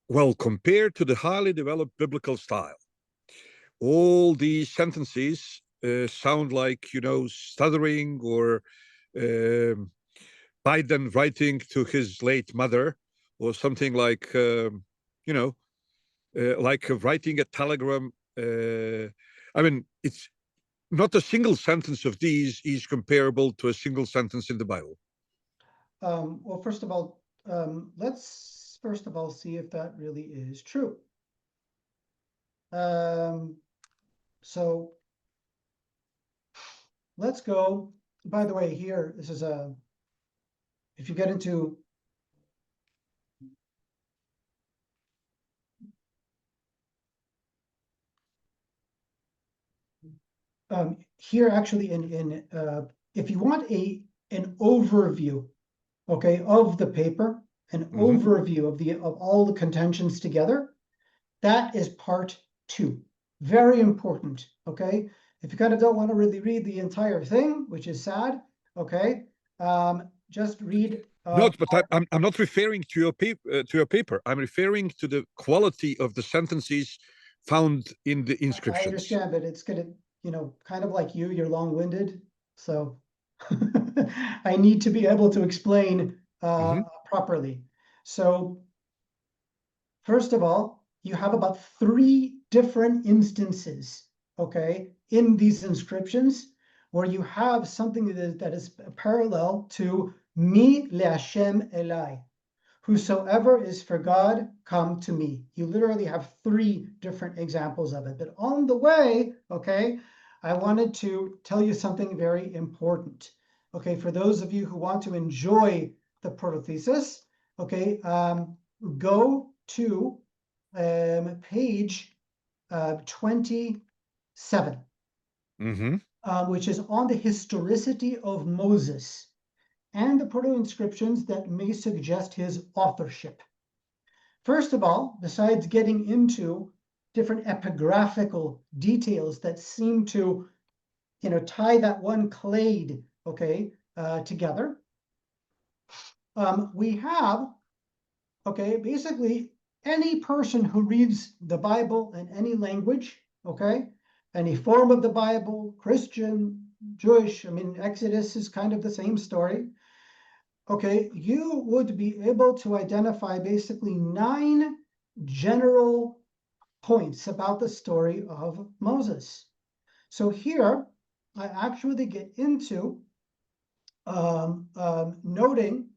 Well, compared to the highly developed biblical style, all these sentences sound like, stuttering, or Biden writing to his late mother, or something like, like writing a telegram. I mean, it's not a single sentence of these is comparable to a single sentence in the Bible. Well, first of all, let's see if that really is true. So let's go, by the way, here, this is if you get into here, actually, if you want an overview, okay, of the paper, an overview of all the contentions together, that is part 2. Very important, okay? If you kind of don't want to really read the entire thing, which is sad, okay, just read. No, but I'm not referring to your paper. I'm referring to the quality of the sentences found in the inscriptions. I understand, but it's gonna, kind of like you're long-winded, so I need to be able to explain properly. So first of all, you have about 3 different instances, okay, in these inscriptions where you have something that is parallel to mi le'Hashem elai. Whosoever is for God, come to me. You literally have 3 different examples of it. But on the way, okay, I wanted to tell you something very important. Okay, for those of you who want to enjoy the proto-thesis, okay, go to page 27, which is on the historicity of Moses and the proto-inscriptions that may suggest his authorship. First of all, besides getting into different epigraphical details that seem to, tie that one clade, okay, together, we have, okay, basically any person who reads the Bible in any language, okay, any form of the Bible, Christian, Jewish, I mean, Exodus is kind of the same story. Okay, you would be able to identify basically 9 general points about the story of Moses. So here, I actually get into noting,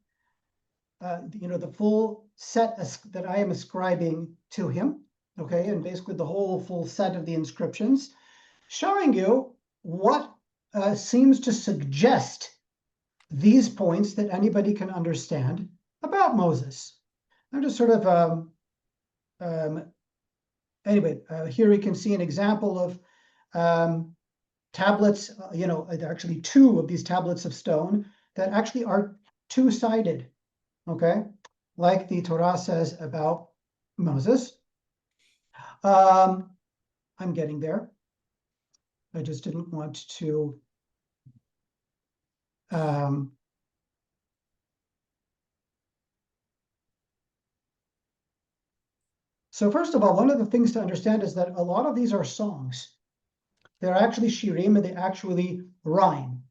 the full set that I am ascribing to him, okay, and basically the whole full set of the inscriptions, showing you what seems to suggest these points that anybody can understand about Moses. I'm just sort of, anyway, here we can see an example of tablets, actually 2 of these tablets of stone that actually are 2-sided, okay, like the Torah says about Moses. I'm getting there. I just didn't want to so first of all, one of the things to understand is that a lot of these are songs. They're actually shirim, and they actually rhyme.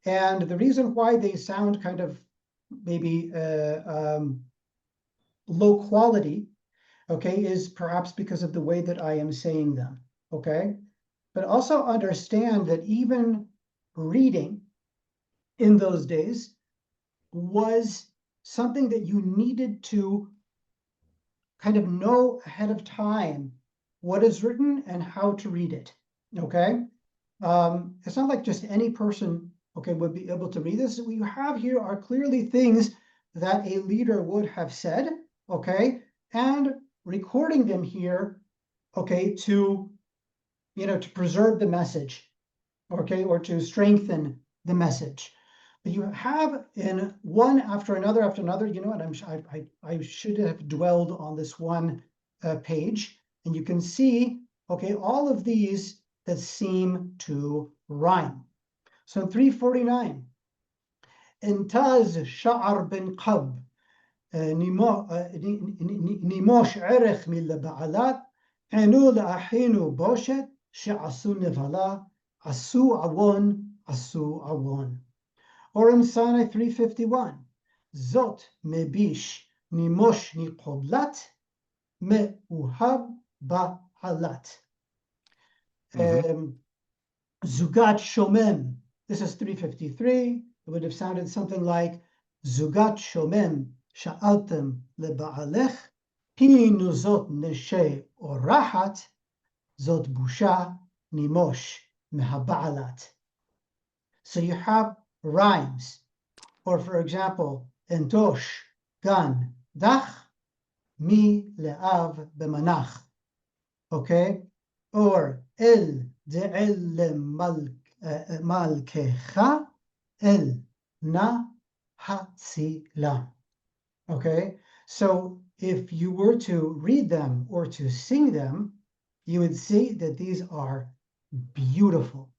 And the reason why they sound kind of maybe low quality, okay, is perhaps because of the way that I am saying them, okay? But also understand that even reading in those days was something that you needed to kind of know ahead of time what is written and how to read it, okay? It's not like just any person, okay, would be able to read this. What you have here are clearly things that a leader would have said, okay, and recording them here, okay, to preserve the message, okay, or to strengthen the message. But you have in one after another, and I should have dwelled on this one page, and you can see, okay, all of these that seem to rhyme. So in 349, Intaz Sha'ar bin Qab, Nimosh Erech mil Ba'alat, Enu La'ahinu Boshet, She'asu Nevala, Asu Awon, Asu Awon. Or in Sinai 351, Zot Mebish Nimosh Niqoblat, Me'uhab Ba'alat. Zugat Shomem, this is 353. It would have sounded something like Zugat Shomem Sha'altem Leba'alech, Pinu Zot Neshe Orahat, Zot Busha Nimosh Mehaba'alat. So you have rhymes, or for example, Entosh Gan Dach Mi Le'av Bemanach, okay? Or El De'el Malkecha El Na Hatzila, okay? So if you were to read them or to sing them, you would see that these are beautiful.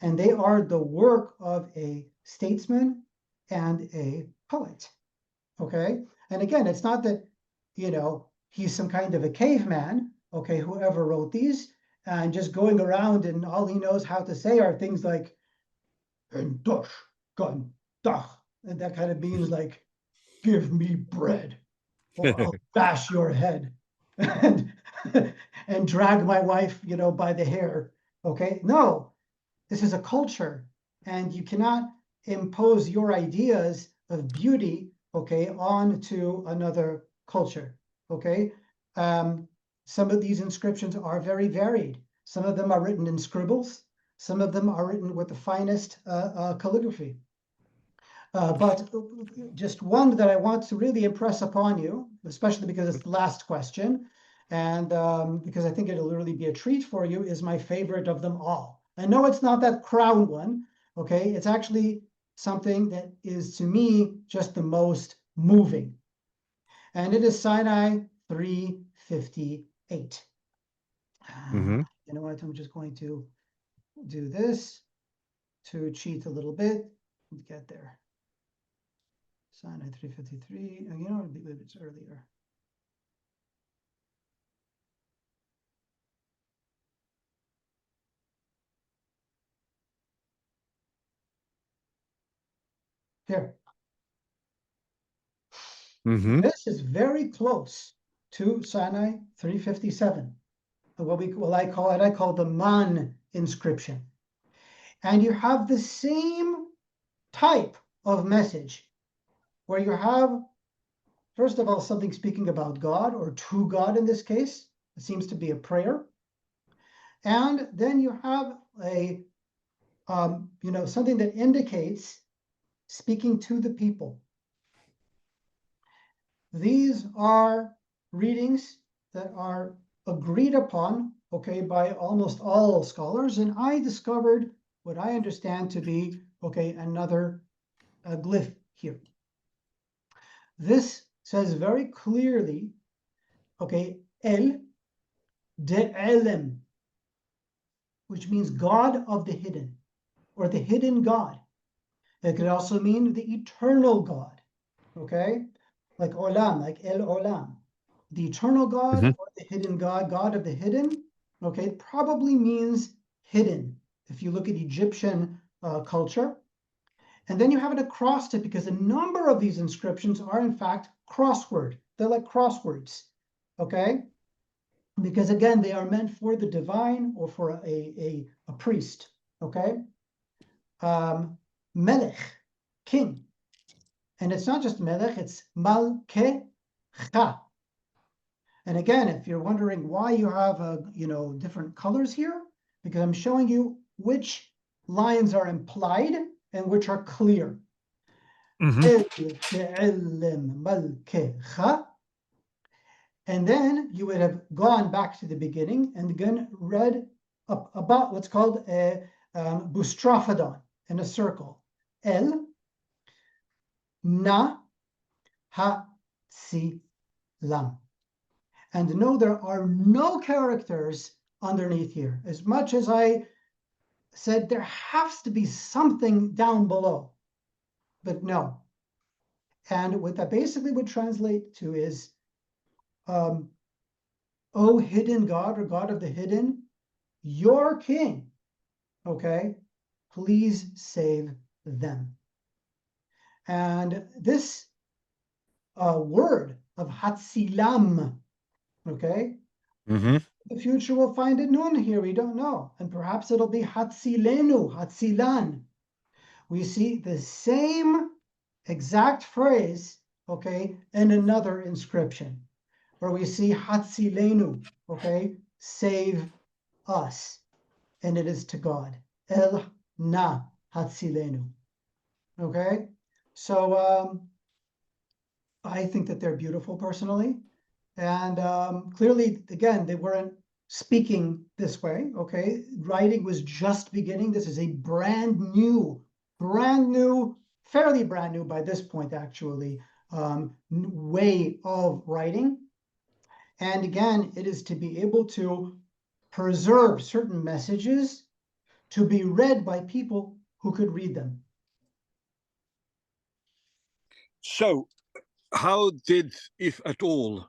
And they are the work of a statesman and a poet, okay? And again, it's not that, he's some kind of a caveman, okay, whoever wrote these, and just going around and all he knows how to say are things like, Entosh, Gan, Dach, and that kind of means like, give me bread, or I'll bash your head, and drag my wife, by the hair, okay? No. This is a culture, and you cannot impose your ideas of beauty, okay, onto another culture, okay? Some of these inscriptions are very varied. Some of them are written in scribbles. Some of them are written with the finest calligraphy. But just one that I want to really impress upon you, especially because it's the last question, and because I think it'll really be a treat for you, is my favorite of them all. I know it's not that crown one, okay? It's actually something that is, to me, just the most moving. And it is Sinai 358. You know what? I'm just going to do this to cheat a little bit and get there. Sinai 353. You know, it's earlier. Here. Mm-hmm. This is very close to Sinai 357. I call the Man inscription. And you have the same type of message where you have, first of all, something speaking about God or to God in this case. It seems to be a prayer. And then you have a, something that indicates speaking to the people. These are readings that are agreed upon, okay, by almost all scholars. And I discovered what I understand to be, okay, another glyph here. This says very clearly, okay, el de elem, which means God of the hidden, or the hidden God. It could also mean the eternal God, okay? Like olam, like el olam. The eternal God or the hidden God, God of the hidden, okay, probably means hidden if you look at Egyptian culture. And then you have an acrostic because a number of these inscriptions are in fact crossword. They're like crosswords, okay? Because again, they are meant for the divine or for a priest, okay? Melech, king. And it's not just melech, it's malkecha. And again, if you're wondering why you have different colors here, because I'm showing you which lines are implied and which are clear. And then you would have gone back to the beginning and again read about what's called a boustrophodon in a circle. El na ha si lam. And no, there are no characters underneath here. As much as I said there has to be something down below, but no. And what that basically would translate to is, O hidden God or God of the hidden, your king, okay, please save them. And this word of Hatzilam, okay, the future will find a nun here, we don't know. And perhaps it'll be Hatzilenu, Hatzilan. We see the same exact phrase, okay, in another inscription, where we see Hatzilenu, okay, save us. And it is to God. El na Hatzilenu. Okay? So I think that they're beautiful personally. And clearly, again, they weren't speaking this way, okay? Writing was just beginning. This is a brand new, fairly brand new by this point, actually, way of writing. And again, it is to be able to preserve certain messages to be read by people who could read them. So, how did, if at all,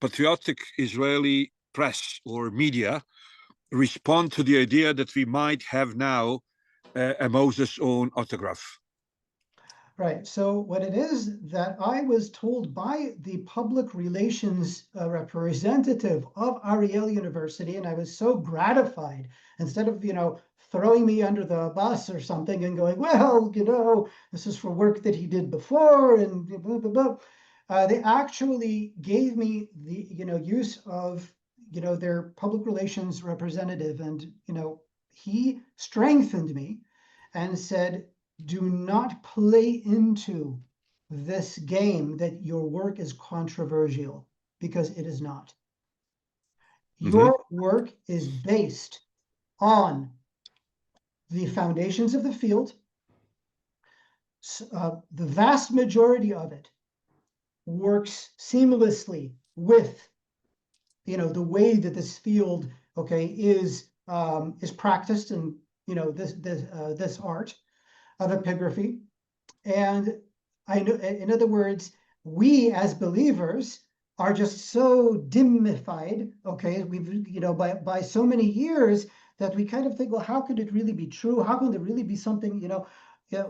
patriotic Israeli press or media respond to the idea that we might have now a Moses' own autograph? Right. So what it is that I was told by the public relations representative of Ariel University, and I was so gratified, instead of, throwing me under the bus or something and going, well, this is for work that he did before and blah, blah, blah. They actually gave me the, use of, their public relations representative. And, he strengthened me and said, do not play into this game that your work is controversial, because it is not. Your work is based on the foundations of the field. The vast majority of it works seamlessly with, the way that this field, okay, is practiced in, this art of epigraphy. And I know, in other words, we as believers are just so dimmified, okay, we've, by so many years that we kind of think, well, how could it really be true? How can there really be something, yeah,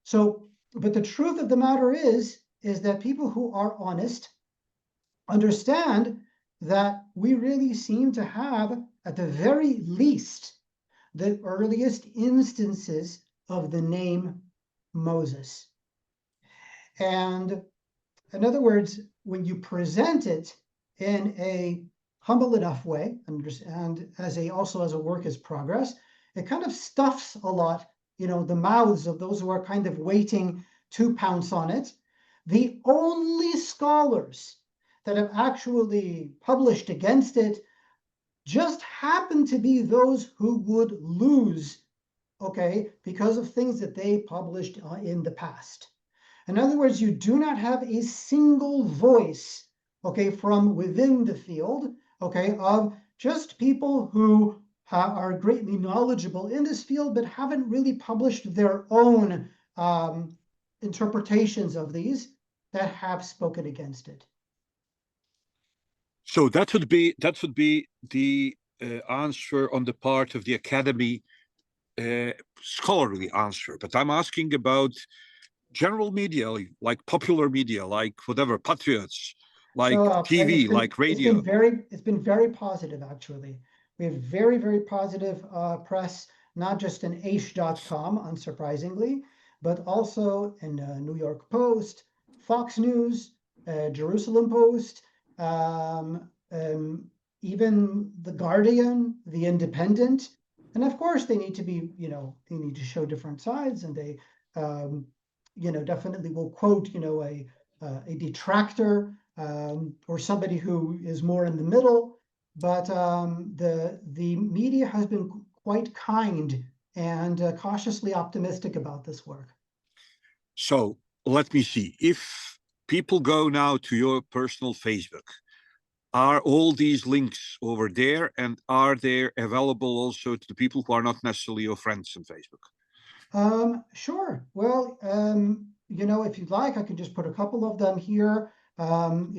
so, but the truth of the matter is that people who are honest understand that we really seem to have, at the very least, the earliest instances of the name Moses. And in other words, when you present it in a humble enough way, and also as a work in progress, it kind of stuffs a lot, the mouths of those who are kind of waiting to pounce on it. The only scholars that have actually published against it just happen to be those who would lose, okay, because of things that they published in the past. In other words, you do not have a single voice, okay, from within the field, okay, of just people who are greatly knowledgeable in this field, but haven't really published their own interpretations of these that have spoken against it. So that would be the answer on the part of the academy, scholarly answer. But I'm asking about general media, like popular media, like whatever, patriots, like TV, like radio. It's been very positive, actually. We have very, very positive press, not just in aish.com, unsurprisingly, but also in New York Post, Fox News, Jerusalem Post, even The Guardian, The Independent. And of course, they need to be, they need to show different sides, and they, definitely will quote, a detractor or somebody who is more in the middle. But the media has been quite kind and cautiously optimistic about this work. So let me see. If people go now to your personal Facebook, are all these links over there, and are they available also to the people who are not necessarily your friends on Facebook? Sure. Well, if you'd like, I could just put a couple of them here.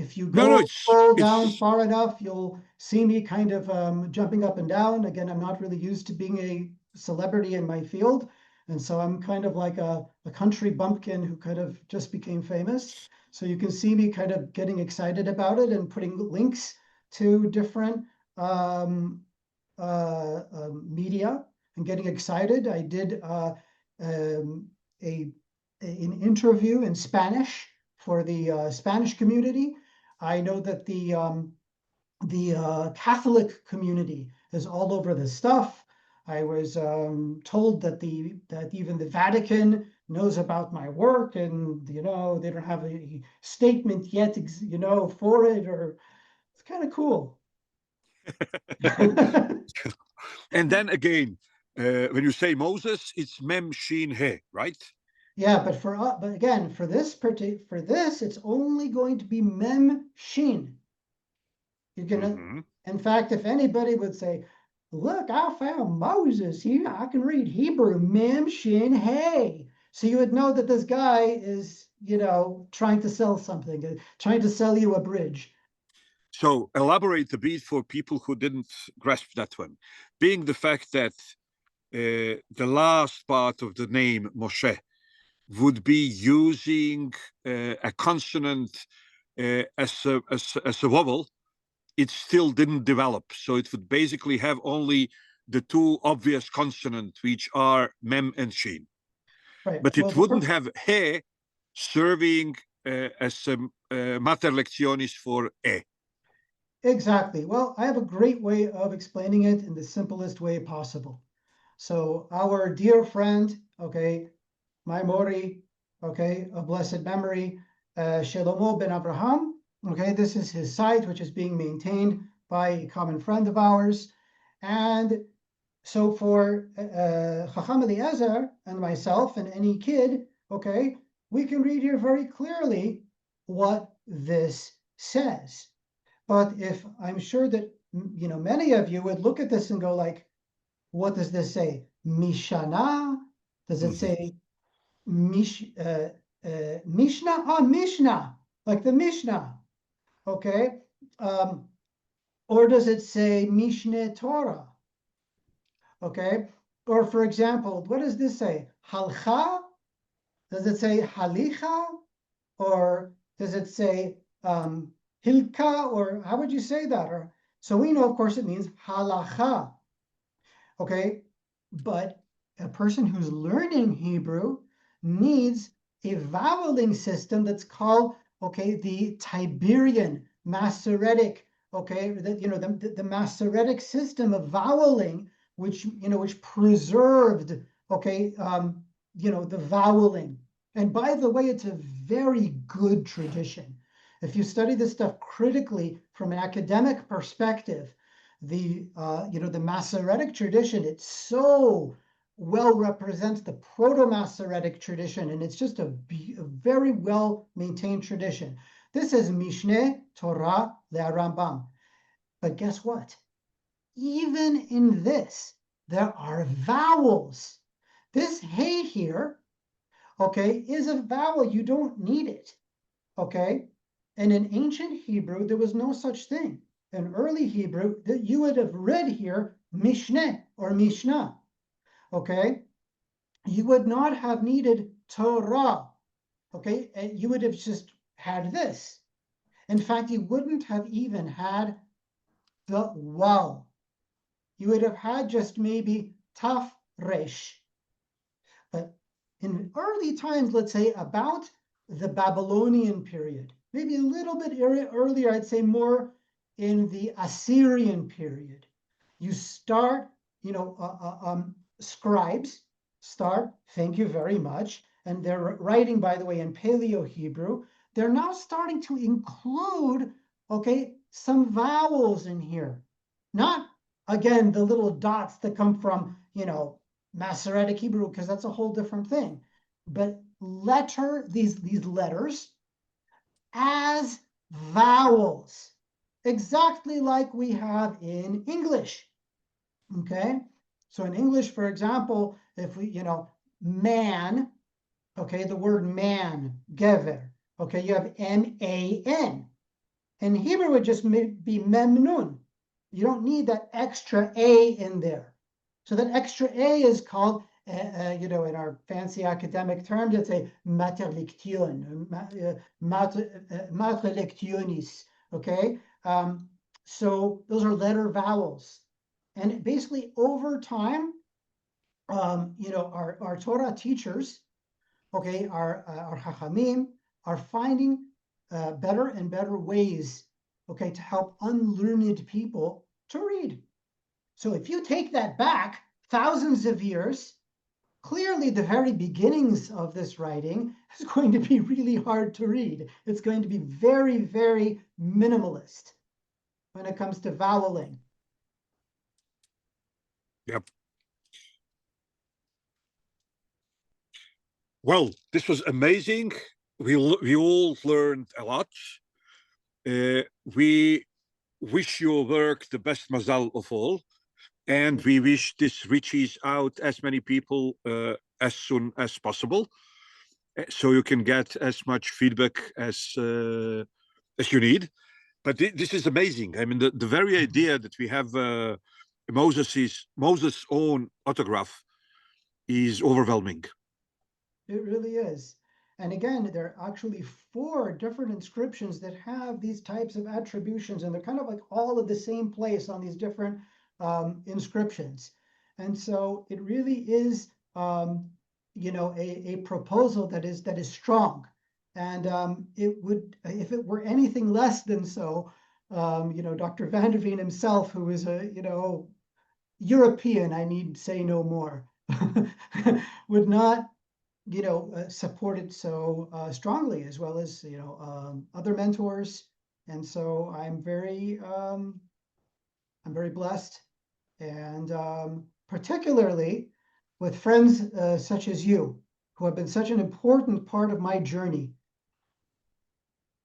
If you scroll down far enough, you'll see me kind of jumping up and down. Again, I'm not really used to being a celebrity in my field, and so I'm kind of like a country bumpkin who kind of just became famous. So you can see me kind of getting excited about it and putting links to different media and getting excited. I did an interview in Spanish for the Spanish community. I know that the Catholic community is all over this stuff. I was told that even the Vatican knows about my work, and they don't have a statement yet, for it. Or it's kind of cool. And then again, when you say Moses, it's Mem Shin He, right? Yeah, but again, for this, it's only going to be Mem Shin. You're gonna, in fact, if anybody would say, "Look, I found Moses here. I can read Hebrew, Mem Shin He," so you would know that this guy is, trying to sell something, trying to sell you a bridge. So elaborate a bit for people who didn't grasp that one, being the fact that the last part of the name Moshe would be using a consonant as a vowel. It still didn't develop, so it would basically have only the two obvious consonants, which are mem and shin. Right. But it wouldn't have he serving as a mater lectionis for e. Exactly. Well, I have a great way of explaining it in the simplest way possible. So our dear friend, okay, Maimori, okay, of blessed memory, Shelomo ben Abraham, okay, this is his site, which is being maintained by a common friend of ours. And so for Chacham Eliezer and myself and any kid, okay, we can read here very clearly what this says. But if I'm sure that, many of you would look at this and go like, what does this say? Mishana? Does it say Mishnah, Mishnah, like the Mishnah, okay? Or does it say Mishneh Torah? Okay, or for example, what does this say? Halcha? Does it say halicha? Or does it say hilka? Or how would you say that? Or so we know, of course, it means halacha. Okay, but a person who's learning Hebrew needs a voweling system that's called, okay, the Tiberian Masoretic, okay, the Masoretic system of voweling, which preserved, okay, the voweling. And by the way, it's a very good tradition. If you study this stuff critically from an academic perspective, the Masoretic tradition, it so well represents the proto-Masoretic tradition, and it's just a very well maintained tradition. This is Mishneh Torah le'Rambam. But guess what? Even in this, there are vowels. This hey here, okay, is a vowel. You don't need it, okay? And in ancient Hebrew, there was no such thing. In early Hebrew, that you would have read here Mishneh or Mishnah, okay? You would not have needed Torah, okay? And you would have just had this. In fact, you wouldn't have even had the waw. You would have had just maybe taf resh. But in early times, let's say about the Babylonian period, maybe a little bit earlier, I'd say more in the Assyrian period, you start, scribes start, thank you very much, and they're writing, by the way, in Paleo-Hebrew, they're now starting to include, okay, some vowels in here. Not, again, the little dots that come from, Masoretic Hebrew, because that's a whole different thing. But these letters as vowels, exactly like we have in English. Okay, so in English, for example, if we, man, okay, the word man, gever, okay, you have M-A-N. In Hebrew, it would just be memnun. You don't need that extra A in there. So that extra A is called, in our fancy academic terms, it's a materlection, materlectionis, okay? So those are letter vowels. And basically over time, our Torah teachers, okay, our Chachamim are finding better and better ways, okay, to help unlearned people to read. So if you take that back thousands of years, clearly the very beginnings of this writing is going to be really hard to read. It's going to be very, very minimalist when it comes to voweling. Yep. Well, this was amazing. We all learned a lot. We wish your work the best mazal of all. And we wish this reaches out as many people as soon as possible, so you can get as much feedback as you need. But this is amazing. I mean, the very idea that we have Moses' own autograph is overwhelming. It really is. And again, there are actually 4 different inscriptions that have these types of attributions, and they're kind of like all at the same place on these different inscriptions. And so it really is, a proposal that is strong. And it would, if it were anything less than so, Dr. Van der Veen himself, who is a, European, I need say no more, would not, support it so strongly, as well as, other mentors. And so I'm very blessed, and particularly with friends such as you, who have been such an important part of my journey.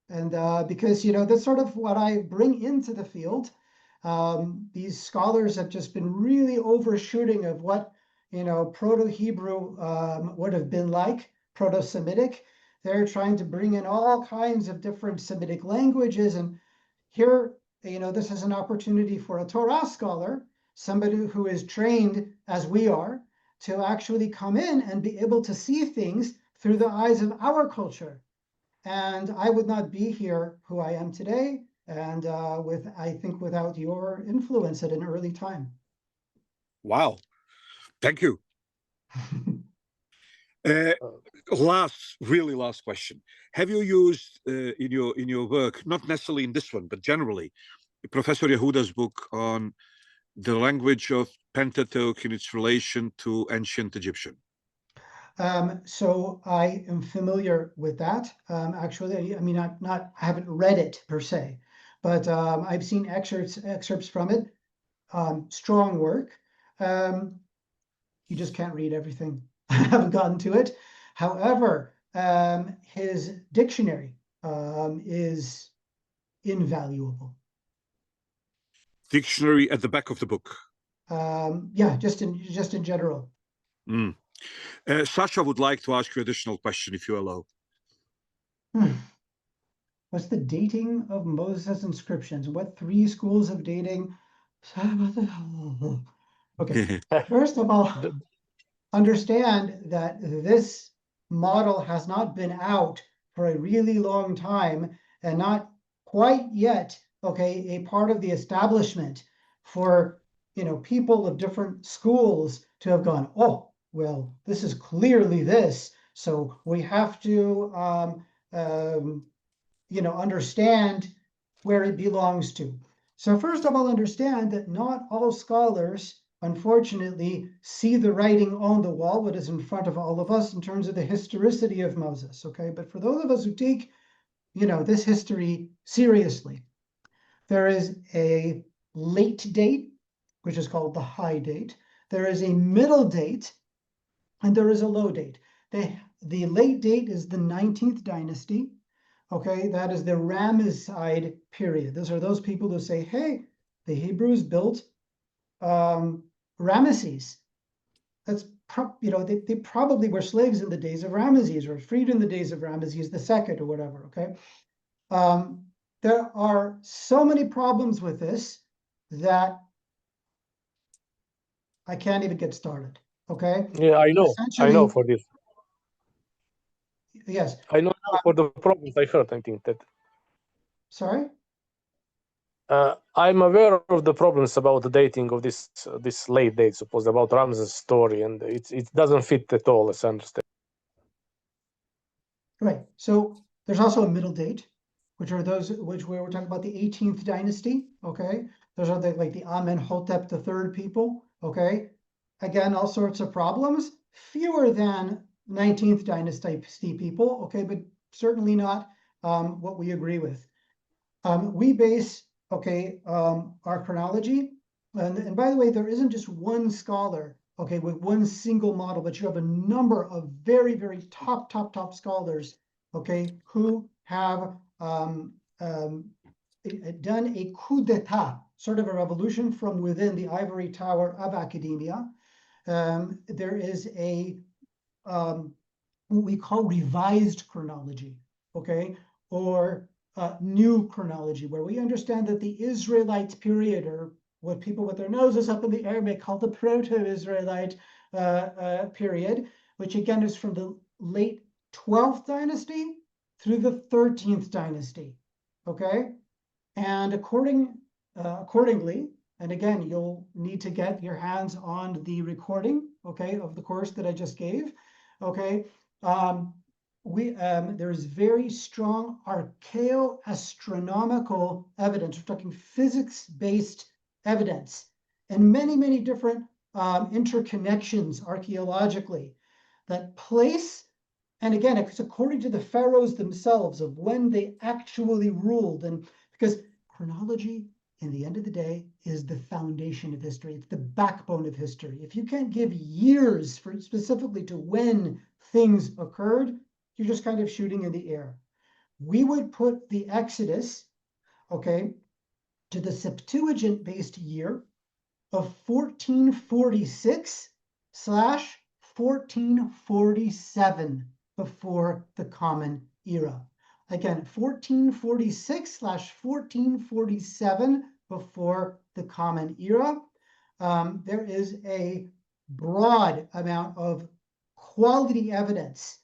And because, that's sort of what I bring into the field. These scholars have just been really overshooting of what, Proto-Hebrew would have been like, Proto-Semitic. they're trying to bring in all kinds of different Semitic languages. And here, this is an opportunity for a Torah scholar, somebody who is trained as we are, to actually come in and be able to see things through the eyes of our culture. And I would not be here who I am today, and I think without your influence at an early time. Wow, thank you. Really last question. Have you used in your work, not necessarily in this one, but generally, Professor Yehuda's book on the language of Pentateuch in its relation to ancient Egyptian? So I am familiar with that. Actually, I mean, I haven't read it per se, but I've seen excerpts from it. Strong work. You just can't read everything. I haven't gotten to it. However, his dictionary is invaluable. Dictionary at the back of the book. Yeah, just in general. Sasha would like to ask you an additional question, if you allow. What's the dating of Moses' inscriptions? What 3 schools of dating? Okay, first of all, understand that this model has not been out for a really long time and not quite yet, okay, a part of the establishment for, people of different schools to have gone, oh, well, this is clearly this, so we have to, understand where it belongs to. So first of all, understand that not all scholars, unfortunately, see the writing on the wall, what is in front of all of us in terms of the historicity of Moses, okay? But for those of us who take, this history seriously, there is a late date, which is called the high date. There is a middle date, and there is a low date. The late date is the 19th dynasty. Okay, that is the Ramesside period. Those are those people who say, hey, the Hebrews built Ramesses. That's they probably were slaves in the days of Ramesses, or freed in the days of Ramesses II, or whatever. Okay, there are so many problems with this that I can't even get started. Okay. Yeah, I know for this. Yes. I know for the problems I heard. I think that. Sorry. I'm aware of the problems about the dating of this late date, supposed about Ramses' story, and it doesn't fit at all, as I understand. Right. So there's also a middle date, which are those which we were talking about the 18th dynasty. Okay. Those are like the Amenhotep III people. Okay. Again, all sorts of problems. Fewer than 19th dynasty people. Okay, but certainly not what we agree with. We base our chronology, and by the way, there isn't just one scholar, okay, with one single model, but you have a number of very, very top scholars, okay, who have done a coup d'etat, sort of a revolution from within the ivory tower of academia. There is a what we call revised chronology, okay, or new chronology, where we understand that the Israelite period, or what people with their noses up in the air may call the proto-Israelite period, which again is from the late 12th dynasty through the 13th dynasty, okay? And accordingly, and again, you'll need to get your hands on the recording, okay, of the course that I just gave, okay? There is very strong archaeoastronomical evidence. We're talking physics-based evidence, and many different interconnections archaeologically that place, and again, it's according to the pharaohs themselves of when they actually ruled, and because chronology, in the end of the day, is the foundation of history. It's the backbone of history. If you can't give years for specifically to when things occurred, you're just kind of shooting in the air. We would put the Exodus, okay, to the Septuagint-based year of 1446/1447. before the Common Era. Again, 1446/1447 before the Common Era. There is a broad amount of quality evidence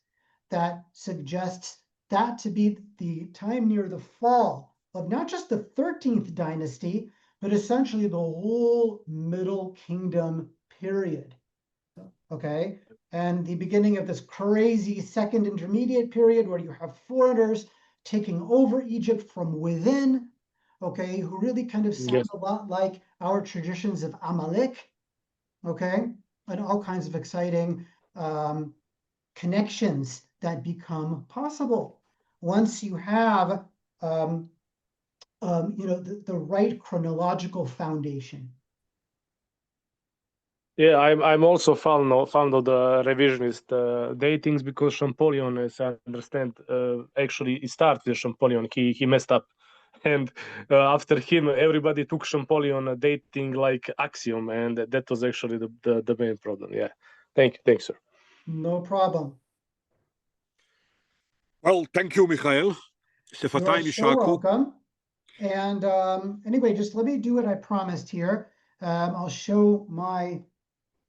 that suggests that to be the time near the fall of not just the 13th dynasty, but essentially the whole Middle Kingdom period. Okay, and the beginning of this crazy second intermediate period where you have foreigners taking over Egypt from within, okay, who really kind of sound a lot like our traditions of Amalek, okay, and all kinds of exciting connections that become possible once you have, the right chronological foundation. Yeah, I'm also fond of the revisionist datings because Champollion, as I understand, actually it started with Champollion. He messed up, and after him, everybody took Champollion dating like axiom, and that was actually the main problem. Yeah, thanks, sir. No problem. Well, thank you, Michael. You are so welcome. And anyway, just let me do what I promised here. I'll show my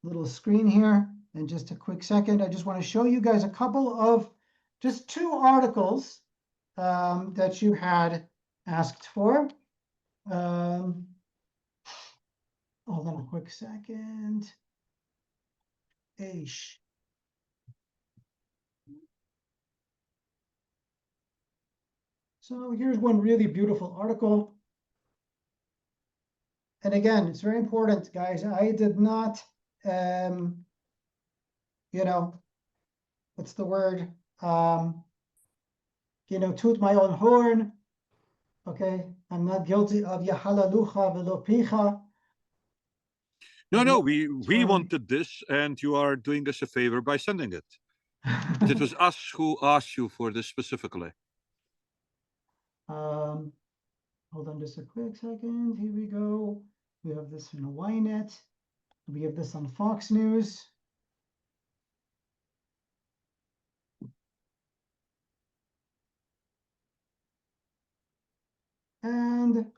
little screen here in just a quick second. I just want to show you guys a couple of just two articles that you had asked for. Hold on a quick second. Aish. So here's one really beautiful article. And again, it's very important, guys. I did not, what's the word? Toot my own horn. Okay, I'm not guilty of yahalalucha velopicha. No, we wanted this, and you are doing us a favor by sending it. But it was us who asked you for this specifically. Hold on just a quick second. Here we go. We have this in Ynet. We have this on Fox News. And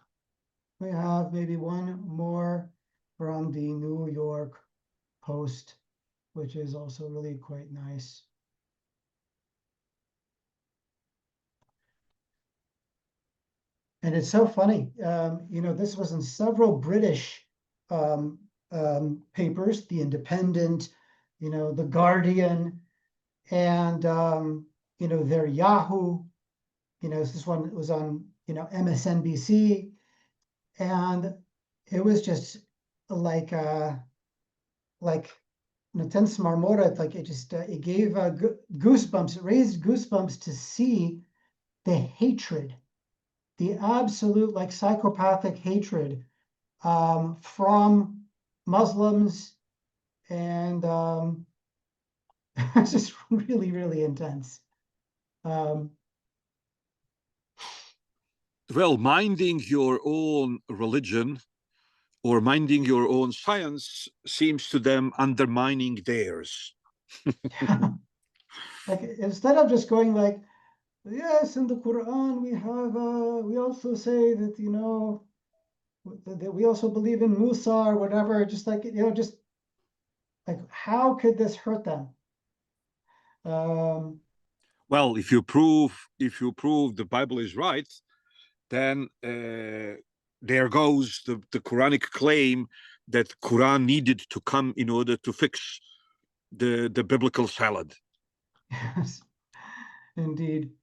we have maybe one more from the New York Post, which is also really quite nice. And it's so funny, this was in several British papers, The Independent, The Guardian, and, their Yahoo. This one was on, MSNBC. And it was just like Natens Marmora, like it gave goosebumps, it raised goosebumps to see the hatred, the absolute like psychopathic hatred from Muslims, and it's just really, really intense. Well, minding your own religion or minding your own science seems to them undermining theirs. Yeah. Like instead of just going like, yes, in the Quran we have we also say that that we also believe in Musa or whatever, just like just like how could this hurt them? Well, if you prove the Bible is right, then there goes the Quranic claim that Quran needed to come in order to fix the biblical salad. Yes, indeed.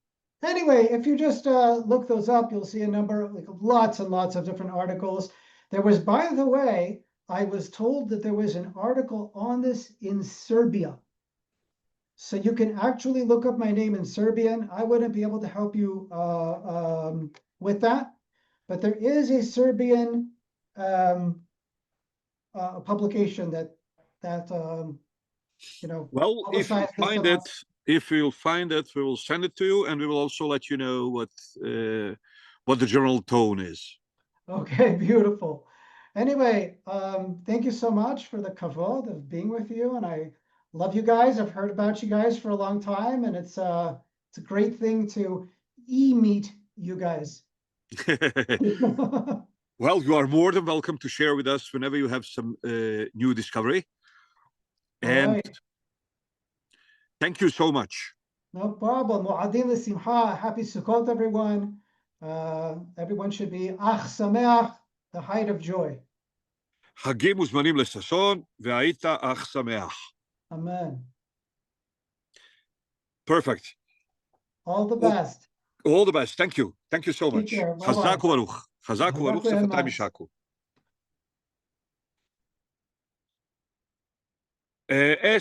Anyway, if you just look those up, you'll see a number, like lots and lots of different articles. There was, by the way, I was told that there was an article on this in Serbia. So you can actually look up my name in Serbian. I wouldn't be able to help you with that, but there is a Serbian publication that Well, if you find it, we will send it to you, and we will also let you know what the general tone is. Okay, beautiful. Anyway, thank you so much for the kavod of being with you, and I love you guys. I've heard about you guys for a long time, and it's a great thing to meet you guys. Well, you are more than welcome to share with us whenever you have some new discovery. And right. Thank you so much. No problem. Happy Sukkot, everyone. Everyone should be Ach Sameach, the height of joy. חגים וזמנים לששון, והיית אך שמח. Amen. Perfect. All the best. All the best. Thank you. Thank you so Take much. care. Bye-bye. חזק וברוך. חזק וברוך, שפתיים ישקו.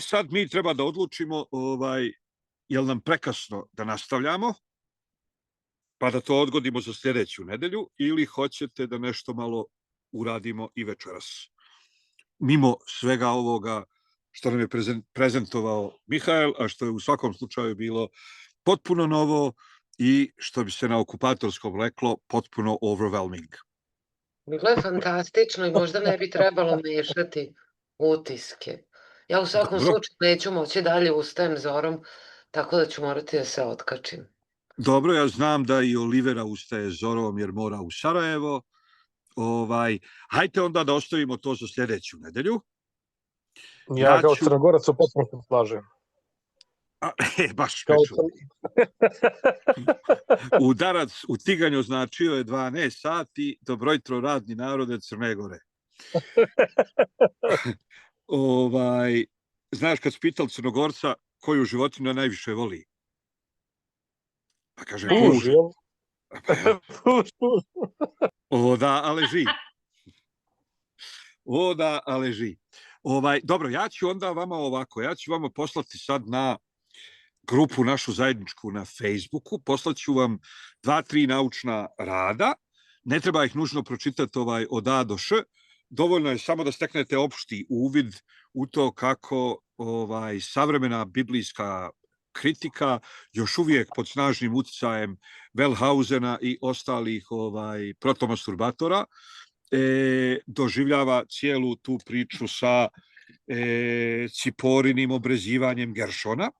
Sad mi treba da odlučimo jel nam prekasno da nastavljamo, pa da to odgodimo za sljedeću nedelju, ili hoćete da nešto malo uradimo i večeras. Mimo svega ovoga što nam je prezentovao Mihael, a što je u svakom slučaju bilo potpuno novo i što bi se na okupatorskom reklo potpuno overwhelming. Bilo je fantastično i možda ne bi trebalo mešati utiske. Ja u svakom slučaju neću moći dalje, ustajem zorom, tako da ću morati da se otkačim. Dobro, ja znam da i Olivera ustaje zorom jer mora u Sarajevo. Hajte onda da ostavimo to za sljedeću nedelju. Ja kao Crnogorac u potpuno slažem. Baš udarac u Tiganju označio je 12 sati, dobro jutro radni narode Crne Gore. Znaš, kad si pitao Crnogorca koju životinu najviše voli? Pa kaže puž. Oda, ale ži. Dobro, ja ću onda vama ovako, ja ću vama poslati sad na grupu našu zajedničku na Facebooku, poslaću vam 2-3 naučna rada, ne treba ih nužno pročitati od A do Š, dovoljno je samo da steknete opšti uvid u to kako savremena biblijska kritika još uvijek pod snažnim uticajem Wellhausena i ostalih protomasturbatora doživljava cijelu tu priču sa ciporinim obrezivanjem Geršona.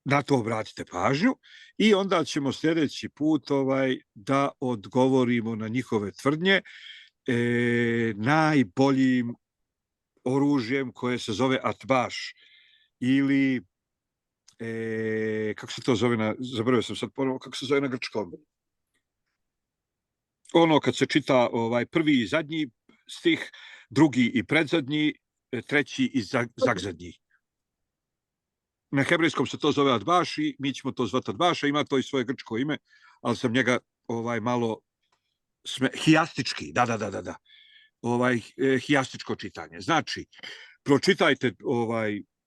Na to obratite pažnju i onda ćemo sljedeći put da odgovorimo na njihove tvrdnje najboljim oružjem koje se zove atbaš ili kako se to zove zaboravio sam sad ponovo kako se zove na grčkom. Ono kad se čita prvi i zadnji stih, drugi i predzadnji, treći i zagzadnji. Na hebrejskom se to zove atbaš i mi ćemo to zvati atbaša, ima to i svoje grčko ime, ali sam njega malo hijastički, da. Hijastičko čitanje. Znači, pročitajte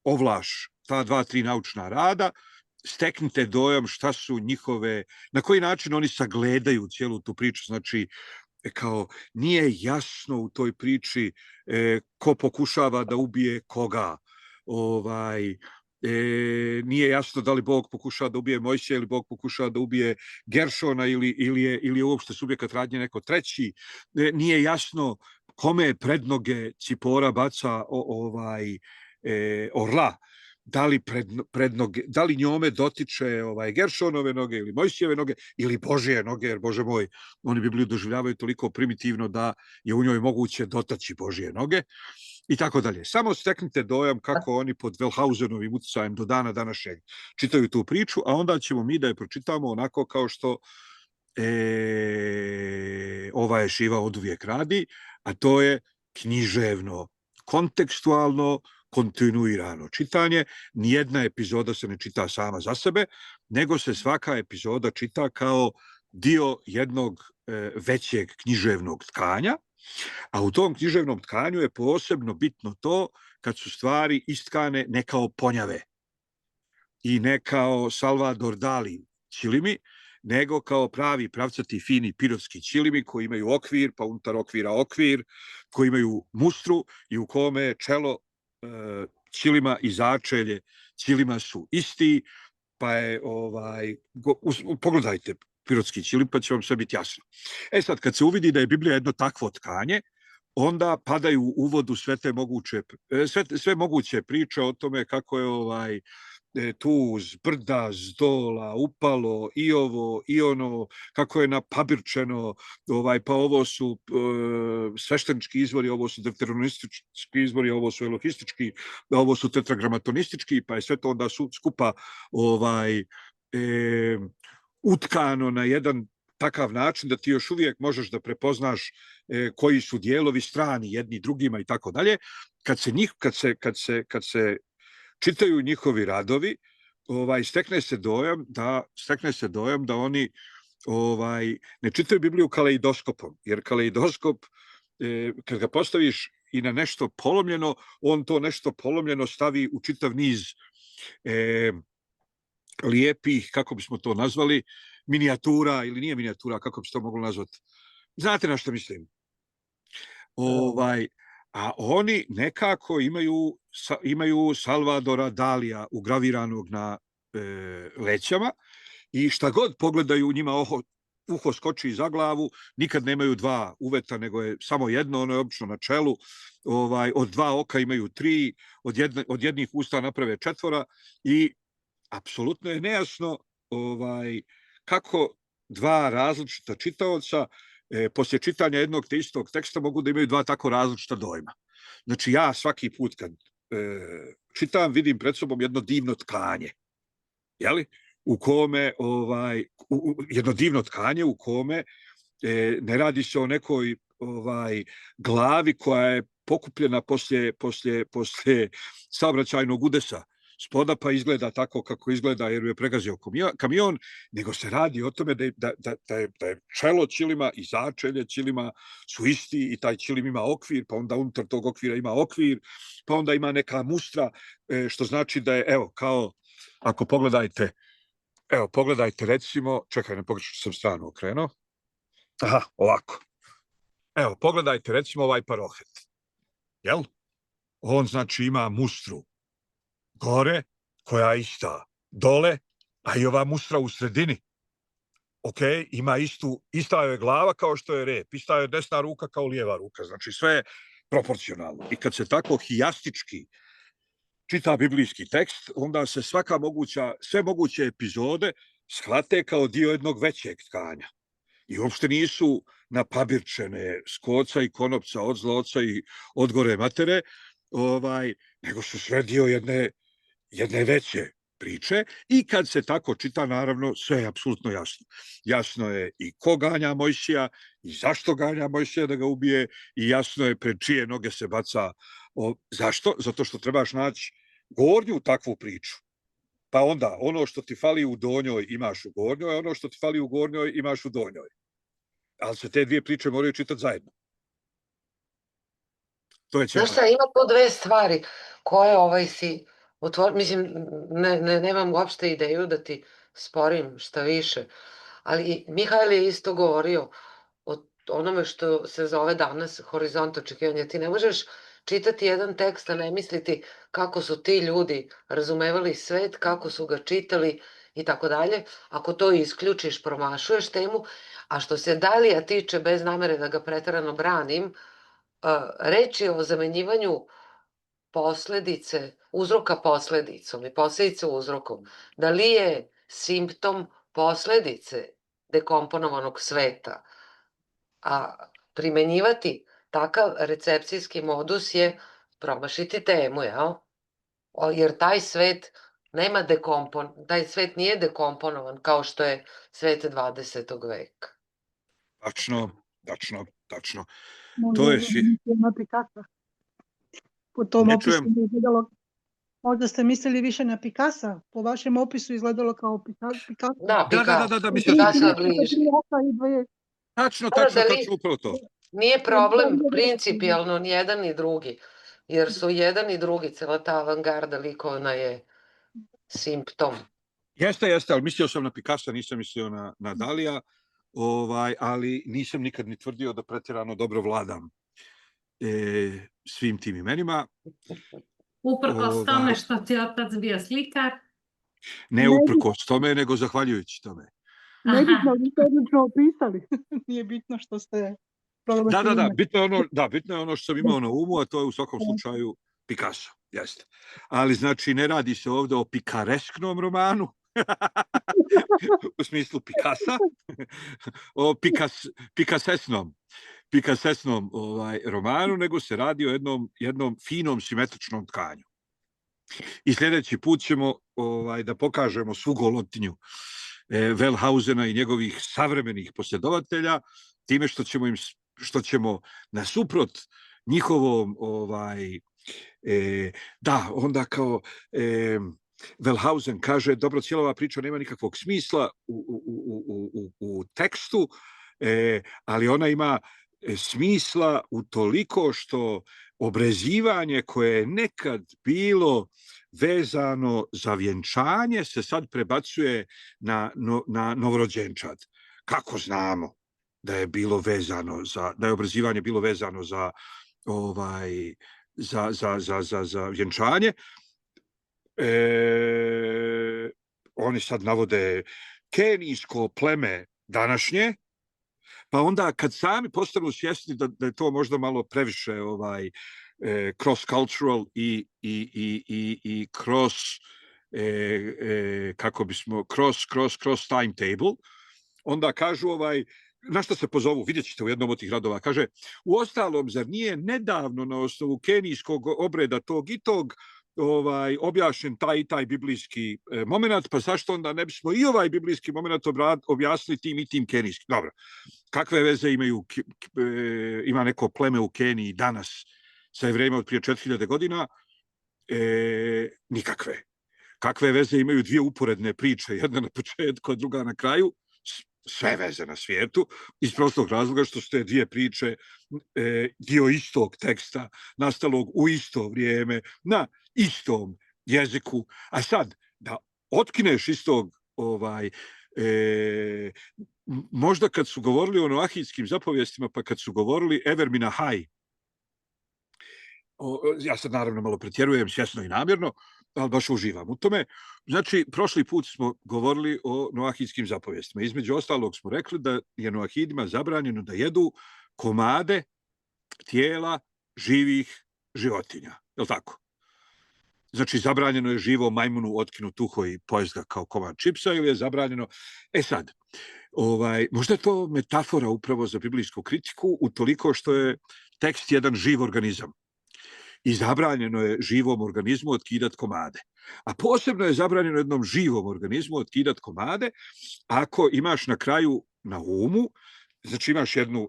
ovlaš ta 2-3 naučna rada, steknite dojam šta su njihove, na koji način oni sagledaju cijelu tu priču, znači kao nije jasno u toj priči ko pokušava da ubije koga, nije jasno da li Bog pokušava da ubije Mojsija ili Bog pokušava da ubije Geršona ili je uopšte subjekat radnje neko treći, nije jasno kome je prednoge Cipora baca orla, da li njome dotiče Geršonove noge ili Mojsijeve noge ili Božije noge, jer Bože moj, oni Bibliju doživljavaju toliko primitivno da je u njoj moguće dotaći Božije noge i tako dalje. Samo steknite dojam kako oni pod Wellhausenovim uticajem do dana današnjeg čitaju tu priču, a onda ćemo mi da je pročitamo onako kao što ova ješiva oduvijek radi, a to je književno, kontekstualno, kontinuirano čitanje. Nijedna epizoda se ne čita sama za sebe, nego se svaka epizoda čita kao dio jednog većeg književnog tkanja, a u tom književnom tkanju je posebno bitno to kad su stvari istkane ne kao ponjave i ne kao Salvador Dali ćilimi, nego kao pravi pravcati fini pirotski ćilimi koji imaju okvir, pa unutar okvira okvir, koji imaju mustru i u kome čelo ćilima i začelje ćilima su isti, pa je pogledajte pirotski ćilim, pa će vam sve biti jasno. Sad, kad se uvidi da je Biblija jedno takvo tkanje, onda padaju u uvodu sve moguće priče o tome kako je tu z brda, z dola, upalo i ovo i ono, kako je napabirčeno, pa ovo su sveštenički izvori, ovo su deuteronomistički izvori, ovo su elohistički, ovo su tetragramatonistički, pa je sve to onda skupa utkano na jedan takav način da ti još uvijek možeš da prepoznaš koji su dijelovi strani jedni drugima i tako dalje. Kad se čitaju njihovi radovi, stekne se dojam da oni ne čitaju Bibliju kaleidoskopom, jer kaleidoskop, kad ga postaviš i na nešto polomljeno, on to nešto polomljeno stavi u čitav niz lijepih, kako bismo to nazvali, minijatura, ili nije minijatura, kako bi se to moglo nazvati. Znate na što mislim? A oni nekako imaju Salvadora Dalija ugraviranog na lećama i šta god pogledaju njima uho skoči iza glavu, nikad nemaju dva uveta, nego je samo jedno, ono je obično na čelu, od dva oka imaju tri, od jednih usta naprave četvora i apsolutno je nejasno kako dva različita čitaoca poslije čitanja jednog te istog teksta mogu da imaju dva tako različita dojma. Znači ja svaki put kad čitam vidim pred sobom jedno divno tkanje, u kome jedno divno tkanje u kome ne radi se o nekoj glavi koja je pokupljena poslije saobraćajnog udesa spoda, pa izgleda tako kako izgleda jer je pregazio kamion, nego se radi o tome da je čelo ćilima i začelje ćilima su isti i taj ćilim ima okvir, pa onda unutar tog okvira ima okvir, pa onda ima neka mustra, što znači da je, evo, kao, ako pogledajte recimo, čekaj, ne pogrešno sam stranu okrenuo, aha, ovako, evo, pogledajte recimo ovaj parohet, jel? On znači ima mustru gore, koja je ista dole, a i ova mustra u sredini. Ima ista je glava kao što je rep, ista je desna ruka kao lijeva ruka, znači sve je proporcionalno. I kad se tako hijastički čita biblijski tekst, onda se sve moguće epizode shvate kao dio jednog većeg tkanja. I uopšte nisu napabirčene s koca i konopca, od zloca i od gore matere, nego su sve dio jedne veće priče i kad se tako čita, naravno, sve je apsolutno jasno. Jasno je i ko ganja Mojsija i zašto ganja Mojsija da ga ubije i jasno je pred čije noge se baca. Zašto? Zato što trebaš naći gornju takvu priču. Pa onda ono što ti fali u donjoj imaš u gornjoj, a ono što ti fali u gornjoj imaš u donjoj. Ali se te dvije priče moraju čitati zajedno. Znaš šta, ima tu dve stvari koje si otvorio, mislim, nemam uopšte ideju da ti sporim šta više, ali Mihajl je isto govorio o onome što se zove danas horizont očekivanja. Ti ne možeš čitati jedan tekst, a ne misliti kako su ti ljudi razumevali svet, kako su ga čitali i tako dalje. Ako to isključiš, promašuješ temu, a što se Dalija tiče, bez namere da ga preterano branim, reč je o zamenjivanju posledice, uzroka posledicom i posledice uzrokom. Da li je simptom posledice dekomponovanog sveta? A primenjivati takav recepcijski modus je promašiti temu, jel? Jer taj svet taj svet nije dekomponovan kao što je svet 20. veka. Tačno. Po tom opisu izgledalo, možda ste mislili više na Picassa, po vašem opisu izgledalo kao Picasso. Da, mislio sam bliže. Tačno, upravo to. Nije problem principijalno ni jedan ni drugi, jer su jedan i drugi, cela ta avangarda likovna je simptom. Jeste, ali mislio sam na Picassa, nisam mislio na Dalija, ali nisam nikad ni tvrdio da pretjerano dobro vladam svim tim imenima. Uprkos tome što ti otac bio slikar? Ne uprkos tome, nego zahvaljujući tome. Nebitno, vi ste odlično opisali. Nije bitno što ste bitno je ono što sam imao na umu, a to je u svakom slučaju Picasso. Jeste. Ali znači ne radi se ovdje o pikaresknom romanu, u smislu Picassa, o pikasesnom romanu, nego se radi o jednom finom simetričnom tkanju. I sljedeći put ćemo da pokažemo svu golotinju Wellhausena i njegovih savremenih posljedovatelja, time što ćemo nasuprot njihovom onda kao Wellhausen kaže, dobro, cijela ova priča nema nikakvog smisla u tekstu, ali ona ima smisla u toliko što obrezivanje koje je nekad bilo vezano za vjenčanje se sad prebacuje na novorođenčad. Kako znamo da je bilo vezano da je obrezivanje bilo vezano za vjenčanje? Oni sad navode kenijsko pleme današnje, pa onda kad sami postanu svjesni da je to možda malo previše cross-cultural i cross timetable, onda kažu na što se pozovu, vidjet ćete u jednom od tih radova, kaže, u ostalom, zar nije nedavno na osnovu kenijskog obreda tog i tog objašnjen taj i taj biblijski moment, pa zašto onda ne bismo i ovaj biblijski moment objasnili tim i tim kenijskim? Dobro, kakve veze ima neko pleme u Keniji danas sa Jevrejima od prije 4000 godina? Nikakve. Kakve veze imaju dvije uporedne priče, jedna na početku, a druga na kraju? Sve veze na svijetu, iz prostog razloga što su te dvije priče dio istog teksta, nastalog u isto vrijeme, na istom jeziku. A sad, da otkineš istog, možda kad su govorili o noahijskim zapovijestima, pa kad su govorili Ever Minahaj, ja sad naravno malo pretjerujem, svjesno i namjerno, ali baš uživam u tome. Znači, prošli put smo govorili o noahijskim zapovijestima. Između ostalog smo rekli da je noahidima zabranjeno da jedu komade tijela živih životinja. Je li tako? Znači, zabranjeno je živo majmunu otkinuti uho i pojest ga kao komad čipsa, ili je zabranjeno... sad, možda je to metafora upravo za biblijsku kritiku, utoliko što je tekst jedan živ organizam. I zabranjeno je živom organizmu otkidati komade. A posebno je zabranjeno jednom živom organizmu otkidati komade ako imaš na kraju na umu, znači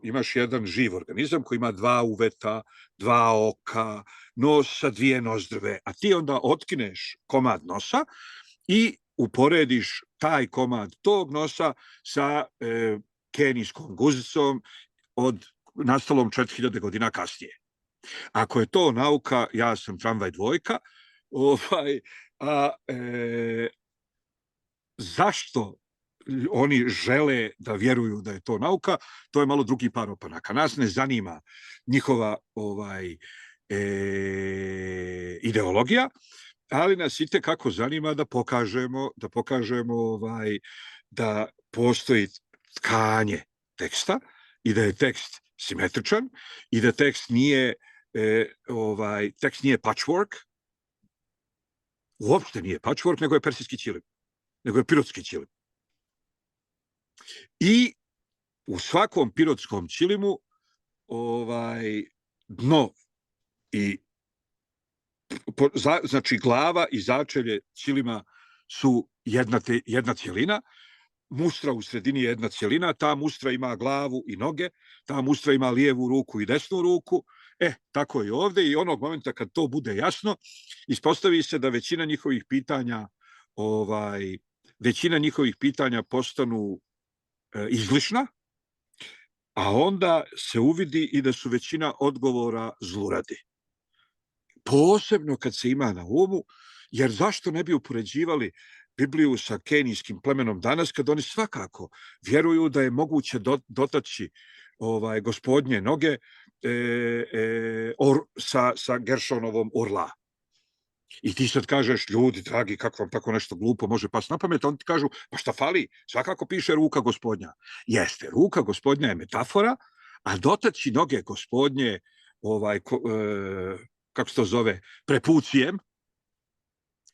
imaš jedan živ organizam koji ima dva uveta, dva oka, nos sa dvije nozdrve, a ti onda otkineš komad nosa i uporediš taj komad tog nosa sa kenijskom guzicom nastalom 4000 godina kasnije. Ako je to nauka, ja sam tramvaj dvojka, zašto oni žele da vjeruju da je to nauka, to je malo drugi par opanaka. Nas ne zanima njihova ideologija, ali nas itekako zanima da pokažemo da postoji tkanje teksta i da je tekst simetričan i da tekst nije patchwork, uopšte nije patchwork, nego je persijski ćilim, nego je pirotski ćilim. I u svakom pirotskom ćilimu dno i znači glava i začelje ćilima su jedna cjelina, mustra u sredini je jedna cjelina, ta mustra ima glavu i noge, ta mustra ima lijevu ruku i desnu ruku, tako je ovdje i onog momenta kad to bude jasno, ispostavi se da većina njihovih pitanja postanu izlišna, a onda se uvidi i da su većina odgovora zluradi. Posebno kad se ima na umu, jer zašto ne bi upoređivali Bibliju sa kenijskim plemenom danas, kad oni svakako vjeruju da je moguće dotaći gospodnje noge sa Geršonovom orla. I ti sad kažeš, ljudi dragi, kako vam tako nešto glupo može pas na pamet, oni ti kažu, pa šta fali, svakako piše ruka gospodnja. Jeste, ruka gospodnja je metafora, a dotaći noge gospodnje, kako se to zove, prepucijem,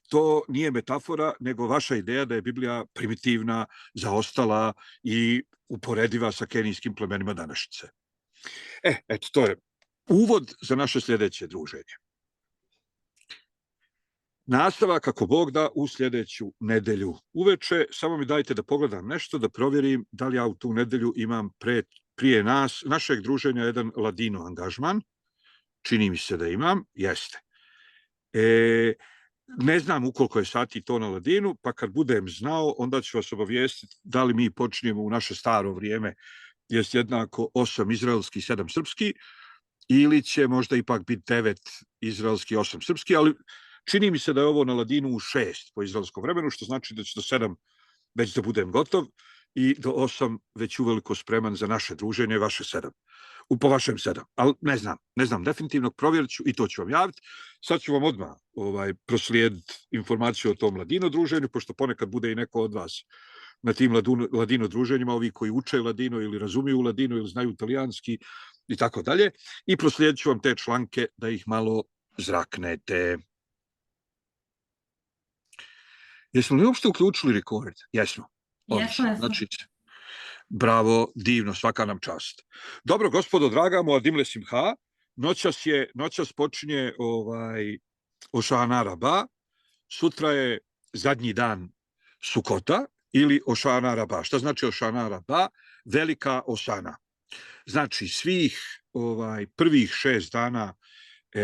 to nije metafora, nego vaša ideja da je Biblija primitivna, zaostala i uporediva sa kenijskim plemenima današnjice. Eto, to je uvod za naše sljedeće druženje. Nastavak, kako Bog da, u sljedeću nedelju uveče. Samo mi dajte da pogledam nešto, da provjerim da li ja u tu nedelju imam prije našeg druženja jedan ladino angažman. Čini mi se da imam. Jeste. Ne znam ukoliko je sati to na ladinu, pa kad budem znao, onda ću vas obavijestiti da li mi počinjemo u naše staro vrijeme, jest jednako 8 izraelski, 7 srpski, ili će možda ipak biti 9 izraelski, 8 srpski, ali čini mi se da je ovo na ladinu u 6 po izraelskom vremenu, što znači da će do 7 već da budem gotov i do 8 već uveliko spreman za naše druženje, vaše 7. Po vašem 7. Ali ne znam, definitivno provjerit ću i to ću vam javiti. Sad ću vam odmah proslijediti informaciju o tom ladino druženju, pošto ponekad bude i neko od vas na tim ladino druženjima, ovi koji uče ladino ili razumiju ladino ili znaju italijanski i tako dalje. I proslijedit ću vam te članke da ih malo zraknete. Jesmo li uopšte uključili record? Jesmo. Jesmo. Znači, bravo, divno, svaka nam čast. Dobro, gospodo draga, Moadim le Simha, noćas počinje Ošana Raba, sutra je zadnji dan Sukota ili Ošana Raba. Šta znači Ošana Raba? Velika Osana. Znači, svih prvih 6 dana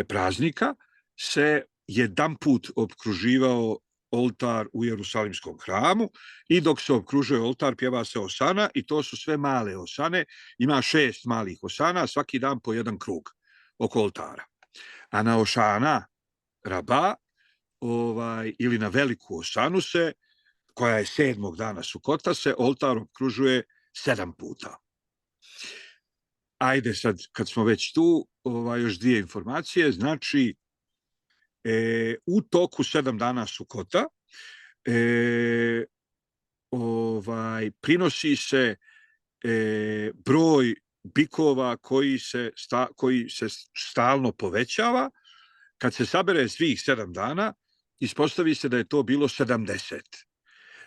praznika se jedanput opkruživao oltar u Jerusalimskom hramu i dok se opkružuje oltar pjeva se osana i to su sve male osane. Ima 6 malih osana, svaki dan po jedan krug oko oltara. A na Ošana Raba ili na veliku osanu koja je 7. dana Sukota, se oltar opkružuje 7 puta. Ajde sad, kad smo već tu, još 2 informacije. Znači, u toku 7 dana Sukota prinosi se broj bikova koji se stalno povećava. Kad se sabere svih 7 dana, ispostavi se da je to bilo 70.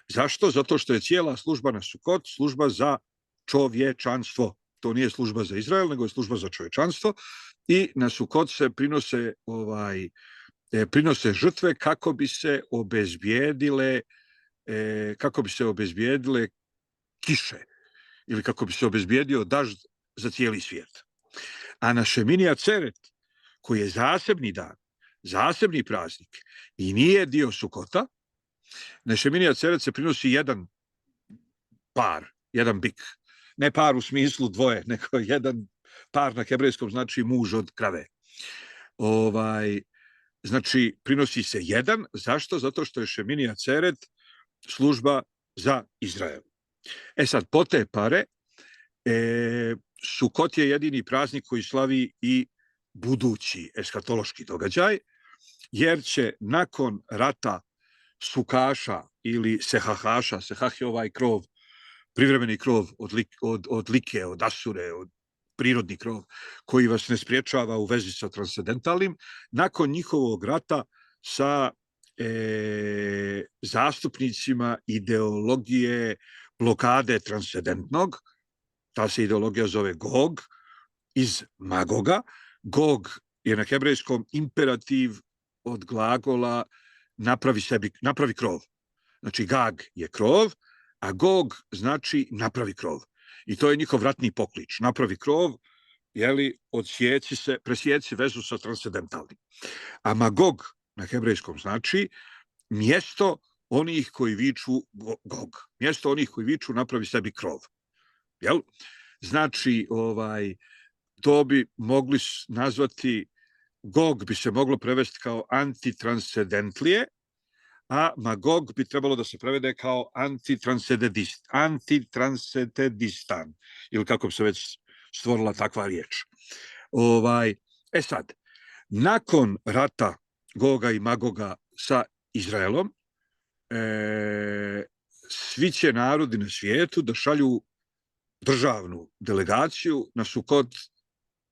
Zašto? Zato što je cijela služba na Sukot služba za čovječanstvo. To nije služba za Izrael, nego je služba za čovječanstvo. I na Sukot se prinose žrtve kako bi se obezbijedile kiše ili kako bi se obezbijedio dažd za cijeli svijet. A na Šemini Aceret, koji je zasebni dan, zasebni praznik i nije dio Sukota, na Šemini Aceret se prinosi jedan bik. Ne par u smislu dvoje, nego jedan par na hebrejskom znači muž od krave. Znači, prinosi se jedan. Zašto? Zato što je Šemini Aceret služba za Izrael. Sad, po te pare, Sukot je jedini praznik koji slavi i budući eskatološki događaj, jer će nakon rata Sukaša ili Sehahaša, Sehah je ovaj krov, privremeni krov od Like, od Asure, od prirodni krov, koji vas ne spriječava u vezi sa transcendentalnim, nakon njihovog rata sa zastupnicima ideologije blokade transcendentnog, ta se ideologija zove Gog, iz Magoga. Gog je na hebrejskom imperativ od glagola napravi krov. Znači Gag je krov, a Gog znači napravi krov. I to je njihov ratni poklič. Napravi krov, presjeci vezu sa transcendentalnim. A Magog na hebrejskom znači mjesto onih koji viču Gog. Mjesto onih koji viču napravi sebi krov. Jel? Znači, to bi mogli nazvati, Gog bi se moglo prevesti kao antitranscendentlije, a Magog bi trebalo da se prevede kao antitranscendistan, ili kako bi se već stvorila takva riječ. Sad, nakon rata Goga i Magoga sa Izraelom, svi će narodi na svijetu da šalju državnu delegaciju na Sukot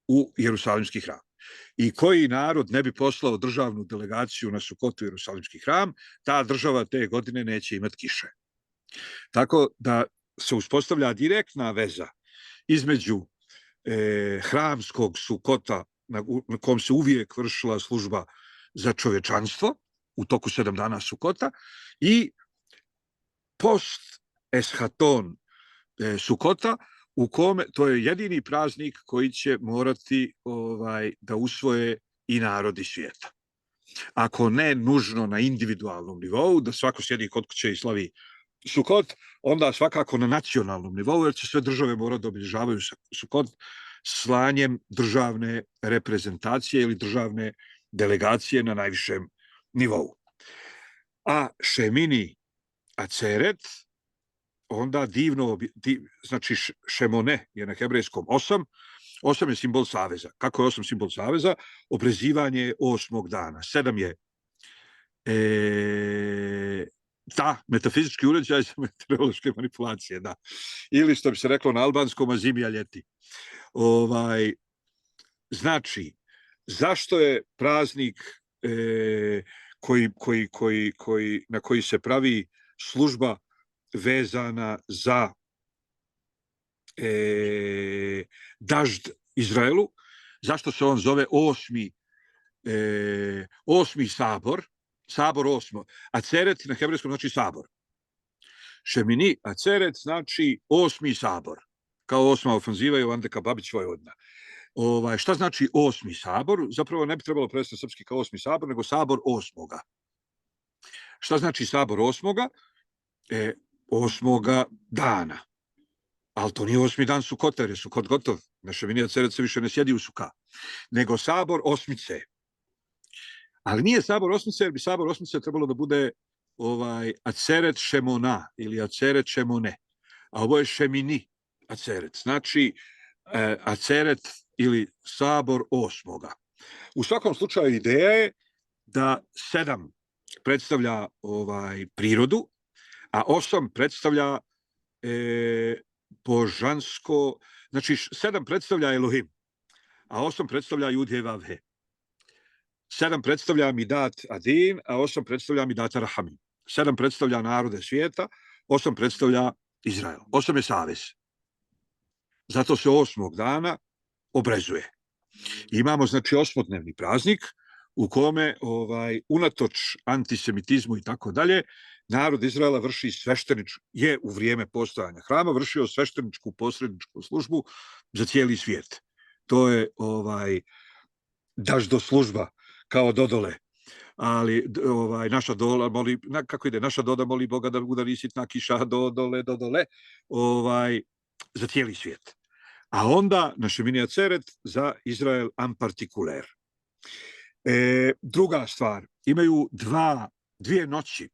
u Jerusalimski hram. I koji narod ne bi poslao državnu delegaciju na Sukot u Jerusalimski hram, ta država te godine neće imati kiše. Tako da se uspostavlja direktna veza između hramskog Sukota na kom se uvijek vršila služba za čovječanstvo u toku 7 dana Sukota i post-eshaton Sukota, u kome to je jedini praznik koji će morati da usvoje i narodi svijeta. Ako ne nužno na individualnom nivou, da svako sjedi kod kuće i slavi Sukot, onda svakako na nacionalnom nivou, jer će sve države morati da obilježavaju Sukot slanjem državne reprezentacije ili državne delegacije na najvišem nivou. A Šemini Aceret, onda znači Šemone je na hebrejskom 8, 8 je simbol saveza. Kako je 8 simbol saveza? Obrezivanje je 8. dana. 7 je metafizički uređaj za meteorološke manipulacije, da. Ili što bi se reklo na albanskom, a zimi, a ljeti. Znači, zašto je praznik na koji se pravi služba vezana za dažd Izraelu, zašto se on zove 8. sabor, sabor 8. Aceret na hebrejskom znači sabor. Šemini Aceret znači 8. sabor, kao 8. ofanziva Jovandeka Babić Vojvodina. Šta znači 8. sabor? Zapravo ne bi trebalo prevesti na srpski kao 8. sabor, nego sabor 8. Šta znači sabor 8. 8. dana. Ali to nije 8. dan Sukota, jer je Sukot gotov. Na Šemini Aceret se više ne sjedi u Suka. Nego sabor 8. Ali nije sabor 8. jer bi sabor 8. trebalo da bude Aceret Šemona ili Aceret Šemone. A ovo je Šemini Aceret. Znači Aceret ili sabor 8. U svakom slučaju ideja je da 7 predstavlja prirodu, a 8 predstavlja božansko, znači 7 predstavlja Elohim, a 8 predstavlja Judhe Vavhe. 7 predstavlja Midat Adin, a 8 predstavlja Midat Rahamim. 7 predstavlja narode svijeta, 8 predstavlja Izrael. 8 je savez. Zato se 8. dana obrezuje. Imamo, znači, 8-dnevni praznik u kome, unatoč antisemitizmu i tako dalje, narod Izraela vrši je u vrijeme postojanja hrama vršio svešteničku posredničku službu za cijeli svijet. To je daždo služba kao Dodole. Ali naša Dola moli, kako ide, naša Doda moli Boga da udari sitna kiša Dodole, za cijeli svijet. A onda na Šemini Aceret za Izrael en partikuler. Druga stvar, imaju dvije noći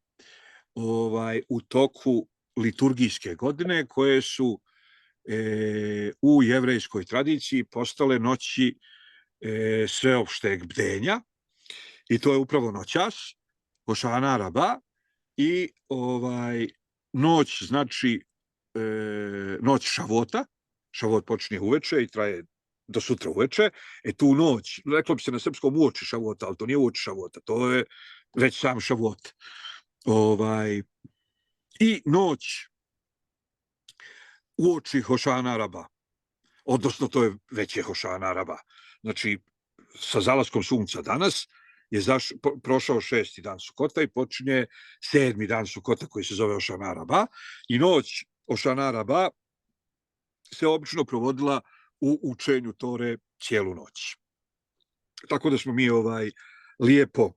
u toku liturgijske godine koje su u jevrejskoj tradiciji postale noći sveopšteg bdenja i to je upravo noćas, Hošana Raba i noć, znači noć Šavota. Šavot počinje uveče i traje do sutra uveče. Tu noć, reklo bi se na srpskom uoči Šavota, ali to nije uoči Šavota, to je već sam Šavot. I noć uoči Hošana Raba, odnosno to je već je Hošana Raba. Znači, sa zalaskom sunca danas je prošao 6. dan Sukota i počinje 7. dan Sukota koji se zove Hošana Raba. I noć Hošana Raba se obično provodila u učenju Tore cijelu noć. Tako da smo mi lijepo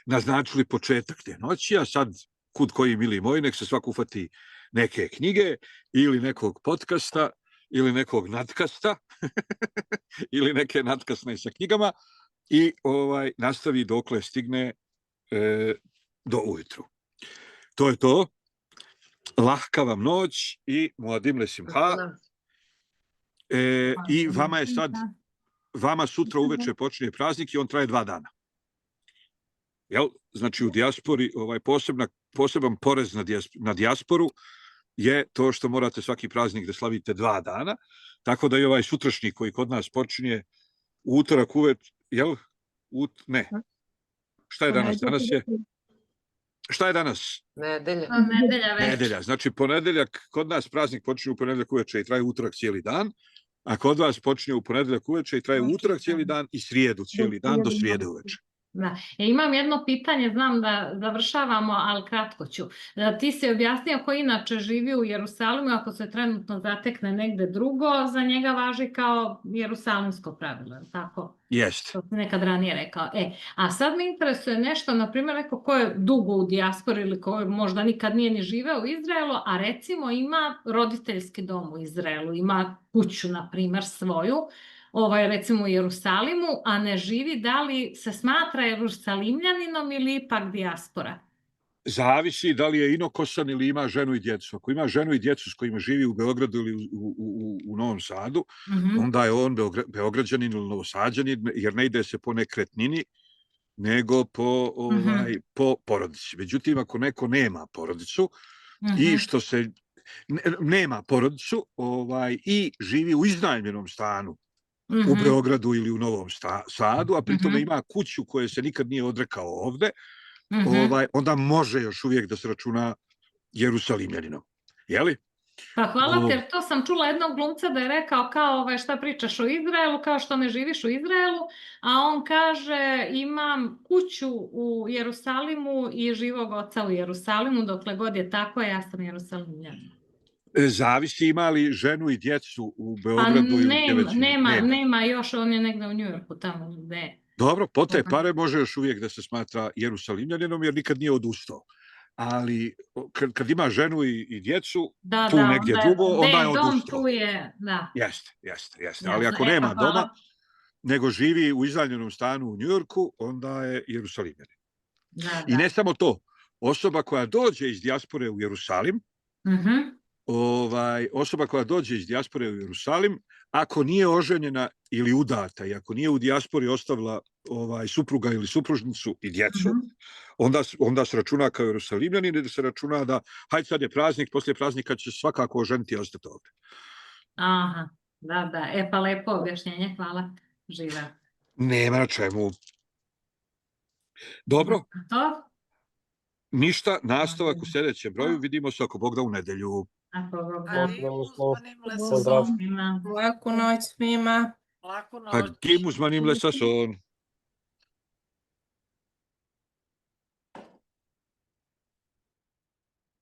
naznačili početak te noći, a sad kud koji mili moji, nek se svako ufati neke knjige ili nekog podcasta ili nekog nadkasta ili neke nadkasne sa knjigama i nastavi dokle stigne do ujutru. To je to. Lahka vam noć i muadim le simha. I vama je sad, vama sutra uveče počinje praznik i on traje 2 dana. Jel? Znači u dijaspori poseban porez na dijasporu je to što morate svaki praznik da slavite 2 dana, tako da i ovaj sutrašnji koji kod nas počinje u utorak uveče, jel? Ne. Šta je danas? Šta je danas? Nedelja. Nedelja već. Nedelja. Znači, ponedeljak, kod nas praznik počinje u ponedeljak uveče i traje utorak cijeli dan, a kod vas počinje u ponedeljak uveče i traje utorak cijeli dan i srijedu cijeli dan do srijede uveče. Da. Imam jedno pitanje, znam da završavamo, ali kratko ću. Ti si objasnio ko inače živi u Jerusalimu, ako se trenutno zatekne negde drugo, za njega važi kao jerusalimsko pravilo, tako? Jest. To si nekad ranije rekao. A sad me interesuje nešto, na primjer, neko ko je dugo u dijaspori ili ko možda nikad nije ni živeo u Izraelu, a recimo ima roditeljski dom u Izraelu, ima kuću, na primjer, svoju, recimo u Jerusalimu, a ne živi, da li se smatra jerusalimljaninom ili ipak dijaspora? Zavisi da li je inokosan ili ima ženu i djecu. Ako ima ženu i djecu s kojima živi u Beogradu ili u Novom Sadu, onda je on Beograđanin ili Novosađanin, jer ne ide se po nekretnini, nego po porodici. Međutim, ako neko nema porodicu i što se nema porodicu i živi u iznajmljenom stanu u Beogradu ili u Novom Sadu, a pritom ima kuću koja se nikad nije odrekao ovde, onda može još uvijek da se računa jerusalimljaninom. Jeli? Pa hvala te, jer to sam čula jednog glumca da je rekao kao šta pričaš o Izraelu, kao što ne živiš u Izraelu, a on kaže imam kuću u Jerusalimu i živog oca u Jerusalimu, dokle god je tako, ja sam jerusalimljanin. Zavisi ima li ženu i djecu u Beogradu ili gdje već nema još, on je negde u Njujorku tamo gde. Dobro, po te pare može još uvijek da se smatra jerusalimljaninom jer nikad nije odustao. Ali kad ima ženu i djecu, tu negdje drugo, onda je odustao. Jeste. Ali ako nema doma, nego živi u iznajmljenom stanu u Njujorku, onda je jerusalimljanin. I ne samo to, osoba koja dođe iz dijaspore u Jerusalim, ako nije oženjena ili udata i ako nije u dijaspori ostavila supruga ili supružnicu i djecu, onda se računa kao jerusalimljanin i da se računa da hajde sad je praznik, poslije praznika će svakako oženiti i ostati ovdje. Aha, da. Pa lepo objašnjenje, hvala. Živeo. Nema na čemu. Dobro. To? Ništa, nastavak u sljedećem broju, vidimo se ako Bog da u nedelju. Laku noć svima. Hagim uzmanim lesason.